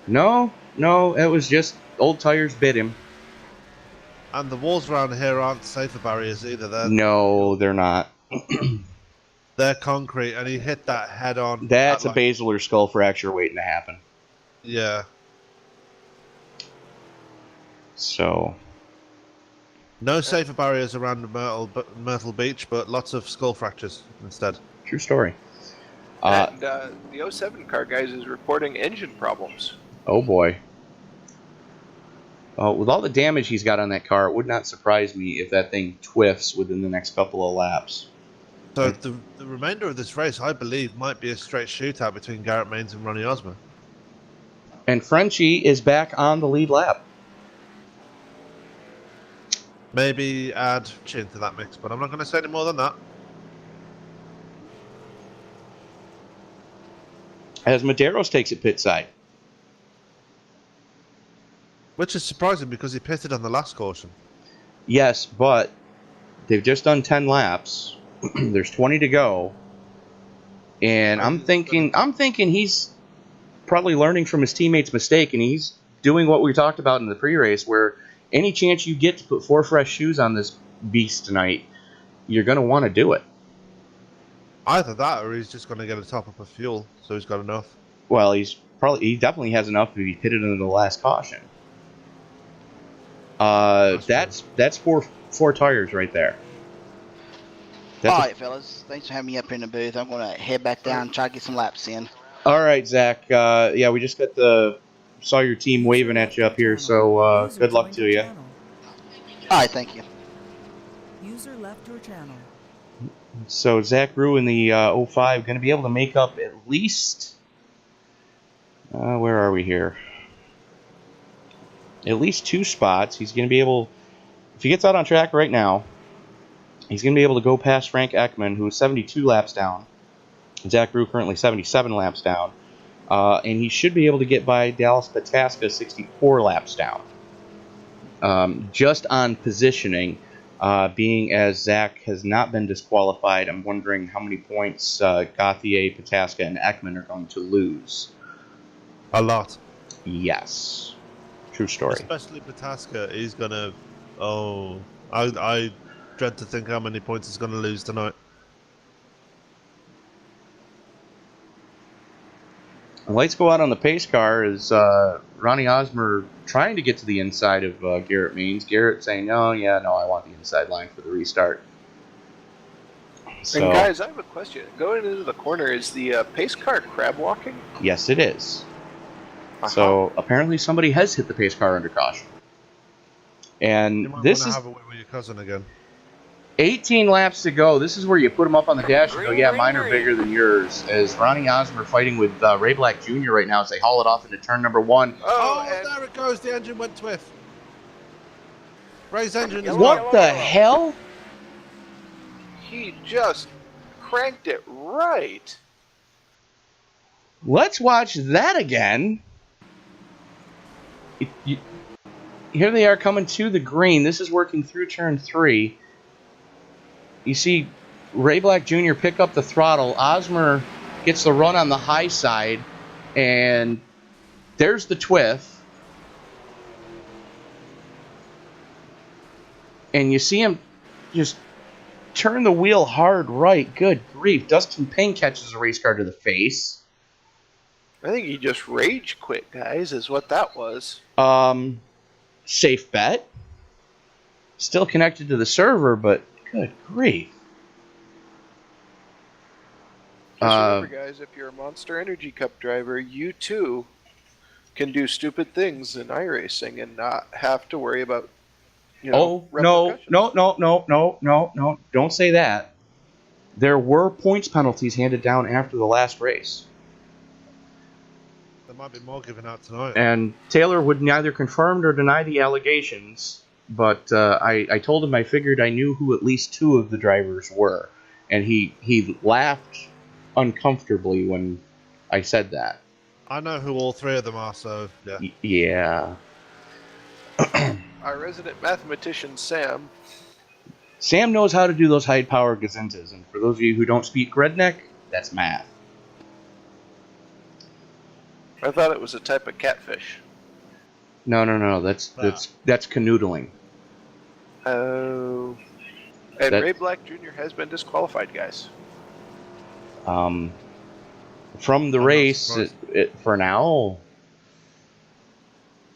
[SPEAKER 1] No, it was just old tires bit him.
[SPEAKER 2] And the walls around here aren't safer barriers either.
[SPEAKER 1] No, they're not.
[SPEAKER 2] They're concrete, and he hit that head on.
[SPEAKER 1] That's a basilar skull fracture waiting to happen.
[SPEAKER 2] Yeah.
[SPEAKER 1] So...
[SPEAKER 2] No safer barriers around Myrtle Beach, but lots of skull fractures instead.
[SPEAKER 1] True story.
[SPEAKER 3] And the 07 car, guys, is reporting engine problems.
[SPEAKER 1] Oh, boy. With all the damage he's got on that car, it would not surprise me if that thing twiffs within the next couple of laps.
[SPEAKER 2] So the remainder of this race, I believe, might be a straight shootout between Garrett Maines and Ronnie Osmer.
[SPEAKER 1] And Frenchie is back on the lead lap.
[SPEAKER 2] Maybe add Chin to that mix, but I'm not going to say any more than that.
[SPEAKER 1] As Medeiros takes it pit side.
[SPEAKER 2] Which is surprising because he pitted on the last caution.
[SPEAKER 1] Yes, but they've just done 10 laps. There's 20 to go. And I'm thinking he's probably learning from his teammate's mistake, and he's doing what we talked about in the pre-race, where any chance you get to put 4 fresh shoes on this beast tonight, you're going to want to do it.
[SPEAKER 2] Either that, or he's just going to get a top up of fuel, so he's got enough.
[SPEAKER 1] Well, he's he definitely has enough to be pitted into the last caution. That's four tires right there.
[SPEAKER 6] All right, fellas. Thanks for having me up here in the booth. I'm going to head back down and try to get some laps in.
[SPEAKER 1] All right, Zach. Yeah, we just saw your team waving at you up here, so good luck to you.
[SPEAKER 6] All right, thank you.
[SPEAKER 7] User left your channel.
[SPEAKER 1] So Zach Rue in the 05 going to be able to make up at least... where are we here? At least 2 spots. He's going to be able... If he gets out on track right now, he's going to be able to go past Frank Ekman, who is 72 laps down. Zach Rue currently 77 laps down. And he should be able to get by Dallas Pataska 64 laps down. Just on positioning, being as Zach has not been disqualified, I'm wondering how many points Gauthier, Pataska, and Ekman are going to lose.
[SPEAKER 2] A lot.
[SPEAKER 1] Yes. True story.
[SPEAKER 2] Especially Pataska. He's going to... Oh, I dread to think how many points he's going to lose tonight.
[SPEAKER 1] Lights go out on the pace car as Ronnie Osmer trying to get to the inside of Garrett Means. Garrett saying, no, I want the inside line for the restart. So,
[SPEAKER 3] and guys, I have a question. Going into the corner, is the pace car crab walking?
[SPEAKER 1] Yes, it is. So apparently somebody has hit the pace car under caution. And
[SPEAKER 2] You might
[SPEAKER 1] this
[SPEAKER 2] want
[SPEAKER 1] is
[SPEAKER 2] to have a word with your cousin again.
[SPEAKER 1] 18 laps to go. This is where you put them up on the dash and go, yeah, mine are bigger than yours. As Ronnie Osmer fighting with Ray Black Jr. right now as they haul it off into turn number 1.
[SPEAKER 2] Oh, there it goes. The engine went twiff. Ray's engine is
[SPEAKER 1] What the hell?
[SPEAKER 3] He just cranked it right.
[SPEAKER 1] Let's watch that again. Here they are coming to the green. This is working through turn 3. You see Ray Black Jr. pick up the throttle. Osmer gets the run on the high side. And there's the twiff. And you see him just turn the wheel hard right. Good grief. Dustin Payne catches a race car to the face.
[SPEAKER 3] I think he just rage quit, guys, is what that was.
[SPEAKER 1] Safe bet. Still connected to the server, but good grief.
[SPEAKER 3] Just remember, guys, if you're a Monster Energy Cup driver, you too can do stupid things in iRacing and not have to worry about,
[SPEAKER 1] no. Don't say that. There were points penalties handed down after the last race.
[SPEAKER 2] There might be more given out tonight.
[SPEAKER 1] And Taylor would neither confirm nor deny the allegations, but I told him I figured I knew who at least 2 of the drivers were. And he laughed uncomfortably when I said that.
[SPEAKER 2] I know who all 3 of them are, so yeah.
[SPEAKER 1] Yeah.
[SPEAKER 3] Our resident mathematician, Sam.
[SPEAKER 1] Sam knows how to do those high-power gazintas, and for those of you who don't speak redneck, that's math.
[SPEAKER 3] I thought it was a type of catfish.
[SPEAKER 1] No. That's canoodling.
[SPEAKER 3] Oh. And Ray Black Jr. has been disqualified, guys.
[SPEAKER 1] From the race for now.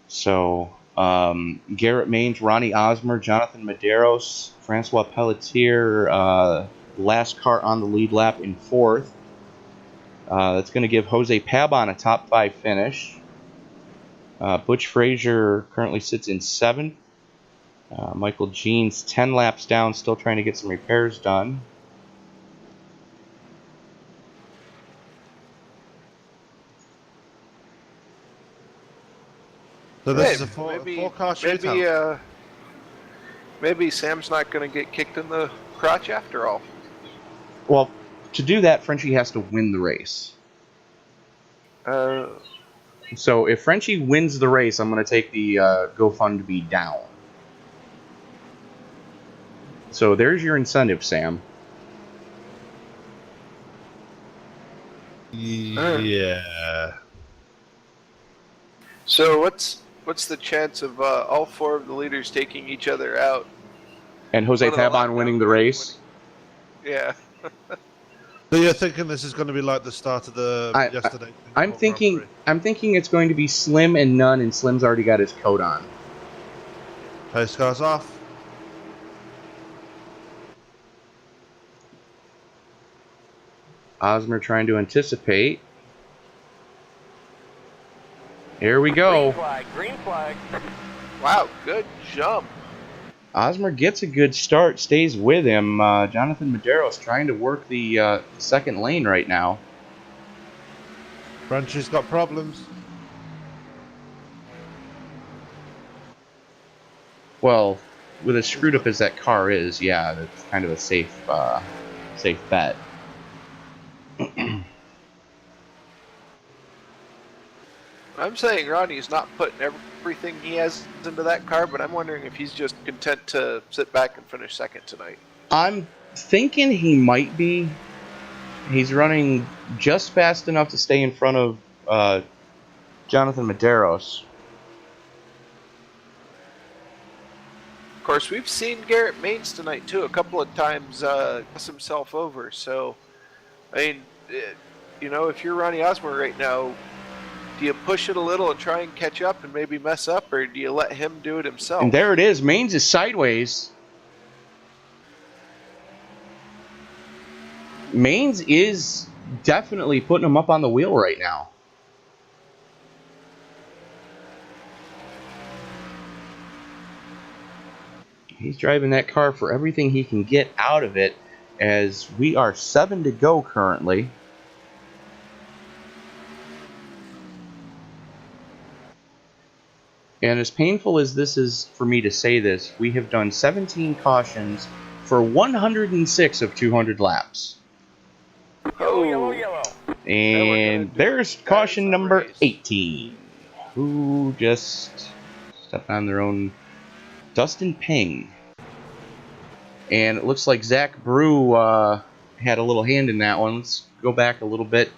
[SPEAKER 1] So, Garrett Maines, Ronnie Osmer, Jonathan Medeiros, Francois Pelletier, last car on the lead lap in 4th. That's going to give Jose Pabon a top 5 finish. Butch Frazier currently sits in 7th. Michael Jeans 10 laps down, still trying to get some repairs done.
[SPEAKER 2] So this is a four-car shootout.
[SPEAKER 3] Maybe Sam's not going to get kicked in the crotch after all.
[SPEAKER 1] Well, to do that, Frenchie has to win the race. So if Frenchie wins the race, I'm going to take the GoFundMe down. So there's your incentive, Sam.
[SPEAKER 2] Yeah.
[SPEAKER 3] So what's the chance of all 4 of the leaders taking each other out?
[SPEAKER 1] And Jose Pabon winning the race?
[SPEAKER 3] Yeah.
[SPEAKER 2] So you're thinking this is going to be like the start of the yesterday?
[SPEAKER 1] I'm thinking it's going to be Slim and none, and Slim's already got his coat on.
[SPEAKER 2] Pace cars off.
[SPEAKER 1] Osmer trying to anticipate. Here we go.
[SPEAKER 5] Green flag, green flag.
[SPEAKER 3] Wow, good jump.
[SPEAKER 1] Osmer gets a good start, stays with him. Jonathan Madero's trying to work the second lane right now.
[SPEAKER 2] Frenchy's got problems.
[SPEAKER 1] Well, with as screwed up as that car is, yeah, that's kind of a safe bet.
[SPEAKER 3] I'm saying Ronnie's not putting everything he has into that car, but I'm wondering if he's just content to sit back and finish second tonight.
[SPEAKER 1] I'm thinking he might be. He's running just fast enough to stay in front of Jonathan Maderos.
[SPEAKER 3] Of course, we've seen Garrett Maines tonight too a couple of times pass himself over. So, I mean, you know, if you're Ronnie Osmer right now, do you push it a little and try and catch up and maybe mess up, or do you let him do it himself?
[SPEAKER 1] And there it is. Maines is sideways. Maines is definitely putting him up on the wheel right now. He's driving that car for everything he can get out of it, as we are 7 to go currently. And as painful as this is for me to say this, we have done 17 cautions for 106 of 200 laps.
[SPEAKER 5] Yellow, yellow, yellow.
[SPEAKER 1] And there's caution number 18, who just stepped on their own Dustin Ping. And it looks like Zach Brew had a little hand in that one. Let's go back a little bit.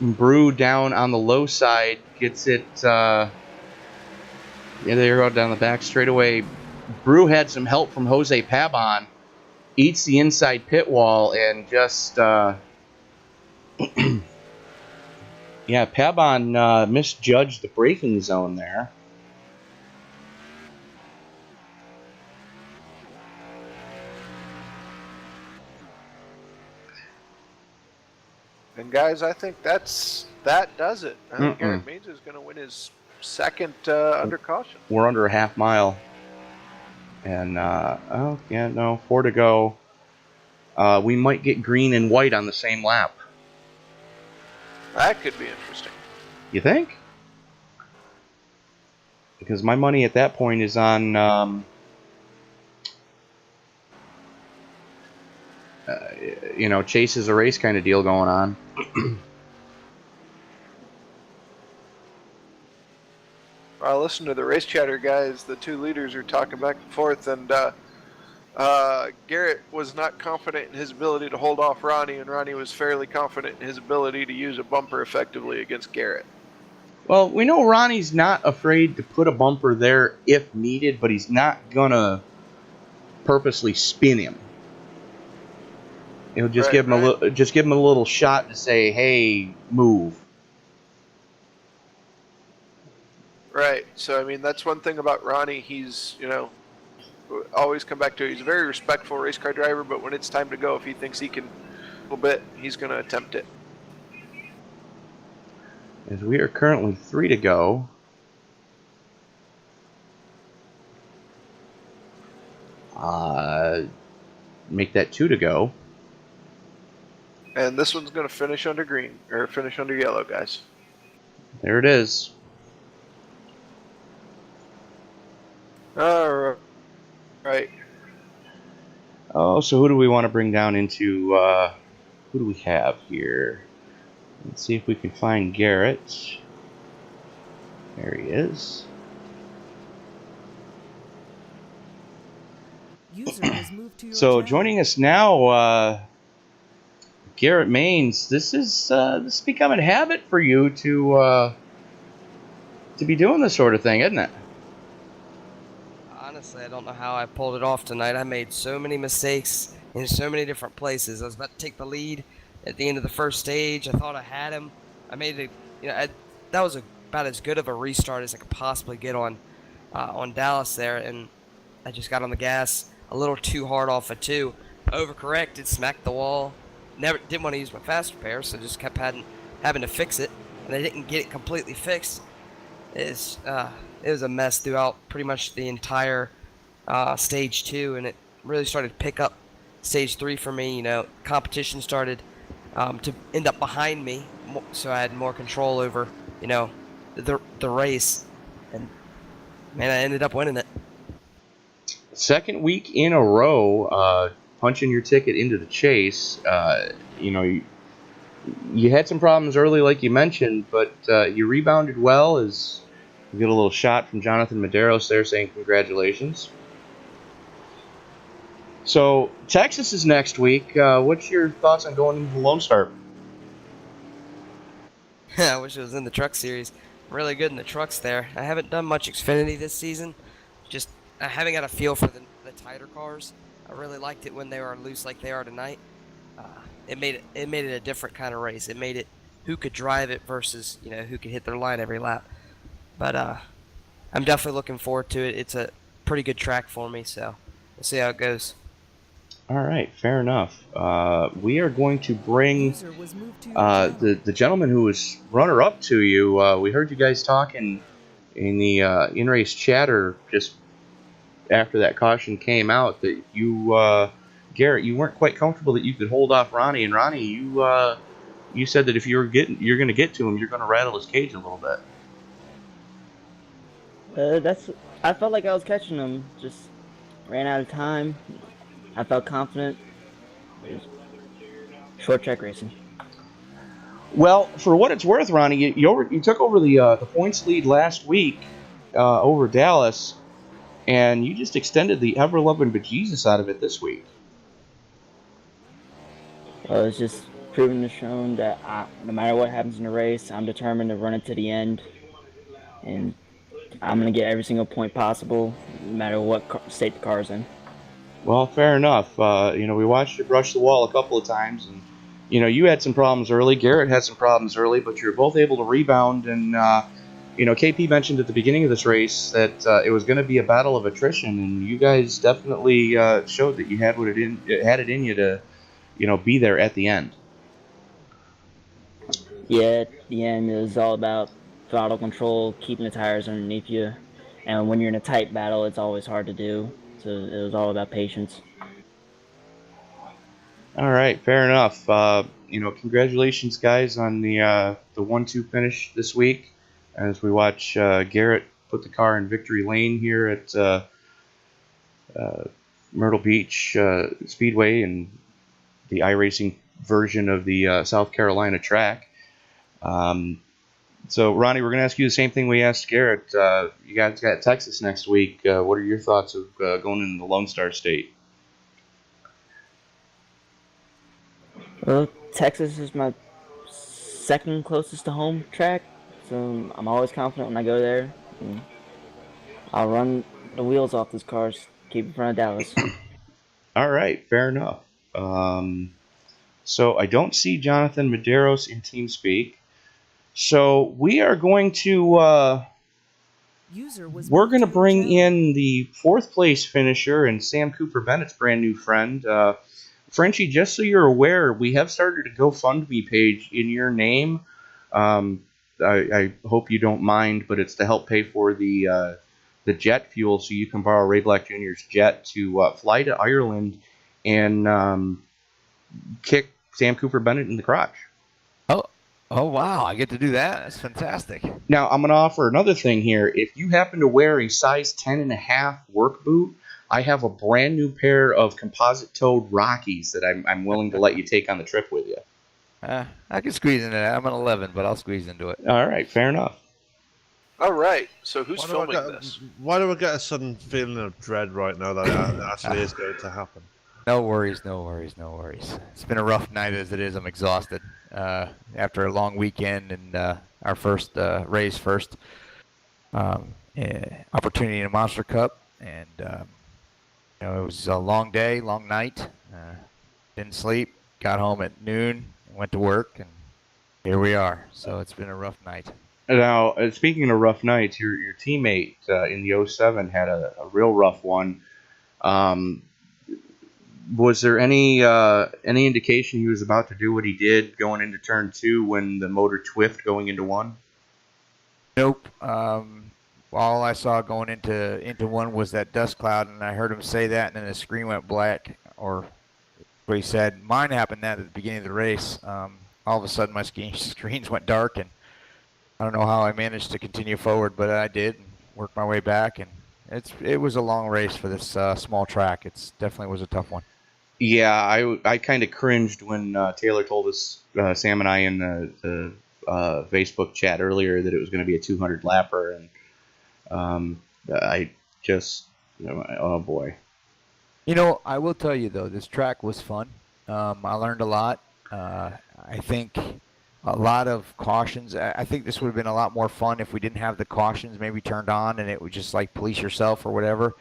[SPEAKER 1] Brew down on the low side gets it. Yeah, they go down the back straightaway. Brew had some help from Jose Pabon. Eats the inside pit wall and just. Yeah, Pabon misjudged the braking zone there.
[SPEAKER 3] And guys, I think that does it. I think Garrett Maines is going to win his second under caution.
[SPEAKER 1] We're under a half mile. And, oh, yeah, no, 4 to go. We might get green and white on the same lap.
[SPEAKER 3] That could be interesting.
[SPEAKER 1] You think? Because my money at that point is on, you know, chase is a race kind of deal going on.
[SPEAKER 3] I listened to the race chatter guys. The two leaders are talking back and forth, and Garrett was not confident in his ability to hold off Ronnie, and Ronnie was fairly confident in his ability to use a bumper effectively against Garrett.
[SPEAKER 1] Well, we know Ronnie's not afraid to put a bumper there if needed, but he's not gonna purposely spin him. He'll just give him a little shot to say, "Hey, move."
[SPEAKER 3] Right. So, I mean, that's one thing about Ronnie. He's, you know, always come back to it. He's a very respectful race car driver, but when it's time to go, if he thinks he can a little bit, he's going to attempt it.
[SPEAKER 1] As we are currently 3 to go. Make that 2 to go.
[SPEAKER 3] And this one's going to finish under green, or finish under yellow, guys.
[SPEAKER 1] There it is.
[SPEAKER 3] All right.
[SPEAKER 1] Oh, so who do we want to bring down into, who do we have here? Let's see if we can find Garrett. There he is.
[SPEAKER 7] User has moved to your
[SPEAKER 1] So
[SPEAKER 7] channel.
[SPEAKER 1] joining us now, Garrett Maines. This is becoming a habit for you to be doing this sort of thing, isn't it?
[SPEAKER 8] honestly, I don't know how I pulled it off tonight. I made so many mistakes in so many different places. I was about to take the lead at the end of the first stage. I thought I had him. I made it. That was about as good of a restart as I could possibly get on Dallas there, and I just got on the gas a little too hard off of two. Overcorrected, smacked the wall. Never didn't want to use my fast repair, so just kept having to fix it, and I didn't get it completely fixed. It was a mess throughout pretty much the entire stage 2, and it really started to pick up stage 3 for me. Competition started to end up behind me, so I had more control over the race, and man, I ended up winning it.
[SPEAKER 1] Second week in a row, punching your ticket into the chase. You had some problems early, like you mentioned, but you rebounded well. As we get a little shot from Jonathan Medeiros there saying congratulations. So Texas is next week. What's your thoughts on going into the Lone Star?
[SPEAKER 8] I wish it was in the truck series. Really good in the trucks there. I haven't done much Xfinity this season. Just I haven't got a feel for the tighter cars. I really liked it when they were loose like they are tonight. It made it a different kind of race. It made it who could drive it versus who could hit their line every lap. But I'm definitely looking forward to it. It's a pretty good track for me, so we'll see how it goes.
[SPEAKER 1] All right, fair enough. We are going to bring the gentleman who was runner-up to you. We heard you guys talking in the in-race chatter just after that caution came out that you, Garrett, you weren't quite comfortable that you could hold off Ronnie. And Ronnie, you said that if you're going to get to him, you're going to rattle his cage a little bit.
[SPEAKER 9] I felt like I was catching him. Just ran out of time. I felt confident. Short track racing.
[SPEAKER 1] Well, for what it's worth, Ronnie, you took over the points lead last week over Dallas, and you just extended the ever-loving bejesus out of it this week.
[SPEAKER 9] Well, it's just proven and shown that no matter what happens in the race, I'm determined to run it to the end, and I'm going to get every single point possible, no matter what state the car's in.
[SPEAKER 1] Well, fair enough. We watched you brush the wall a couple of times, and you had some problems early. Garrett had some problems early, but you were both able to rebound. And KP mentioned at the beginning of this race that it was going to be a battle of attrition, and you guys definitely showed that you had had it in you to, be there at the end.
[SPEAKER 9] Yeah, at the end it was all about throttle control, keeping the tires underneath you, and when you're in a tight battle, it's always hard to do. So it was all about patience.
[SPEAKER 1] All right, fair enough. Congratulations, guys, on the 1-2 finish this week. As we watch Garrett put the car in victory lane here at Myrtle Beach Speedway and the iRacing version of the South Carolina track. So, Ronnie, we're going to ask you the same thing we asked Garrett. You guys got Texas next week. What are your thoughts of going into the Lone Star State?
[SPEAKER 9] Well, Texas is my second closest to home track, so I'm always confident when I go there. And I'll run the wheels off this car, keep in front of Dallas.
[SPEAKER 1] All right, fair enough. So I don't see Jonathan Medeiros in TeamSpeak. So we are going to bring in the 4th place finisher and Sam Cooper Bennett's brand new friend. Frenchie, just so you're aware, we have started a GoFundMe page in your name. I hope you don't mind, but it's to help pay for the jet fuel so you can borrow Ray Black Jr.'s jet to fly to Ireland and kick Sam Cooper Bennett in the crotch.
[SPEAKER 10] Oh, wow. I get to do that? That's fantastic.
[SPEAKER 1] Now, I'm going to offer another thing here. If you happen to wear a size 10.5 work boot, I have a brand new pair of composite-toed Rockies that I'm willing to let you take on the trip with you.
[SPEAKER 10] I can squeeze into that. I'm an 11, but I'll squeeze into it.
[SPEAKER 1] All right, fair enough.
[SPEAKER 3] All right, so who's filming this?
[SPEAKER 2] Why do I get a sudden feeling of dread right now that it actually is going to happen?
[SPEAKER 10] No worries. It's been a rough night as it is. I'm exhausted. After a long weekend and our first race, opportunity in a Monster Cup. And it was a long day, long night. Didn't sleep. Got home at noon. Went to work, and here we are. So it's been a rough night.
[SPEAKER 1] Now, speaking of rough nights, your teammate in the '07 had a real rough one. Was there any indication he was about to do what he did going into turn 2 when the motor twiffed going into 1?
[SPEAKER 10] Nope. All I saw going into 1 was that dust cloud, and I heard him say that, and then the screen went black, or what he said. Mine happened that at the beginning of the race. All of a sudden, my screens went dark, and I don't know how I managed to continue forward, but I did, and worked my way back, and it was a long race for this small track. It definitely was a tough one.
[SPEAKER 1] Yeah, I kind of cringed when Taylor told us, Sam and I, in the Facebook chat earlier, that it was going to be a 200 lapper, and I just, oh boy.
[SPEAKER 10] I will tell you though, this track was fun. I learned a lot. I think a lot of cautions. I think this would have been a lot more fun if we didn't have the cautions maybe turned on and it was just like police yourself or whatever,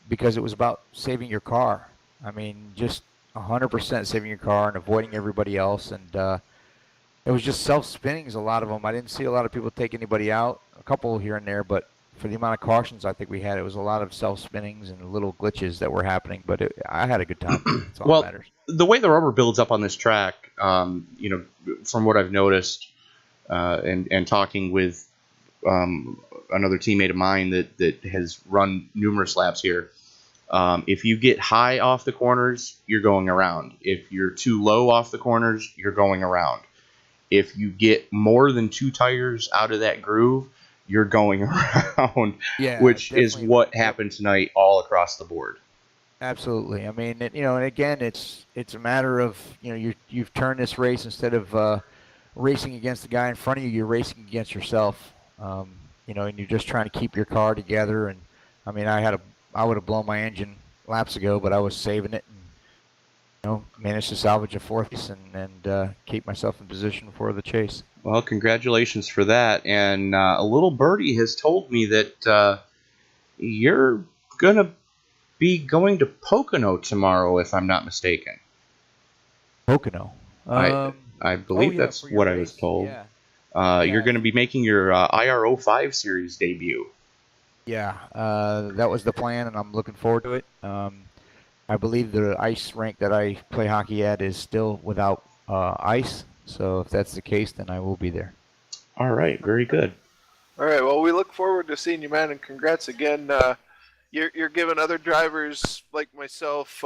[SPEAKER 10] because it was about saving your car. I mean, just 100% saving your car and avoiding everybody else. And it was just self-spinnings, a lot of them. I didn't see a lot of people take anybody out, a couple here and there, but for the amount of cautions I think we had, it was a lot of self-spinnings and little glitches that were happening. But I had a good time. That's all that matters.
[SPEAKER 1] The way the rubber builds up on this track, from what I've noticed, and talking with another teammate of mine that has run numerous laps here, if you get high off the corners, you're going around. If you're too low off the corners, you're going around. If you get more than 2 tires out of that groove, you're going around, which is what happened tonight all across the board.
[SPEAKER 10] Absolutely. I mean, and again, it's a matter of, you've turned this race, instead of racing against the guy in front of you, you're racing against yourself. And you're just trying to keep your car together. And I mean, I would have blown my engine laps ago, but I was saving it and, managed to salvage a 4th place and keep myself in position for the chase.
[SPEAKER 1] Well, congratulations for that. And a little birdie has told me that you're going to be going to Pocono tomorrow, if I'm not mistaken.
[SPEAKER 10] Pocono?
[SPEAKER 1] I believe that's what I was told.
[SPEAKER 10] Yeah.
[SPEAKER 1] You're going to be making your IRO 5 series debut.
[SPEAKER 10] Yeah, that was the plan, and I'm looking forward to it. I believe the ice rink that I play hockey at is still without ice, so if that's the case, then I will be there.
[SPEAKER 1] All right, very good.
[SPEAKER 3] All right, well, we look forward to seeing you, man, and congrats again. You're giving other drivers like myself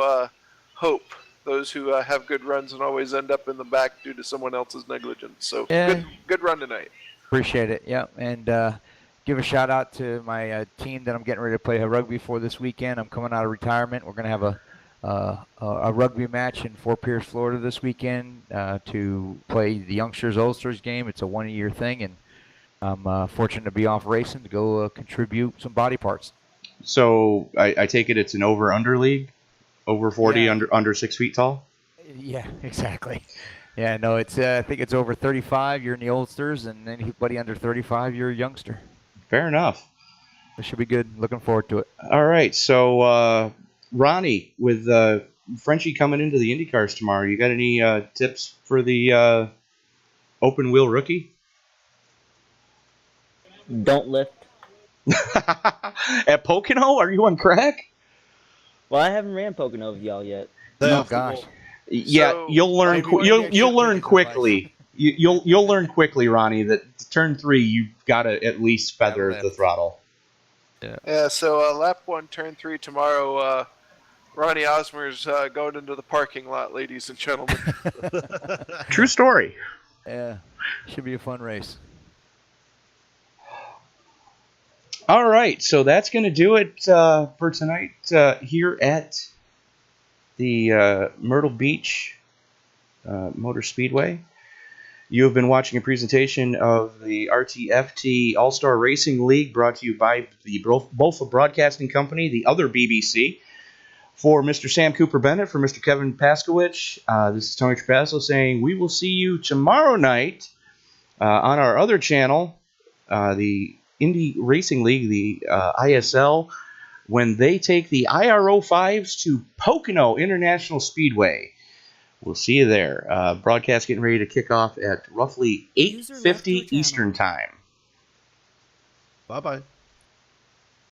[SPEAKER 3] hope, those who have good runs and always end up in the back due to someone else's negligence. So good run tonight. Appreciate
[SPEAKER 10] it, yeah, and give a shout out to my team that I'm getting ready to play rugby for this weekend. I'm coming out of retirement. We're going to have a rugby match in Fort Pierce, Florida this weekend to play the Youngsters Allstars game. It's a 1-year thing, and I'm fortunate to be off racing to go contribute some body parts.
[SPEAKER 1] So I take it it's an over-under league? Over 40, under 6 feet tall?
[SPEAKER 10] Yeah, exactly. Yeah, no, it's I think it's over 35, you're in the Allstars, and anybody under 35, you're a youngster.
[SPEAKER 1] Fair enough.
[SPEAKER 10] It should be good. Looking forward to it.
[SPEAKER 1] All right, so Ronnie, with Frenchie coming into the IndyCars tomorrow, you got any tips for the open wheel rookie?
[SPEAKER 9] Don't lift.
[SPEAKER 1] At Pocono? Are you on crack?
[SPEAKER 9] Well, I haven't ran Pocono with y'all yet.
[SPEAKER 10] Oh gosh.
[SPEAKER 1] Yeah,
[SPEAKER 3] So,
[SPEAKER 1] you'll learn. You'll learn quickly. You'll learn quickly, Ronnie, that turn 3 you've got to at least feather the throttle.
[SPEAKER 3] Yeah. So lap 1, turn 3 tomorrow. Ronnie Osmer's going into the parking lot, ladies and gentlemen.
[SPEAKER 1] True story.
[SPEAKER 10] Yeah, should be a fun race.
[SPEAKER 1] All right, so that's going to do it for tonight here at the Myrtle Beach Motor Speedway. You have been watching a presentation of the RTFT All-Star Racing League brought to you by the Bolfa Broadcasting Company, the other BBC. For Mr. Sam Cooper-Bennett, for Mr. Kevin Paskowich, this is Tony Trapasso saying we will see you tomorrow night on our other channel, the Indy Racing League, the ISL, when they take the IRO 5s to Pocono International Speedway. We'll see you there. Broadcast getting ready to kick off at roughly 8:50 Eastern Time.
[SPEAKER 2] Bye-bye.